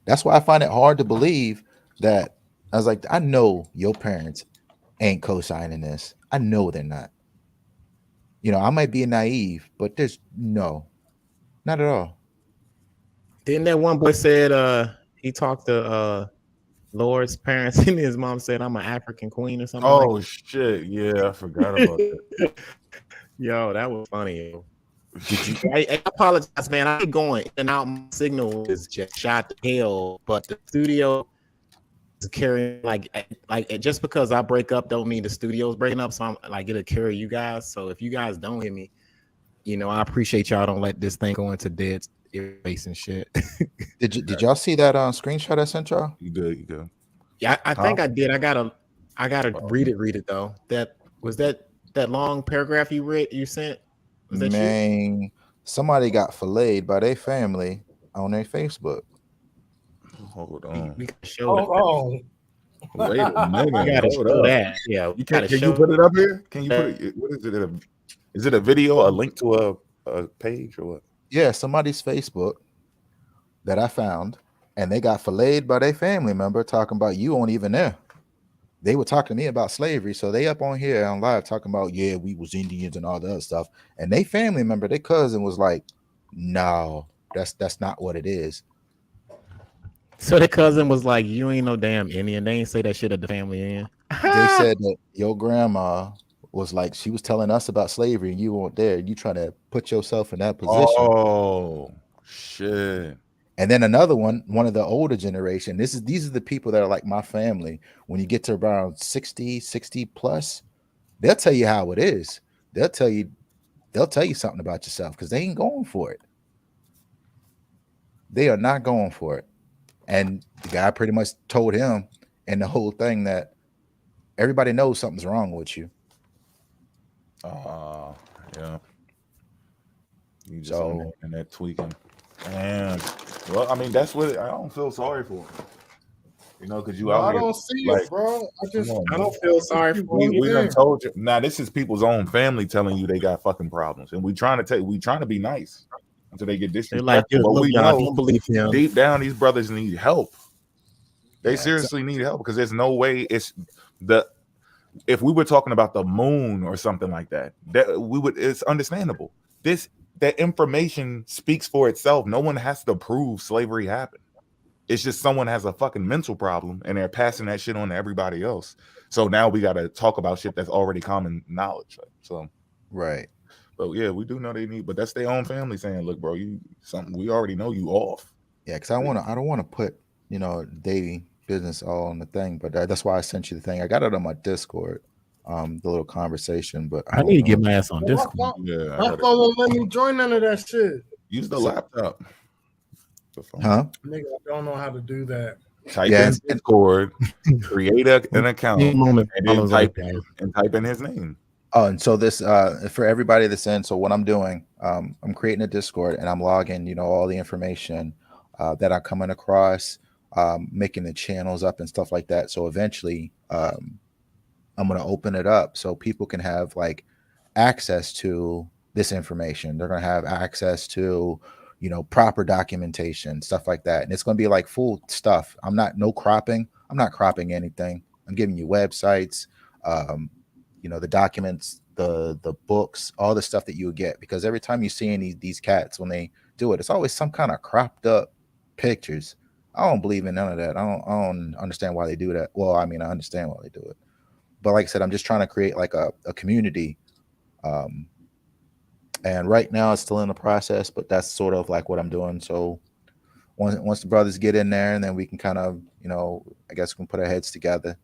That's why I find it hard to believe that. I was like, I know your parents ain't co-signing this. I know they're not. I might be naive, but there's not at all. Didn't that one boy said he talked to Lord's parents and his mom said I'm an African queen or something? Oh shit! Yeah, I forgot about that. Yo, that was funny. I apologize, man. I keep going in and out. My signal is just shot to hell, but the studio is carrying like just because I break up don't mean the studio's breaking up. So I'm like it'll carry you guys. So if you guys don't hear me, I appreciate y'all don't let this thing go into dead space and shit. Did y'all see that screenshot I sent y'all? You good. Yeah, I think I did. I gotta read it though. That was that long paragraph you sent. Was that you? Somebody got filleted by their family on their Facebook. Hold on. We gotta show that. Wait a minute. We gotta show that. Yeah. Can you put it up here? Can you put it? What is it? Is it a video, a link to a page or what? Yeah, somebody's Facebook that I found, and they got filleted by their family member talking about you weren't even there. They were talking to me about slavery, so they up on here on live talking about, yeah, we was Indians and all the other stuff. And they family member, their cousin was like, no, that's not what it is. So the cousin was like, you ain't no damn Indian. They ain't say that shit at the family end. They said that your grandma was like, she was telling us about slavery and you weren't there. You trying to put yourself in that position. Oh, shit. And then another one of the older generation, these are the people that are like my family. When you get to around 60 plus, they'll tell you how it is. They'll tell you something about yourself because they ain't going for it. They are not going for it. And the guy pretty much told him and the whole thing that everybody knows something's wrong with you. Yeah. You just on that tweaking. And well, I mean, that's what I don't feel sorry for. Because you out I here. don't see it, bro. I don't feel sorry for we done told you. Now, this is people's own family telling you they got fucking problems, and we trying to be nice until they get disrespectful. Like, but we know don't believe him. Deep down, these brothers need help. They seriously need help because there's no way if we were talking about the moon or something like that, it's understandable. That information speaks for itself. No one has to prove slavery happened. It's just someone has a fucking mental problem and they're passing that shit on to everybody else. So now we got to talk about shit that's already common knowledge. Right. But yeah, we do know they need, but that's their own family saying, look, bro, we already know you off. Yeah, because I don't want to put, daily business all on the thing, but that's why I sent you the thing. I got it on my Discord, the little conversation, but I need to get my ass on Discord. Yeah, my phone won't let me join none of that shit. Use the laptop. Huh? Nigga, I don't know how to do that. Type in Discord, create an account, and then type in his name. Oh, and so this for everybody that's in. So what I'm doing, I'm creating a Discord and I'm logging, all the information that I'm coming across, making the channels up and stuff like that. So eventually, I'm going to open it up so people can have like access to this information. They're going to have access to, proper documentation, stuff like that. And it's going to be like full stuff. I'm not cropping anything. I'm giving you websites, the documents, the books, all the stuff that you would get, because every time you see these cats, when they do it, it's always some kind of cropped up pictures. I don't believe in none of that. I don't understand why they do that. Well, I mean, I understand why they do it, but like I said, I'm just trying to create like a community. Um, and right now it's still in the process, but that's sort of like what I'm doing. So once the brothers get in there, and then we can kind of, I guess we can put our heads together.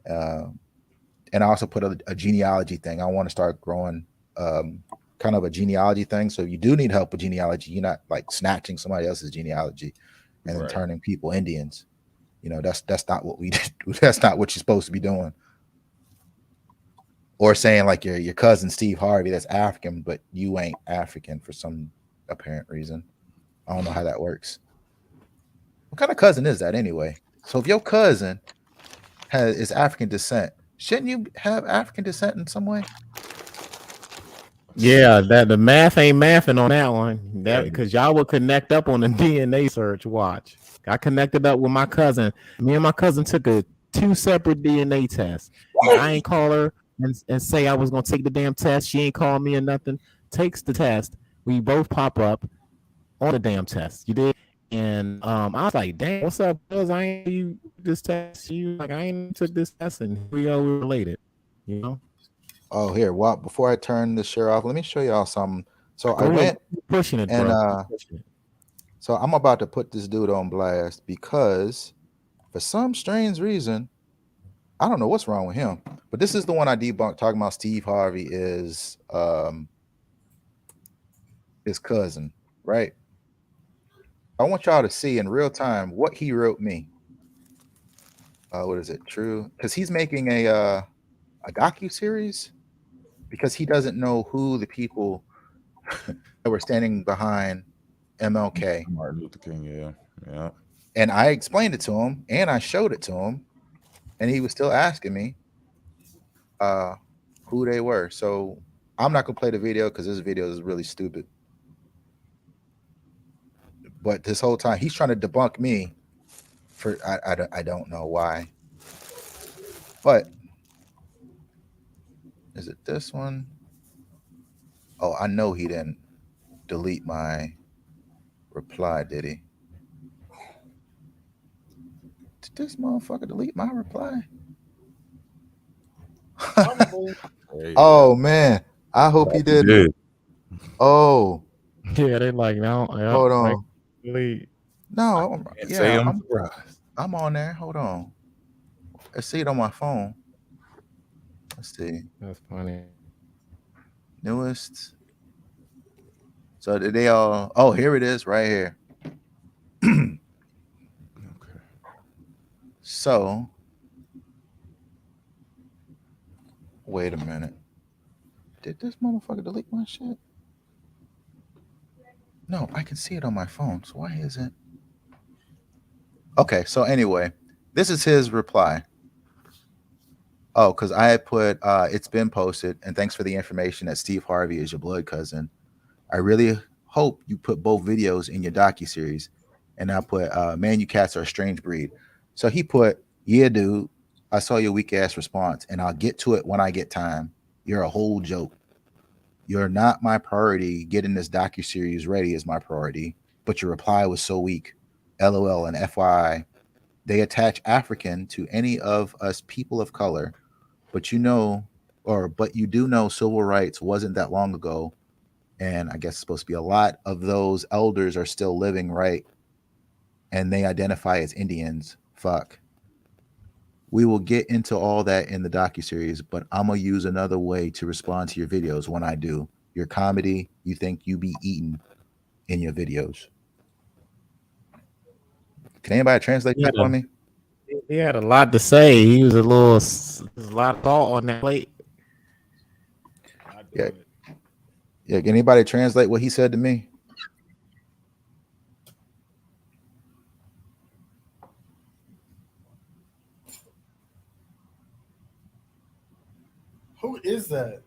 Uh, and I also put a genealogy thing. I want to start growing kind of a genealogy thing. So if you do need help with genealogy, you're not like snatching somebody else's genealogy and then Right. turning people Indians. That's not what we that's not what you're supposed to be doing. Or saying like your cousin Steve Harvey that's African, but you ain't African for some apparent reason. I don't know how that works. What kind of cousin is that anyway? So if your cousin is African descent, shouldn't you have African descent in some way? Yeah, that the math ain't mathing on that one. Yeah. That because y'all would connect up on the DNA search. Watch, I connected up with my cousin. Me and my cousin took two separate DNA tests. I ain't call her and say I was gonna take the damn test. She ain't call me or nothing. Takes the test. We both pop up on the damn test. You did. And I was like, damn, what's up, cuz? I ain't you this test. You like I ain't took this test and here we are, we're related. You know? Oh, here. Well, before I turn this share off, let me show y'all something. So I Go ahead, went keep pushing it, and bro. Keep pushing it. so I'm about to put this dude on blast because for some strange reason, I don't know what's wrong with him, but this is the one I debunked talking about Steve Harvey is his cousin, right? I want y'all to see in real time what he wrote me. What is it? True, because he's making a docu series because he doesn't know who the people that were standing behind MLK. Martin Luther King. Yeah. Yeah. And I explained it to him and I showed it to him, and he was still asking me who they were. So I'm not gonna play the video because this video is really stupid. But this whole time he's trying to debunk me for I don't know why. But is it this one? Oh, I know he didn't delete my reply, did he? Did this motherfucker delete my reply? Hey, Oh man, I hope he he didn't. did. Oh, Yeah, they like no. hold on. Really, No, Can't say yeah, I'm surprised. I'm on there. Hold on. I see it on my phone. Let's see. that's funny. Newest. So did they all? Oh, here it is, right here. Okay. So, wait a minute. Did this motherfucker delete my shit? No, I can see it on my phone. So why isn't? Okay. So anyway, this is his reply. Oh, because I had put it's been posted, and thanks for the information that Steve Harvey is your blood cousin. I really hope you put both videos in your docuseries. And I put man, you cats are a strange breed. So he put, yeah, dude, I saw your weak ass response, and I'll get to it when I get time. You're a whole joke. You're not my priority. Getting this docuseries ready is my priority. But your reply was so weak. LOL and FYI. They attach African to any of us people of color, but but you do know civil rights wasn't that long ago. And I guess it's supposed to be a lot of those elders are still living, right? And they identify as Indians. Fuck. We will get into all that in the docuseries, but I'm gonna use another way to respond to your videos when I do. Your comedy, you think you be eaten in your videos. Can anybody translate He that had for a, me? he had a lot to say. He was there's a lot of thought on that plate. Yeah. Yeah. Can anybody translate what he said to me? Who is that?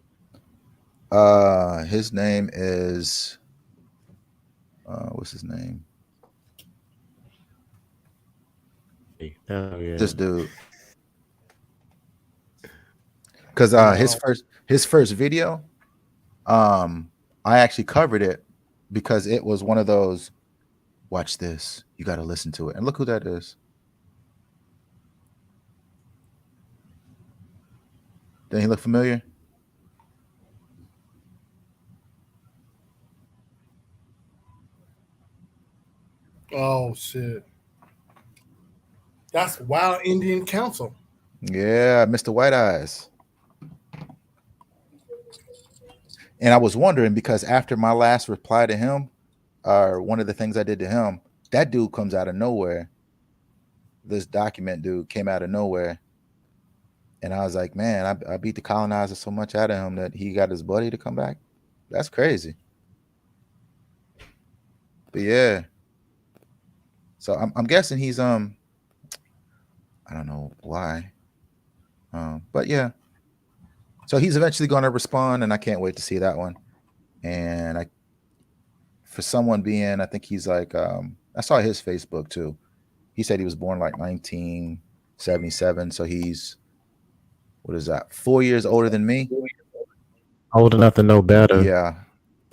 His name is what's his name? Oh yeah. This dude. Because his first video, I actually covered it because it was one of those Watch this. You got to listen to it. And look who that is. Doesn't he look familiar? Oh shit. That's Wild Indian Council. Yeah, Mr. White Eyes. And I was wondering because after my last reply to him, or one of the things I did to him, that dude comes out of nowhere. This document dude came out of nowhere. And I was like, man, I beat the colonizer so much out of him that he got his buddy to come back. That's crazy. But yeah. So I'm guessing he's I don't know why. But yeah. So he's eventually going to respond, and I can't wait to see that one. And for someone being, I think he's like, I saw his Facebook too. He said he was born like 1977, so he's, what is that, 4 years older than me? Old enough to know better. Yeah.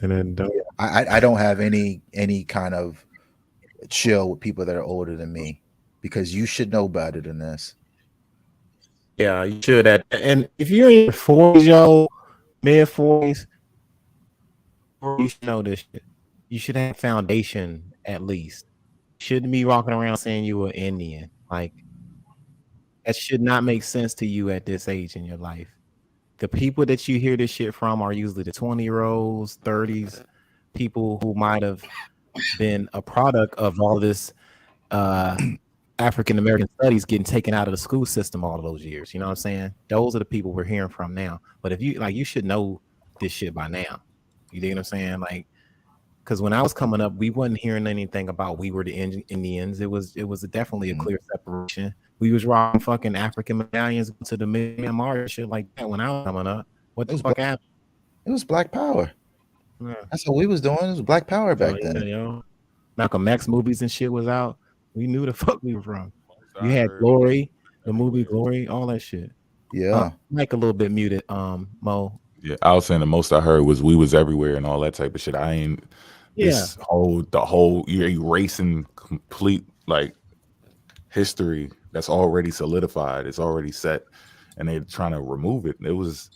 And then don't. I don't have any kind of chill with people that are older than me because you should know better than this. Yeah, you should. And if you're in your 40s, yo, mid 40s, you should know this shit. You should have foundation at least. You shouldn't be walking around saying you were Indian. Like, that should not make sense to you at this age in your life. The people that you hear this shit from are usually the 20-year-olds, 30s, people who might have been a product of all this African American studies getting taken out of the school system all of those years. You know what I'm saying? Those are the people we're hearing from now. But if you like, you should know this shit by now. You dig what I'm saying? Like, because when I was coming up, we wasn't hearing anything about we were the Indians. It was definitely a clear separation. We was rocking fucking African medallions to the Myanmar shit like that when I was coming up. What the fuck happened? It was Black Power. Yeah. That's what we was doing. It was Black Power back then. You know, Malcolm X movies and shit was out. We knew the fuck we were from. You had Glory, the movie Glory, all that shit. Yeah. Mike a little bit muted, Mo. Yeah, I was saying the most I heard was we was everywhere and all that type of shit. I ain't the whole you're erasing complete like history that's already solidified. It's already set, and they're trying to remove it. It was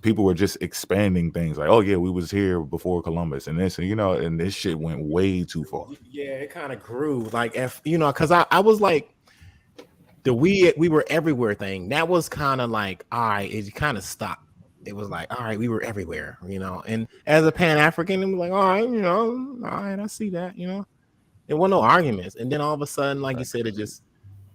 people were just expanding things like, oh yeah, we was here before Columbus and this, and and this shit went way too far. Yeah, it kind of grew like because I was like the we were everywhere thing. That was kind of like, all right, it kind of stopped. It was like, all right, we were everywhere, and as a Pan-African, it was like, all right, all right, I see that, there were no arguments. And then all of a sudden, like you said, it just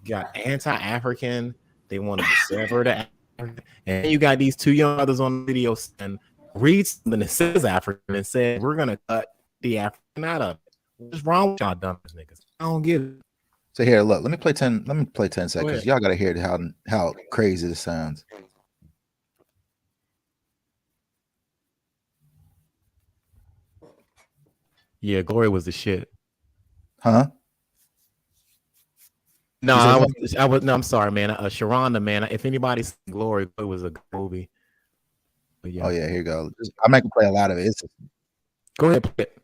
got anti-African. They wanted to sever the African. And you got these two young brothers on the video and read something that says African and said, we're going to cut the African out of it. What's wrong with y'all dumb niggas? I don't get it. So here, look, let me play 10 seconds. Y'all got to hear how crazy this sounds. Yeah, Glory was the shit. Huh? No, I'm sorry, man. Sharonda, man. If anybody's Glory, it was a good movie. But yeah. Oh yeah, here you go. I'm not gonna play a lot of it. Go ahead, play it.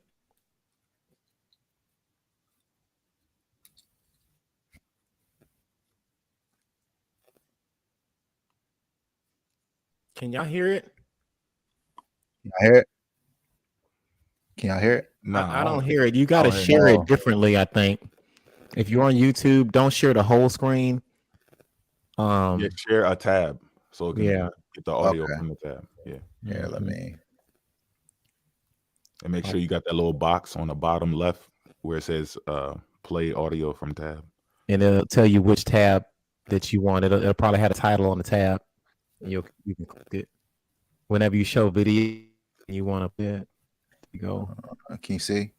Can y'all hear it? Can y'all hear it? Can y'all hear it? No, I don't hear it. You got to share it differently, I think. If you're on YouTube, don't share the whole screen. Share a tab so it can get the audio from the tab. Yeah, let me. And make sure you got that little box on the bottom left where it says play audio from tab. And it'll tell you which tab that you want. It'll probably have a title on the tab. And you can click it. Whenever you show video you want to play it, you go. Can you see?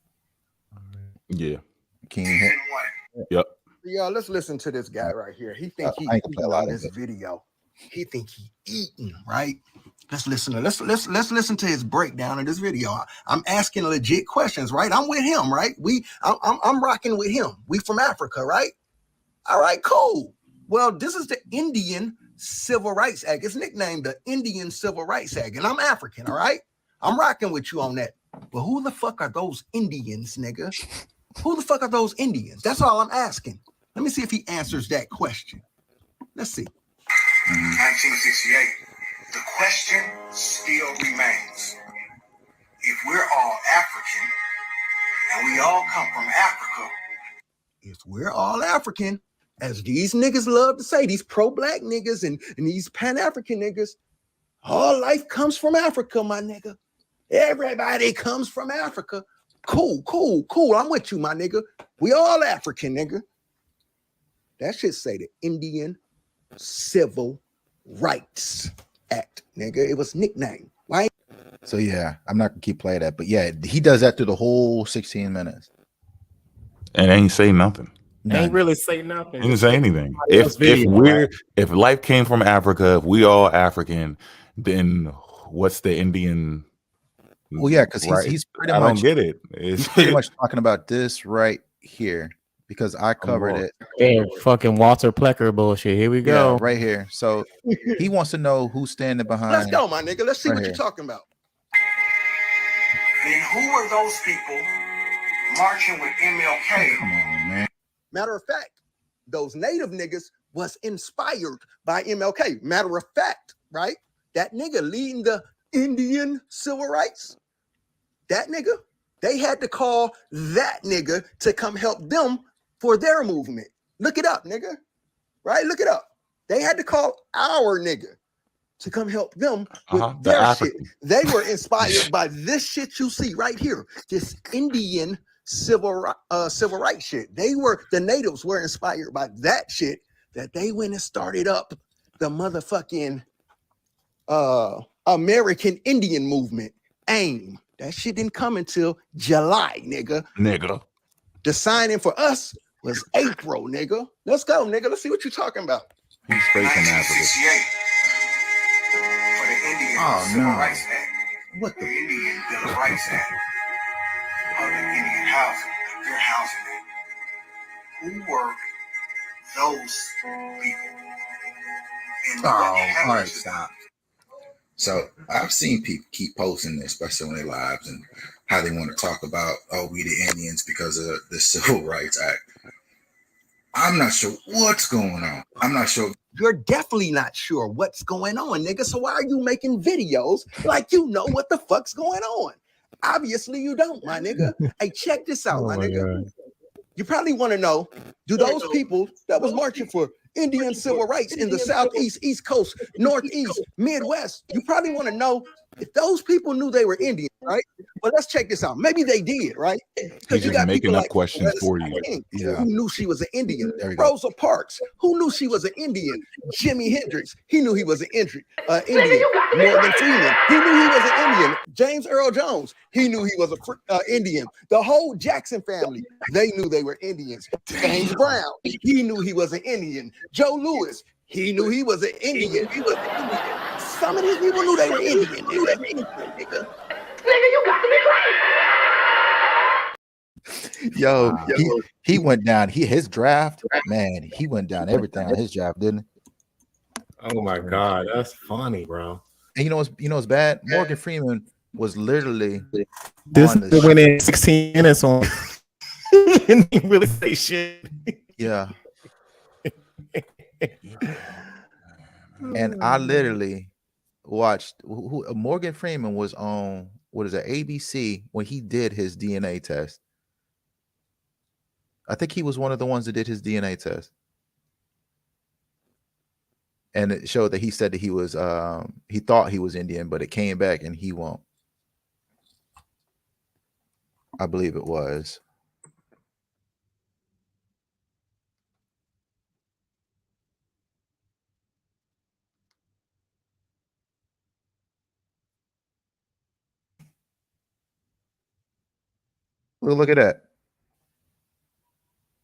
Yeah. Can you hear? Yep. Yeah, let's listen to this guy right here. He think he eating on this video. He think he eating, right? Let's listen to his breakdown of this video. I'm asking legit questions, right? I'm with him, right? I'm rocking with him. We from Africa, right? All right, cool. Well, this is the Indian Civil Rights Act. It's nicknamed the Indian Civil Rights Act, and I'm African, all right? I'm rocking with you on that. But who the fuck are those Indians, nigga? Who the fuck are those Indians? That's all I'm asking. Let me see if he answers that question. Let's see. 1968. The question still remains. If we're all African and we all come from Africa. If we're all African, as these niggas love to say, these pro-black niggas and these Pan-African niggas, all life comes from Africa, my nigga. Everybody comes from Africa. Cool. I'm with you, my nigga. We all African, nigga. That should say the Indian Civil Rights Act, nigga. It was nicknamed, right? So yeah, I'm not gonna keep playing that, but yeah, he does that through the whole 16 minutes. And ain't say nothing. Ain't really say nothing. He didn't say anything. If life came from Africa, if we all African, then what's the Indian? Well, yeah, because he's pretty much. I don't get it. He's pretty much talking about this right here because I covered it. Damn, fucking Walter Plecker bullshit. Here we go. Yeah, right here. So he wants to know who's standing behind. Let's go, my nigga. Let's see right what here. you're talking about. Then who were those people marching with MLK? Come on, man. Matter of fact, those native niggas was inspired by MLK. Matter of fact, right? That nigga leading the Indian civil rights, that nigga, they had to call that nigga to come help them for their movement. Look it up, nigga. Right? Look it up. They had to call our nigga to come help them with their shit. They were inspired by this shit you see right here. This Indian civil rights shit. The natives were inspired by that shit that they went and started up the motherfucking American Indian movement, AIM. That shit didn't come until July, nigga. The signing for us was April, nigga. Let's go, nigga. Let's see what you're talking about. He's straight from Africa. 1968 for the Indian Civil Rights Act. What the Indian Bill of Rights Act? Of the Indian housing, their housing act. Who were those people? All right, stop. So I've seen people keep posting this, especially on their lives, and how they want to talk about, we the Indians because of the Civil Rights Act. I'm not sure what's going on. I'm not sure. You're definitely not sure what's going on, nigga. So why are you making videos like you know what the fuck's going on? Obviously you don't, my nigga. Hey, check this out, my nigga. God. You probably want to know, do those people that was marching for Indian civil rights in the Southeast, East Coast, Northeast, Midwest, you probably want to know if those people knew they were Indian, right? Well, let's check this out. Maybe they did, right? Because you got making up questions for you. Who knew she was an Indian? Rosa Parks, who knew she was an Indian? Jimi Hendrix, he knew he was an Indian. Morgan Freeman, he knew he was an Indian. James Earl Jones, he knew he was an Indian. The whole Jackson family, they knew they were Indians. James Brown, he knew he was an Indian. Joe Louis, he knew he was an Indian. Some of these people knew they were Indian, nigga. Nigga, you got to be crazy. Yo, he went down. His draft, man, he went down everything on his draft, didn't he? Oh my God, that's funny, bro. And you know what's bad? Morgan Freeman was literally this went in 16 minutes on and he really say shit. Yeah. And I literally watched Morgan Freeman was on ABC when he did his DNA test. I think he was one of the ones that did his DNA test. And it showed that he said that he was he thought he was Indian, but it came back and he won't. I believe it was. Well, look at that.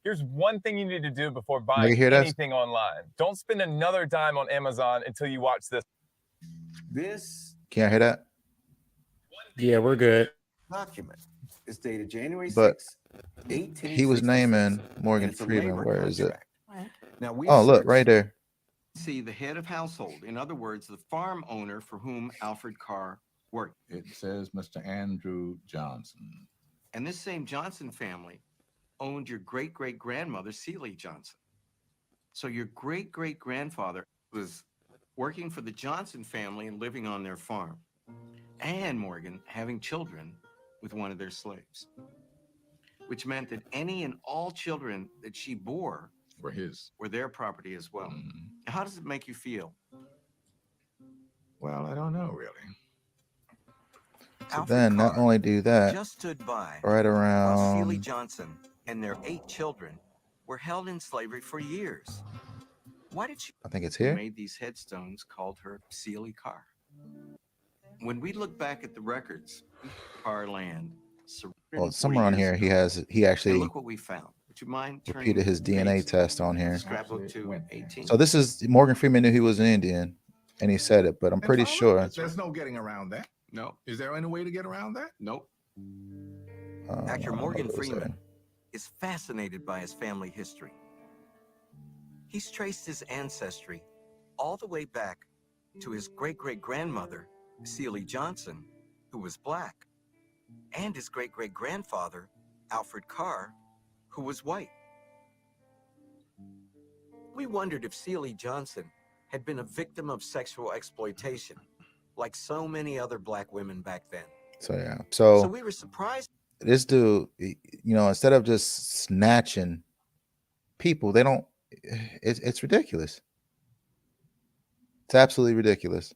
Here's one thing you need to do before buying anything online. Don't spend another dime on Amazon until you watch this. Can't hear that? Yeah, we're good. Document is dated January 6th, 1866. He was naming Morgan Freeman. Where is it? Now look, right there. See the head of household. In other words, the farm owner for whom Alfred Carr worked. It says Mr. Andrew Johnson. And this same Johnson family owned your great-great-grandmother, Seeley Johnson. So your great-great-grandfather was working for the Johnson family and living on their farm. And Morgan having children with one of their slaves, which meant that any and all children that she bore were their property as well. How does it make you feel? Well, I don't know, really. So then, not only do that, just stood by right while Seeley around, Johnson and their 8 children were held in slavery for years. Why did she? I think it's Who here. made these headstones called her Seeley Carr. When we look back at the records, Carr land. Well, somewhere on here, he actually look what we found. Would you mind repeated his DNA test on here. Scrapbook to 18? So this is Morgan Freeman knew he was an Indian, and he said it, but I'm pretty sure. There's no getting around that. No. Is there any way to get around that? Nope. Actor Morgan Freeman is fascinated by his family history. He's traced his ancestry all the way back to his great-great-grandmother, Seeley Johnson, who was black, and his great-great-grandfather, Alfred Carr, who was white. We wondered if Seeley Johnson had been a victim of sexual exploitation, like so many other black women back then. So yeah, so we were surprised. This dude, instead of just snatching people, they don't. It's ridiculous. It's absolutely ridiculous.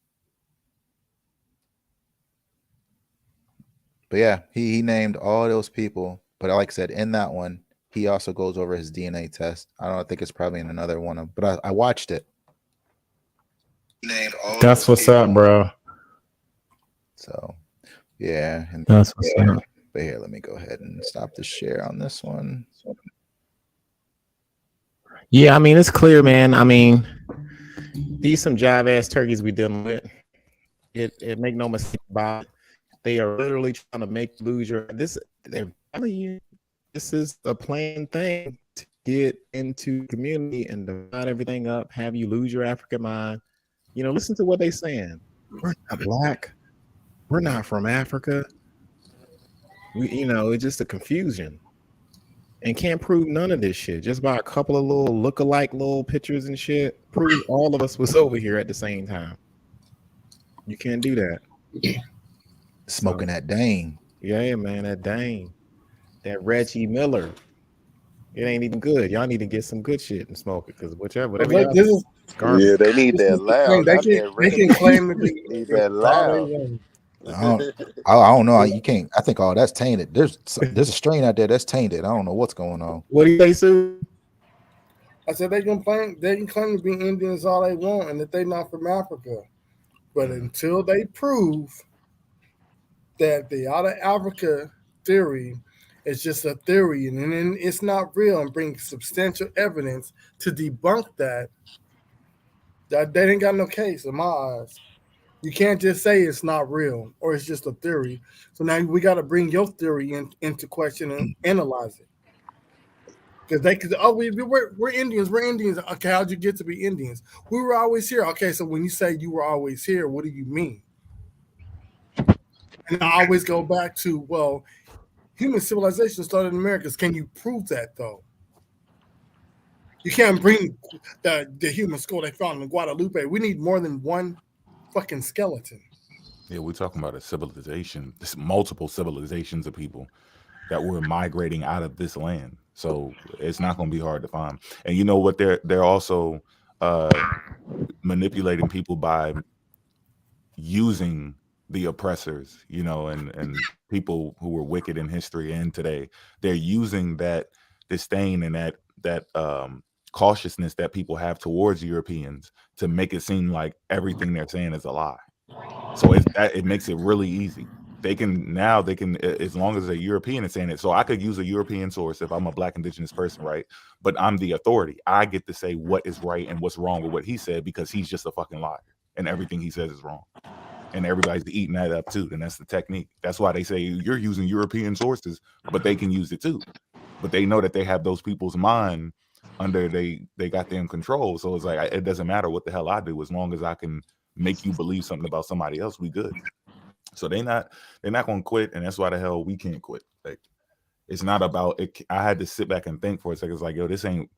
But yeah, he named all those people. But like I said, in that one, he also goes over his DNA test. I don't think it's probably in another one, but I watched it. That's what's up, bro. So, yeah. And that's what's up. But here, let me go ahead and stop the share on this one. Yeah, I mean, it's clear, man. I mean, these some jive ass turkeys we dealing with. It make no mistake about it. They are literally trying to make you lose your they're telling you this is a planned thing to get into community and divide everything up, have you lose your African mind. Listen to what they're saying. We're not black. We're not from Africa. It's just a confusion. And can't prove none of this shit just by a couple of little look-alike little pictures and shit. Prove all of us was over here at the same time. You can't do that. Smoking that Dane. Yeah, man, that Dane. That Reggie Miller. It ain't even good. Y'all need to get some good shit and smoke it, because whatever. They need that loud. They can claim to be need that loud. I don't know. You can't. I think all that's tainted. There's a strain out there that's tainted. I don't know what's going on. What do you say, Sue? I said they can claim to be Indians all they want, and that they're not from Africa. But until they prove that the out of Africa theory is just a theory and then it's not real, and bring substantial evidence to debunk that they ain't got no case in my eyes. You can't just say it's not real or it's just a theory. So now we got to bring your theory into question and analyze it. Because they could, we're Indians. We're Indians. Okay, how'd you get to be Indians? We were always here. Okay, so when you say you were always here, what do you mean? And I always go back to, well, human civilization started in Americas. Can you prove that, though? You can't bring the human skull they found in Guadalupe. We need more than one fucking skeleton. Yeah, we're talking about a civilization, multiple civilizations of people that were migrating out of this land. So it's not going to be hard to find. And you know what? They're also manipulating people by using the oppressors, and people who were wicked in history and today. They're using that disdain and that cautiousness that people have towards Europeans to make it seem like everything they're saying is a lie. So it makes it really easy. They can, as long as a European is saying it. So I could use a European source if I'm a Black indigenous person, right? But I'm the authority. I get to say what is right and what's wrong with what he said, because he's just a fucking liar and everything he says is wrong. And everybody's eating that up too. And that's the technique. That's why they say you're using European sources, but they can use it too. But they know that they have those people's mind under they got them control. So it's like, it doesn't matter what the hell I do, as long as I can make you believe something about somebody else, we good. So they're not going to quit, and that's why the hell we can't quit. Like, It's not about it. I had to sit back and think for a second. It's like, yo, this ain't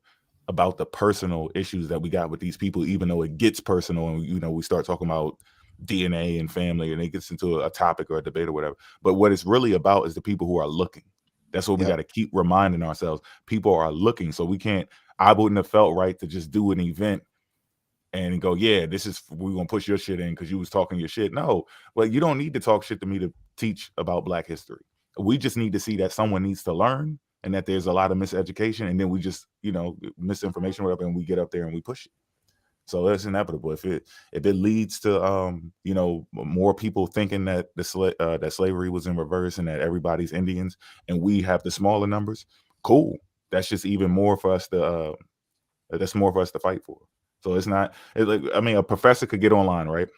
about the personal issues that we got with these people, even though it gets personal and, you know, we start talking about DNA and family and it gets into a topic or a debate or whatever. But what it's really about is the people who are looking. That's what we got to keep reminding ourselves. People are looking. So we can't, I wouldn't have felt right to just do an event and go, yeah, this is, we're going to push your shit in because you was talking your shit. No, well, you don't need to talk shit to me to teach about Black history. We just need to see that someone needs to learn and that there's a lot of miseducation, and then we just, you know, misinformation or whatever, and we get up there and we push it. So that's inevitable. If it leads to you know, more people thinking that that slavery was in reverse and that everybody's Indians and we have the smaller numbers, cool. That's just even more for us to that's more for us to fight for. So it's not, like, I mean, a professor could get online, right?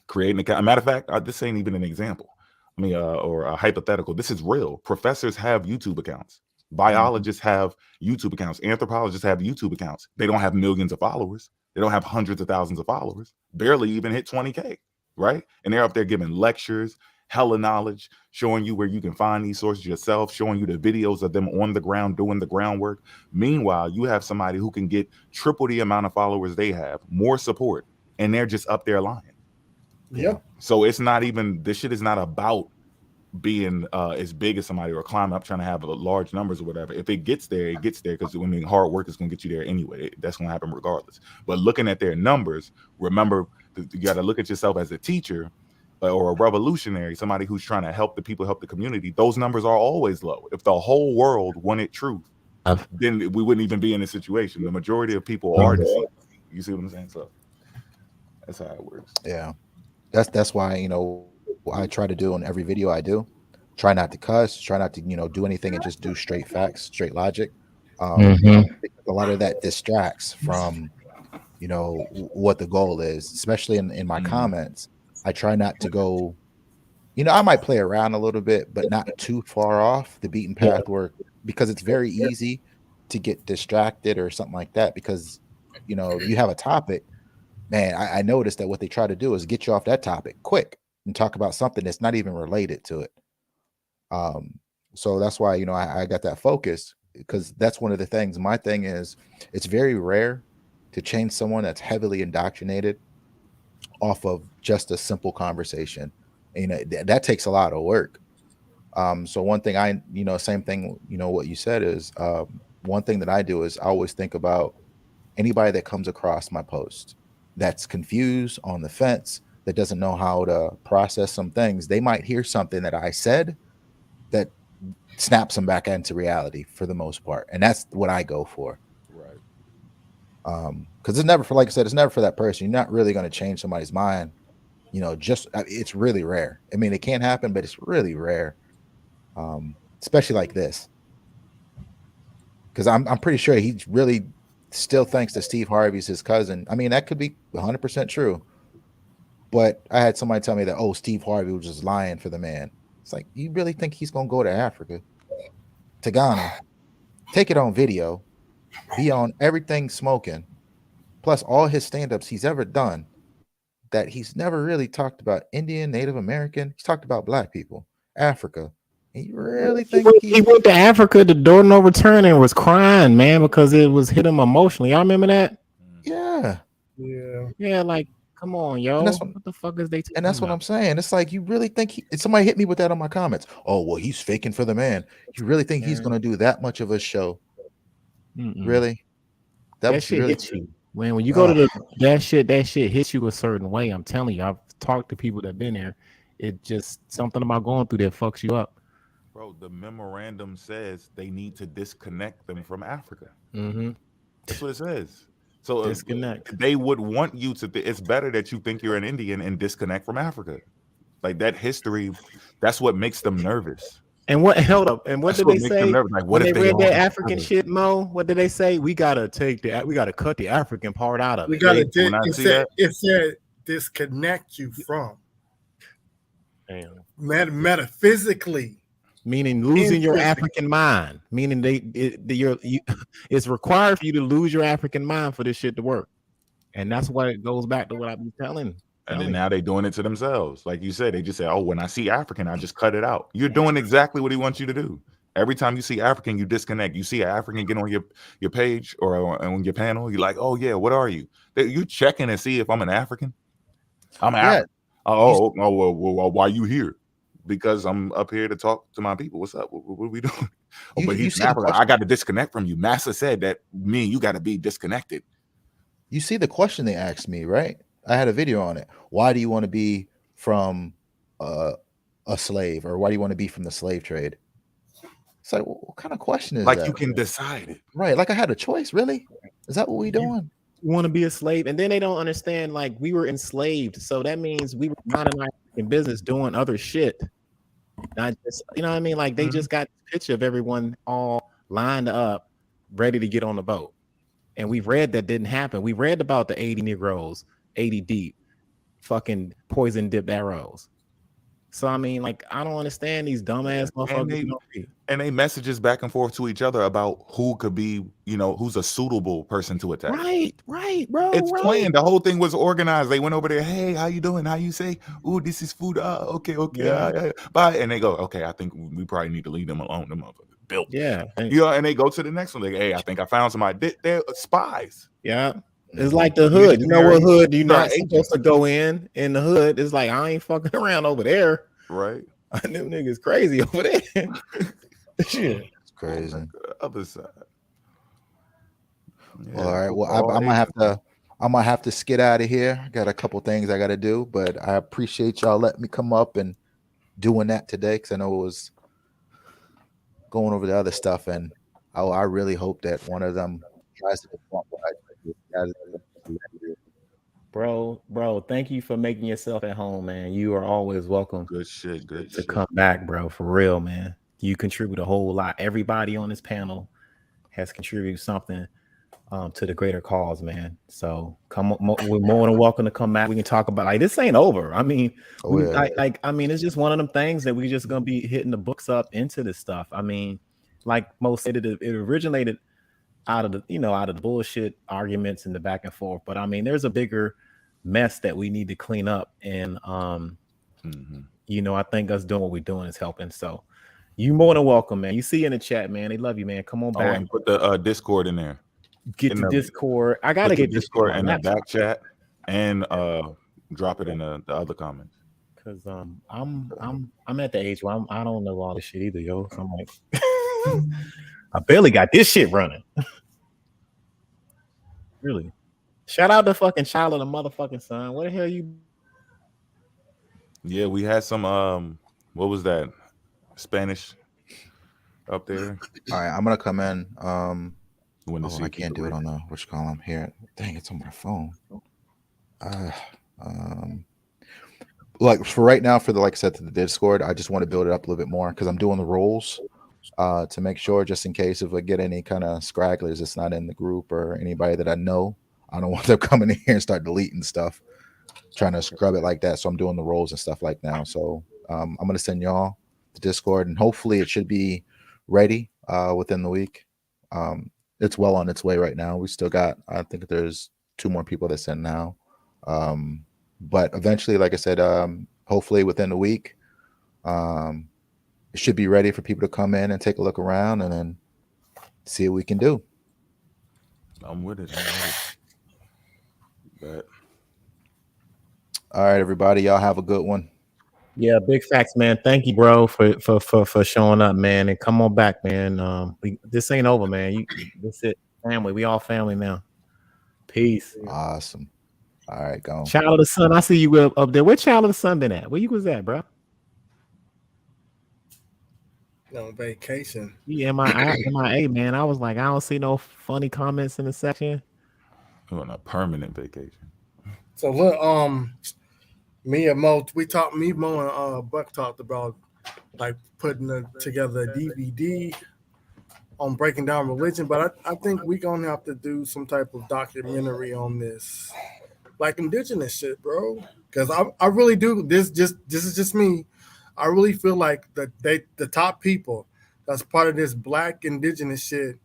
Create an account. Matter of fact, this ain't even an example. I mean, or a hypothetical. This is real. Professors have YouTube accounts. Biologists have YouTube accounts. Anthropologists have YouTube accounts. They don't have millions of followers. They don't have hundreds of thousands of followers. Barely even hit 20K, right? And they're up there giving lectures, hella knowledge, showing you where you can find these sources yourself, showing you the videos of them on the ground doing the groundwork. Meanwhile, you have somebody who can get triple the amount of followers they have, more support, and they're just up there lying. Yep. So it's not even, this shit is not about being as big as somebody or climbing up trying to have large numbers or whatever. If it gets there, it gets there, because I mean, hard work is going to get you there anyway. That's going to happen regardless. But looking at their numbers, remember, you got to look at yourself as a teacher or a revolutionary, somebody who's trying to help the people, help the community. Those numbers are always low. If the whole world wanted truth, then we wouldn't even be in this situation. The majority of people are deceived. You see what I'm saying? So that's how it works. Yeah. That's why, you know, I try to do in every video I do, try not to cuss, try not to, you know, do anything and just do straight facts, straight logic. A lot of that distracts from, you know, what the goal is, especially in my comments. I try not to go, you know, I might play around a little bit, but not too far off the beaten path work, because it's very easy to get distracted or something like that. Because, you know, you have a topic, man, I noticed that what they try to do is get you off that topic quick and talk about something that's not even related to it. So that's why, you know, I got that focus, because that's one of the things. My thing is, it's very rare to change someone that's heavily indoctrinated off of just a simple conversation. You know, that takes a lot of work. So one thing you know, same thing, you know, what you said is, one thing that I do is I always think about anybody that comes across my post that's confused, on the fence, that doesn't know how to process some things. They might hear something that I said that snaps them back into reality for the most part. And that's what I go for. Right. Because it's never for, like I said, it's never for that person. You're not really going to change somebody's mind. You know, just, it's really rare. I mean, it can happen, but it's really rare. Especially like this. Because I'm pretty sure he really still thinks that Steve Harvey's his cousin. I mean, that could be 100% true. But I had somebody tell me that, oh, Steve Harvey was just lying for the man. It's like, you really think he's going to go to Africa, to Ghana, take it on video, be on everything smoking, plus all his stand-ups he's ever done, that he's never really talked about Indian, Native American. He's talked about Black people, Africa. And you really think he went to Africa to door no return and was crying, man, because it was hit him emotionally. Y'all remember that? Yeah. Yeah, like, come on, yo. What the fuck is they talking And that's about? what I'm saying. It's like, you really think somebody hit me with that on my comments. Oh, well, he's faking for the man. You really think he's going to do that much of a show? Really? That shit really hits you. When you go to that shit hits you a certain way. I'm telling you, I've talked to people that have been there. It just, something about going through that fucks you up. Bro, the memorandum says they need to disconnect them from Africa. That's what it says. So disconnect. They would want you to. It's better that you think you're an Indian and disconnect from Africa. Like, that history, that's what makes them nervous. And what held up? And what did they say? Like, what when they read that African shit, Mo? What did they say? We gotta cut the African part out of it. We gotta. It said disconnect you from. Metaphysically. Meaning losing your African mind. Meaning it's required for you to lose your African mind for this shit to work. And that's why it goes back to what I've been telling. And then now they're doing it to themselves. Like you said, they just say, oh, when I see African, I just cut it out. You're doing exactly what he wants you to do. Every time you see African, you disconnect. You see an African get on your page or on your panel, you're like, oh yeah, what are you? You checking and see if I'm an African. I'm African. Well, why you here? Because I'm up here to talk to my people. What's up? What are we doing? But he's an African. I got to disconnect from you. Massa said that me and you got to be disconnected. You see the question they asked me, right? I had a video on it. Why do you want to be from a slave, or why do you want to be from the slave trade? It's like, what kind of question is like that? You can decide it, right? Like I had a choice, really? Is that what we doing? You want to be a slave, and then they don't understand. Like we were enslaved, so that means we were minding our business, doing other shit. Not just, you know what I mean? Like they just got a picture of everyone all lined up, ready to get on the boat. And we read that didn't happen. We read about the 80 Negroes, 80 deep, fucking poison dipped arrows. So I mean, like, I don't understand these dumbass motherfuckers. And they messages back and forth to each other about who could be, who's a suitable person to attack. Right, bro. It's planned. The whole thing was organized. They went over there. Hey, how you doing? How you say? Ooh, this is food. Okay. Yeah. Bye. And they go, okay, I think we probably need to leave them alone. Them motherfuckers built. Yeah. And they go to the next one. Like, hey, I think I found somebody. They're spies. Yeah. It's like the hood. You know what hood you're not supposed to go in the hood? It's like, I ain't fucking around over there. Right. Them niggas crazy over there. Shit. It's crazy. On the other side. Yeah, all right. Well, I might have to skid out of here. I got a couple things I got to do, but I appreciate y'all letting me come up and doing that today, because I know it was going over the other stuff, and I really hope that one of them tries to perform what I did. Bro, thank you for making yourself at home, man. You are always welcome. Good shit. Come back, bro, for real, man. You contribute a whole lot. Everybody on this panel has contributed something to the greater cause, man. So we're more than welcome to come back. We can talk about, like, this ain't over. I mean, it's just one of them things that we just gonna be hitting the books up into this stuff. I mean, like most said, it originated out of the bullshit arguments and the back and forth. But I mean, there's a bigger mess that we need to clean up, and I think us doing what we're doing is helping. So you more than welcome, man. You see in the chat, man. They love you, man. Come on back. And put the Discord in there. Get the Discord. I gotta get Discord in the back chat and drop it in the other comments. Cause I'm at the age where I don't know all this shit either, yo. So I'm like, I barely got this shit running. Really. Shout out to fucking child of the motherfucking sun. What the hell you? Yeah, we had some what was that? Spanish up there. All right, I'm gonna come in. I can't do it on the column here. Dang, it's on my phone. Like for right now, like I said, to the Discord, I just want to build it up a little bit more because I'm doing the roles to make sure, just in case if I get any kind of scragglers that's not in the group or anybody that I know, I don't want them coming in here and start deleting stuff, trying to scrub it like that. So I'm doing the roles and stuff like now. So I'm gonna send y'all the Discord, and hopefully it should be ready within the week. It's well on its way right now. We still got, I think there's 2 more people that send now. But eventually, like I said, hopefully within the week, it should be ready for people to come in and take a look around and then see what we can do. I'm with it. But all right, everybody, y'all have a good one. Yeah, big facts, man. Thank you, bro, for showing up, man, and come on back, man. This ain't over, man. This it, family. We all family now. Peace. Awesome. All right, go. Child of the sun. I see you up there. Where Child of the Sun been at? Where you was at, bro? On vacation. Yeah, MIA, man. I was like, I don't see no funny comments in the section. On a permanent vacation. So look, me and Mo, Mo and Buck talked about like putting together a DVD on breaking down religion, but I think we're gonna have to do some type of documentary on this, like indigenous shit, bro. Because I really do. This is just me. I really feel like the top people that's part of this Black indigenous shit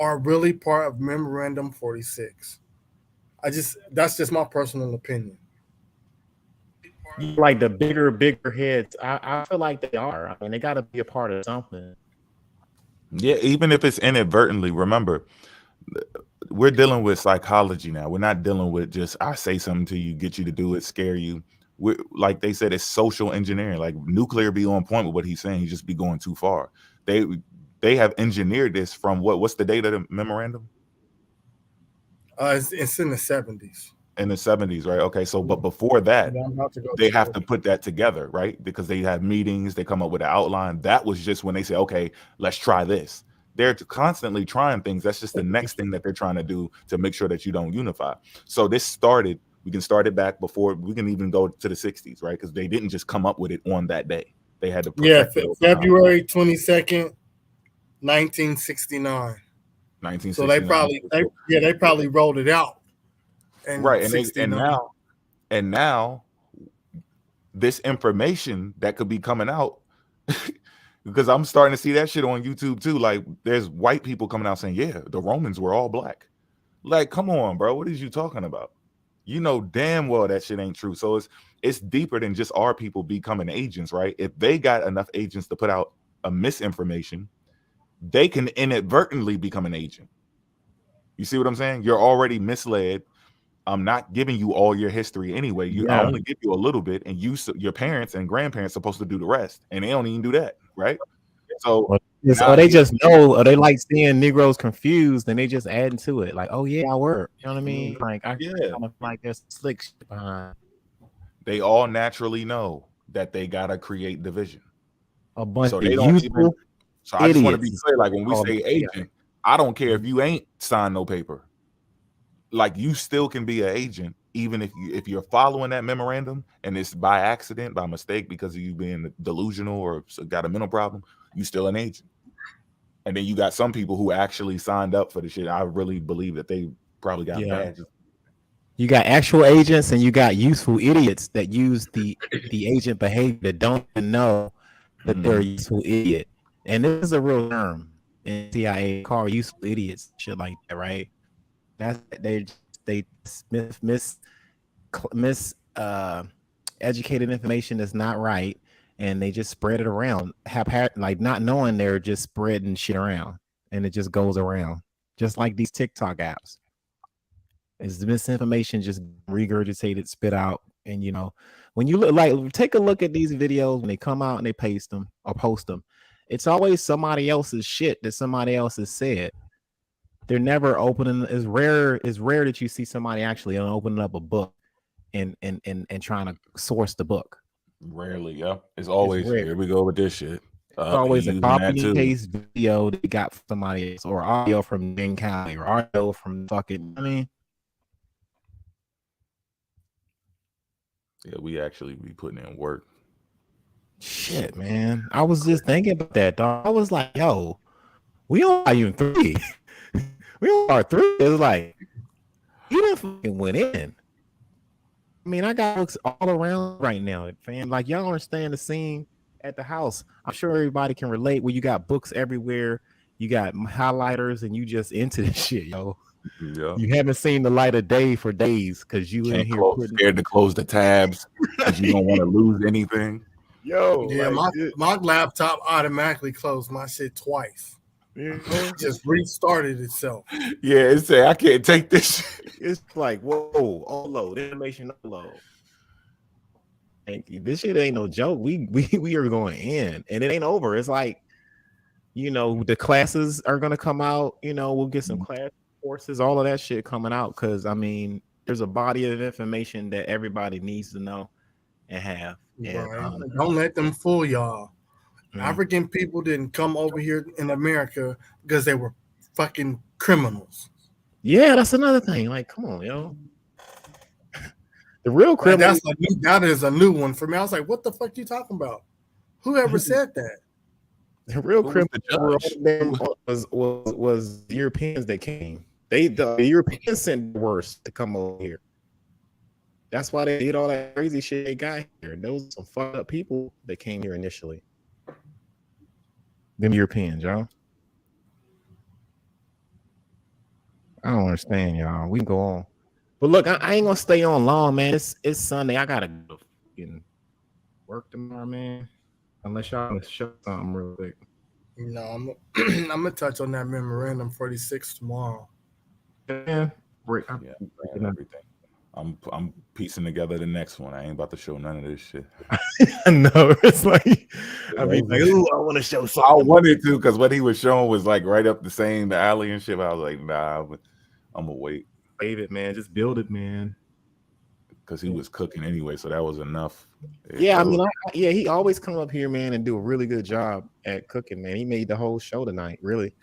are really part of Memorandum 46. That's just my personal opinion. Like the bigger heads, I feel like they are. I mean, they got to be a part of something. Yeah, even if it's inadvertently, remember, we're dealing with psychology now. We're not dealing with just I say something to you, get you to do it, scare you. We're, like they said, it's social engineering. Like Nuclear be on point with what he's saying. He just be going too far. They have engineered this from what's the date of the memorandum? It's in the 70s. In the 70s, right? Okay, so but before that, Yeah, I'm about to go they check. have to put that together, right? Because they have meetings, they come up with an outline. That was just when they say, okay, let's try this. They're constantly trying things. That's just the next thing that they're trying to do to make sure that you don't unify. So this started, we can start it back before, we can even go to the 60s, right? Because they didn't just come up with it on that day. They had to perfect it. February 22nd, 1969. 1969. So they probably rolled it out. Right, and now this information that could be coming out, because I'm starting to see that shit on YouTube too. Like there's white people coming out saying, yeah, the Romans were all black. Like, come on, bro. What is you talking about? You know damn well that shit ain't true. So it's deeper than just our people becoming agents, right? If they got enough agents to put out a misinformation, they can inadvertently become an agent. You see what I'm saying? You're already misled. I'm not giving you all your history anyway. I only give you a little bit, and your parents and grandparents supposed to do the rest, and they don't even do that, right? So, or they just know, or they like seeing Negroes confused, and they just adding to it, like, oh yeah, I work. You know what I mean? Like, like there's slick shit behind. They all naturally know that they gotta create division. A bunch so of useful. So I just want to be clear, like when we say agent, I don't care if you ain't signed no paper. Like you still can be an agent, even if you're following that memorandum and it's by accident, by mistake, because of you being delusional or got a mental problem, you still an agent. And then you got some people who actually signed up for the shit. I really believe that they probably got badges. You got actual agents and you got useful idiots that use the agent behavior that don't even know that they're a useful idiot. And this is a real term in CIA called useful idiots, shit like that, right? That's they miss educated information that's not right, and they just spread it around, like not knowing they're just spreading shit around, and it just goes around, just like these TikTok apps. Is the misinformation just regurgitated, spit out, and when you look, like, take a look at these videos when they come out and they paste them or post them, it's always somebody else's shit that somebody else has said. They're never opening. It's rare that you see somebody actually opening up a book and trying to source the book. Rarely, yeah. It's always here we go with this shit. It's always a copy and paste video they got from somebody else, or audio from Jane County, or audio from fucking. I mean, yeah, we actually be putting in work. Shit, man. I was just thinking about that, dog. I was like, yo, we on volume 3. We on part 3. It's like, he done fucking went in. I mean, I got books all around right now, fam. Like, y'all understand the scene at the house. I'm sure everybody can relate where you got books everywhere. You got highlighters and you just into this shit, yo. Yeah. You haven't seen the light of day for days because you in here scared to close the tabs because you don't want to lose anything. Yo, yeah, like, my laptop automatically closed my shit twice. Just restarted itself. Yeah, it said I can't take this. It's like, whoa, all load, information load. Thank you. This shit ain't no joke. We are going in, and it ain't over. It's like, the classes are gonna come out. We'll get some class courses, all of that shit coming out, because I mean, there's a body of information that everybody needs to know and have. And, don't let them fool y'all. African people didn't come over here in America because they were fucking criminals. Yeah, that's another thing. Like, come on, yo. The real criminal. That is a new one for me. I was like, what the fuck you talking about? Whoever said that? The real criminal was Europeans that came. The Europeans sent the worst to come over here. That's why they did all that crazy shit they got here. Those are some fucked up people that came here initially. Them Europeans, y'all. I don't understand, y'all. We can go on. But look, I ain't gonna stay on long, man. It's Sunday. I gotta go fucking work tomorrow, man. Unless y'all want to show something real quick. I'm gonna touch on that memorandum 46 tomorrow. Yeah, Yeah, everything. I'm piecing together the next one. I ain't about to show none of this shit. No, it's like I mean, like, ooh, I want to show something. I wanted to, because what he was showing was like right up the same alley and shit. But I was like, nah, but I'm gonna wait. Save it, man. Just build it, man. Because he was cooking anyway, so that was enough. Yeah, I mean, he always come up here, man, and do a really good job at cooking, man. He made the whole show tonight, really.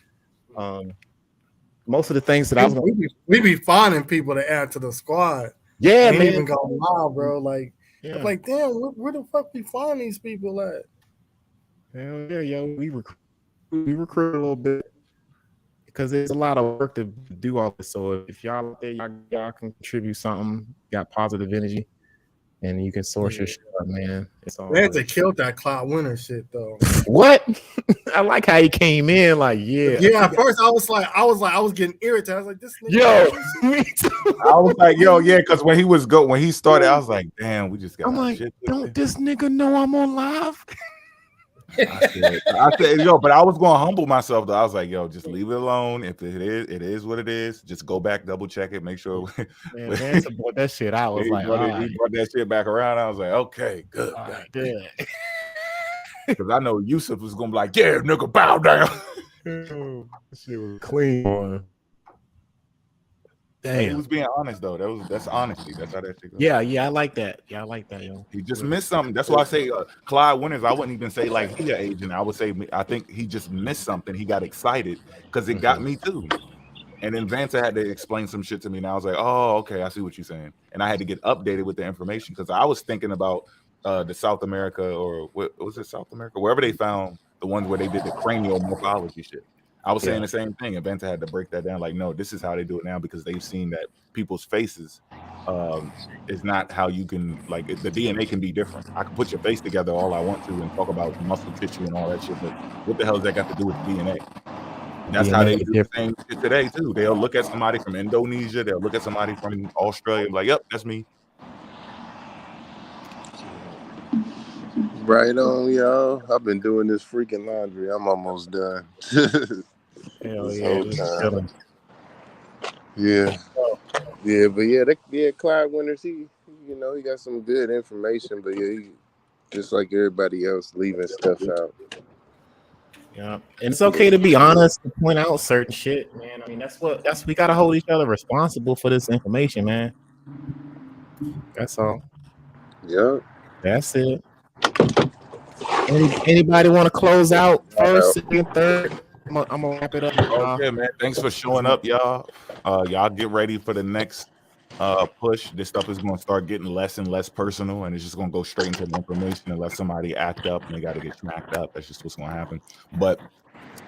Most of the things that I was we be finding people to add to the squad. Yeah, man. Even going live, bro. Like, I'm like, damn, where the fuck we find these people at? Hell yeah, yo, we recruit a little bit because there's a lot of work to do all this. So if y'all out there, y'all can contribute something, got positive energy, and you can source your shit up, man. It's all. They had to kill that Cloud Winner shit though. What? I like how he came in, like, yeah. At first I was getting irritated. I was like, this nigga. Yo, me too. I was like, yo, yeah, because when he started, I was like, damn, we just got. I'm like, shit don't this nigga know I'm on live? I said, yo, but I was going to humble myself though. I was like, yo, just leave it alone. If it is what it is. Just go back, double check it, make sure. Man, Vance brought that shit out. I was like, he brought that shit back around. I was like, okay, good, good. Because I know Yusuf was gonna be like, yeah, nigga, bow down. That shit was clean, boy. Damn. He was being honest though. That's honesty. That's how that shit goes. Yeah, I like that. Yeah, I like that, yo. He just missed something. That's why I say Clyde Winters. I wouldn't even say like he an agent. I would say I think he just missed something. He got excited because it got me too. And then Vanta had to explain some shit to me, and I was like, oh, okay, I see what you're saying. And I had to get updated with the information because I was thinking about the South America, or what was it, South America, wherever they found the ones where they did the cranial morphology shit. I was saying the same thing, and Vanta had to break that down. Like, no, this is how they do it now because they've seen that people's faces is not how you can, like, the DNA can be different. I can put your face together all I want to and talk about muscle tissue and all that shit, but what the hell does that got to do with DNA? That's how they do the same shit today too. They'll look at somebody from Indonesia, they'll look at somebody from Australia, like, yep, that's me. Right on, y'all. I've been doing this freaking laundry. I'm almost done. Hell yeah. Yeah, but Clyde Winters, he got some good information, but yeah, he, just like everybody else, leaving stuff out. Yeah, and it's okay to be honest, to point out certain shit, man. I mean, we gotta hold each other responsible for this information, man. That's all. Yeah, that's it. Anybody want to close out first, second, third? I'm gonna wrap it up. Okay, man. Thanks for showing up, y'all. Y'all get ready for the next push. This stuff is gonna start getting less and less personal, and it's just gonna go straight into the information unless somebody act up and they got to get smacked up. That's just what's gonna happen. But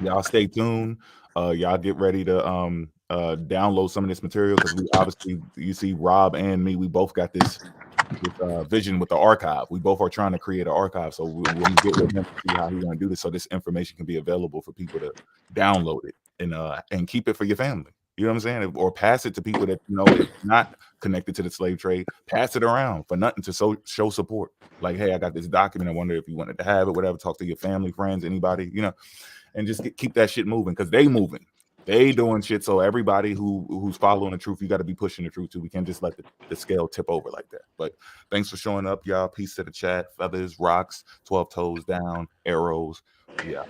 y'all stay tuned. Y'all get ready to download some of this material because we obviously, you see, Rob and me, we both got this vision with the archive. We both are trying to create an archive, so we'll get with him to see how he's going to do this, so this information can be available for people to download it and keep it for your family. You know what I'm saying? Or pass it to people that is not connected to the slave trade. Pass it around for nothing to show support. Like, hey, I got this document. I wonder if you wanted to have it, whatever. Talk to your family, friends, anybody, and just keep that shit moving because they moving. They doing shit, so everybody who's following the truth, you got to be pushing the truth too. We can't just let the scale tip over like that. But thanks for showing up, y'all. Peace to the chat. Feathers, rocks, 12 toes down, arrows. Yeah.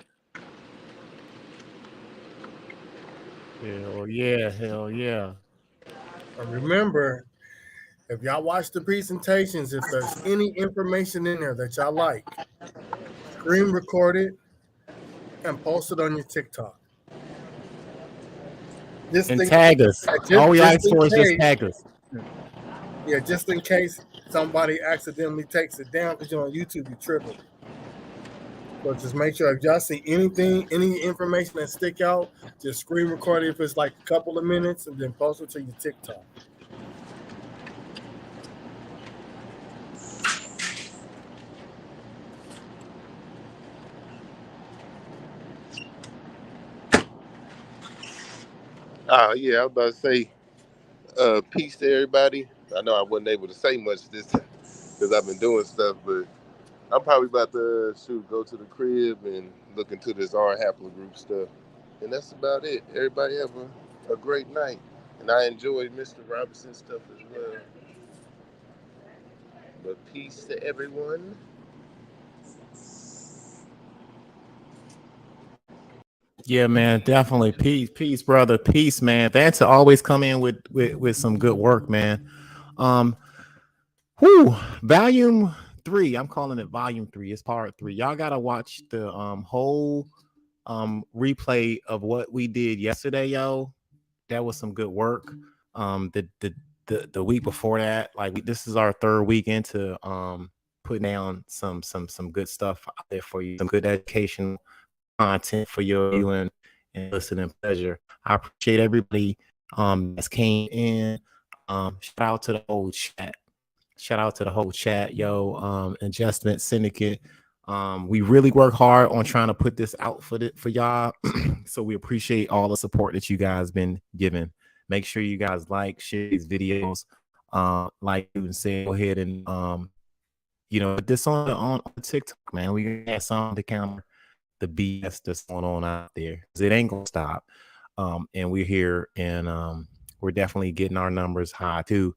Hell yeah. And remember, if y'all watch the presentations, if there's any information in there that y'all like, screen record it and post it on your TikTok. And tag us. All we ask for is just tag us. Yeah, just in case somebody accidentally takes it down because you're on YouTube, you're tripping. So just make sure if y'all see anything, any information that stick out, just screen record it if it's like a couple of minutes and then post it to your TikTok. Yeah, I was about to say peace to everybody. I know I wasn't able to say much this time because I've been doing stuff, but I'm probably about to go to the crib and look into this R haplogroup stuff. And that's about it. Everybody have a great night. And I enjoyed Mr. Robinson's stuff as well. But peace to everyone. Yeah, man, definitely. Peace, brother. Peace, man. Thanks to always come in with some good work, man. Um, volume 3. I'm calling it volume 3. It's part 3. Y'all gotta watch the whole replay of what we did yesterday, yo. That was some good work. The week before that, like this is our 3rd week into putting down some good stuff out there for you, some good education content for your viewing and listening pleasure. I appreciate everybody that's came in. Shout out to the whole chat. Shout out to the whole chat, yo. Adjustment Syndicate. We really work hard on trying to put this out for y'all. So we appreciate all the support that you guys been giving. Make sure you guys like, share these videos. Like you say, go ahead and put this on TikTok, man. We got something to counter the BS that's going on out there, because it ain't gonna stop. And we're here, and we're definitely getting our numbers high too.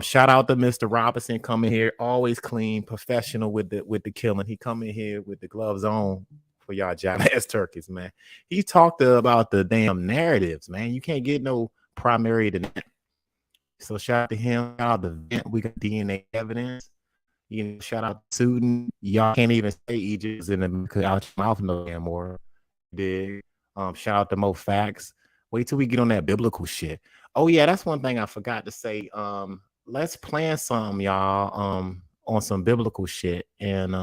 Shout out to Mr. Robinson coming here, always clean, professional with the killing. He come in here with the gloves on for y'all job ass turkeys, man. He talked about the damn narratives, man. You can't get no primary to that. So shout out to him. Shout out to Vent. We got DNA evidence. Shout out to Sudan. Y'all can't even say Egypt is in the out your mouth no damn more. Dig. Shout out to Mo Facts. Wait till we get on that biblical shit. Oh yeah, that's one thing I forgot to say. Let's plan some, y'all, on some biblical shit. And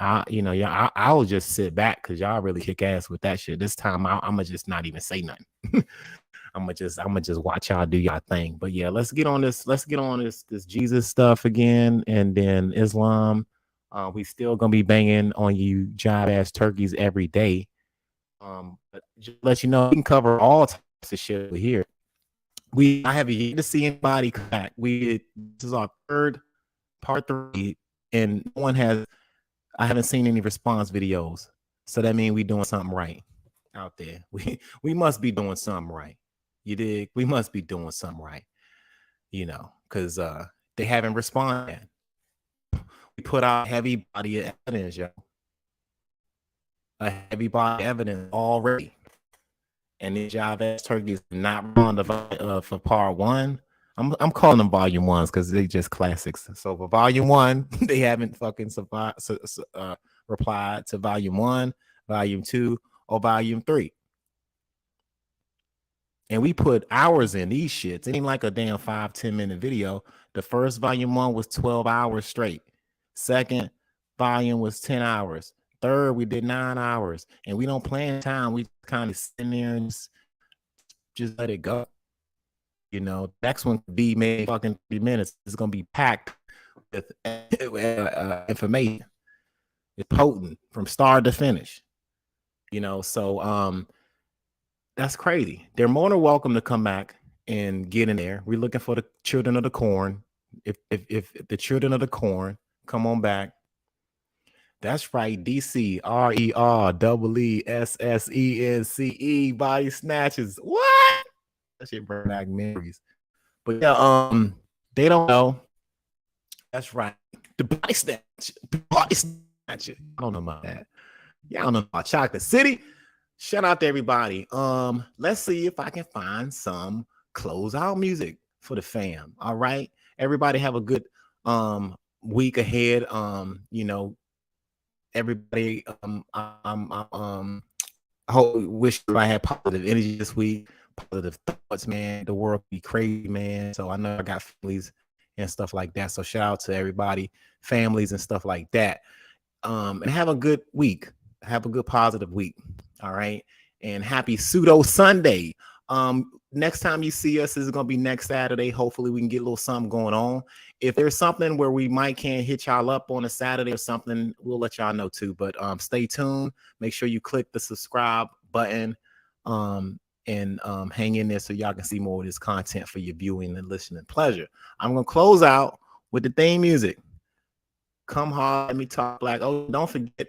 I'll just sit back because y'all really kick ass with that shit. This time I'ma just not even say nothing. I'm gonna just watch y'all do y'all thing. But yeah, let's get on this Jesus stuff again, and then Islam. We still gonna be banging on you jive ass turkeys every day. But just to let you know, we can cover all types of shit here. I have yet to see anybody crack. This is our 3rd part 3, and I haven't seen any response videos. So that means we doing something right out there. We must be doing something right. You dig? We must be doing something right, because they haven't responded. We put out heavy body of evidence, yo. A heavy body of evidence already. And these job ass turkeys not on for part 1. I'm calling them volume 1s because they just classics. So for volume 1, they haven't fucking replied to volume 1, volume 2, or volume 3. And we put hours in these shits. It ain't like a damn 5-10 minute video. The first volume 1 was 12 hours straight. Second volume was 10 hours. Third, we did 9 hours. And we don't plan time. We kind of sit in there and just let it go. Next one could be maybe fucking 30 minutes. It's gonna be packed with information. It's potent from start to finish. So that's crazy. They're more than welcome to come back and get in there. We're looking for the children of the corn. If the children of the corn come on back. That's right. DC REREESSENCE body snatches. What? That shit bring back memories. But yeah, they don't know. That's right. The body snatch. Body snatcher. I don't know about that. Y'all don't know about Chocolate City. Shout out to everybody. Let's see if I can find some closeout music for the fam. All right. Everybody have a good week ahead. Everybody I wish I had positive energy this week, positive thoughts, man. The world be crazy, man. So I know I got families and stuff like that. So shout out to everybody, families and stuff like that. And have a good week. Have a good positive week. All right. And happy Pseudo Sunday. Next time you see us is gonna be next Saturday. Hopefully we can get a little something going on. If there's something where we can't hit y'all up on a Saturday or something, we'll let y'all know too. But stay tuned. Make sure you click the subscribe button and hang in there so y'all can see more of this content for your viewing and listening pleasure. I'm gonna close out with the theme music. come hard. Let me talk black. Oh, don't forget,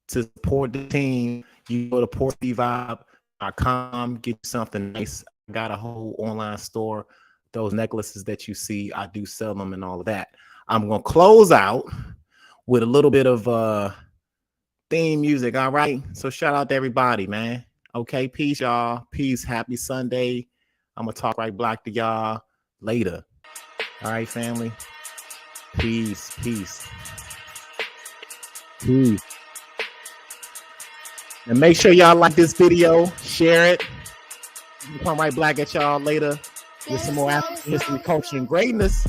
to support the team, you go to portvibe.com, get something nice. I got a whole online store. Those necklaces that you see, I do sell them and all of that. I'm gonna close out with a little bit of theme music. All right. So shout out to everybody, man. Okay, peace, y'all. Peace. Happy Sunday. I'm gonna talk right black to y'all later. All right, family. Peace. Peace. Peace. And make sure y'all like this video, share it. We'll come right black at y'all later with some more African history, culture, and greatness.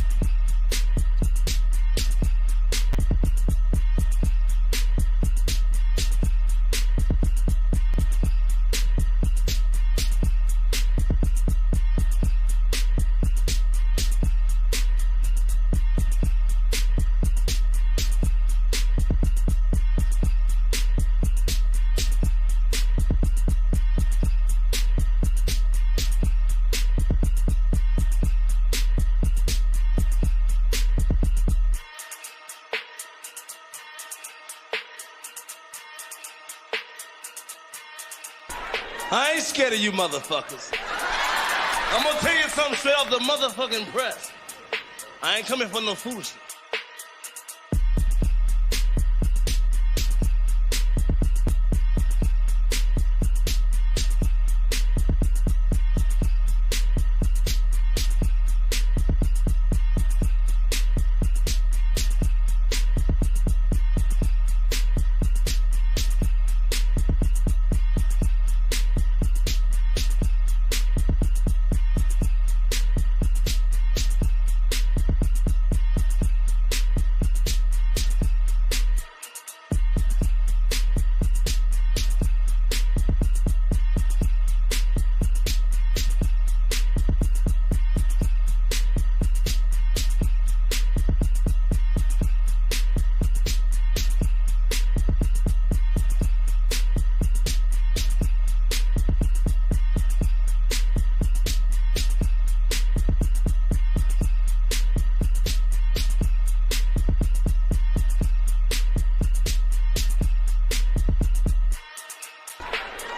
I ain't scared of you motherfuckers. I'm gonna tell you something straight off the motherfucking press. I ain't coming for no foolishness.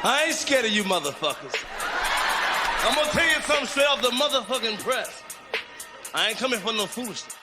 I ain't scared of you motherfuckers. I'm gonna tell you something straight off the motherfucking press. I ain't coming for no foolishness.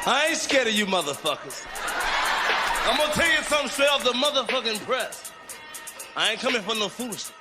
I ain't scared of you motherfuckers. I'm gonna tell you something straight off the motherfucking press. I ain't coming for no foolishness.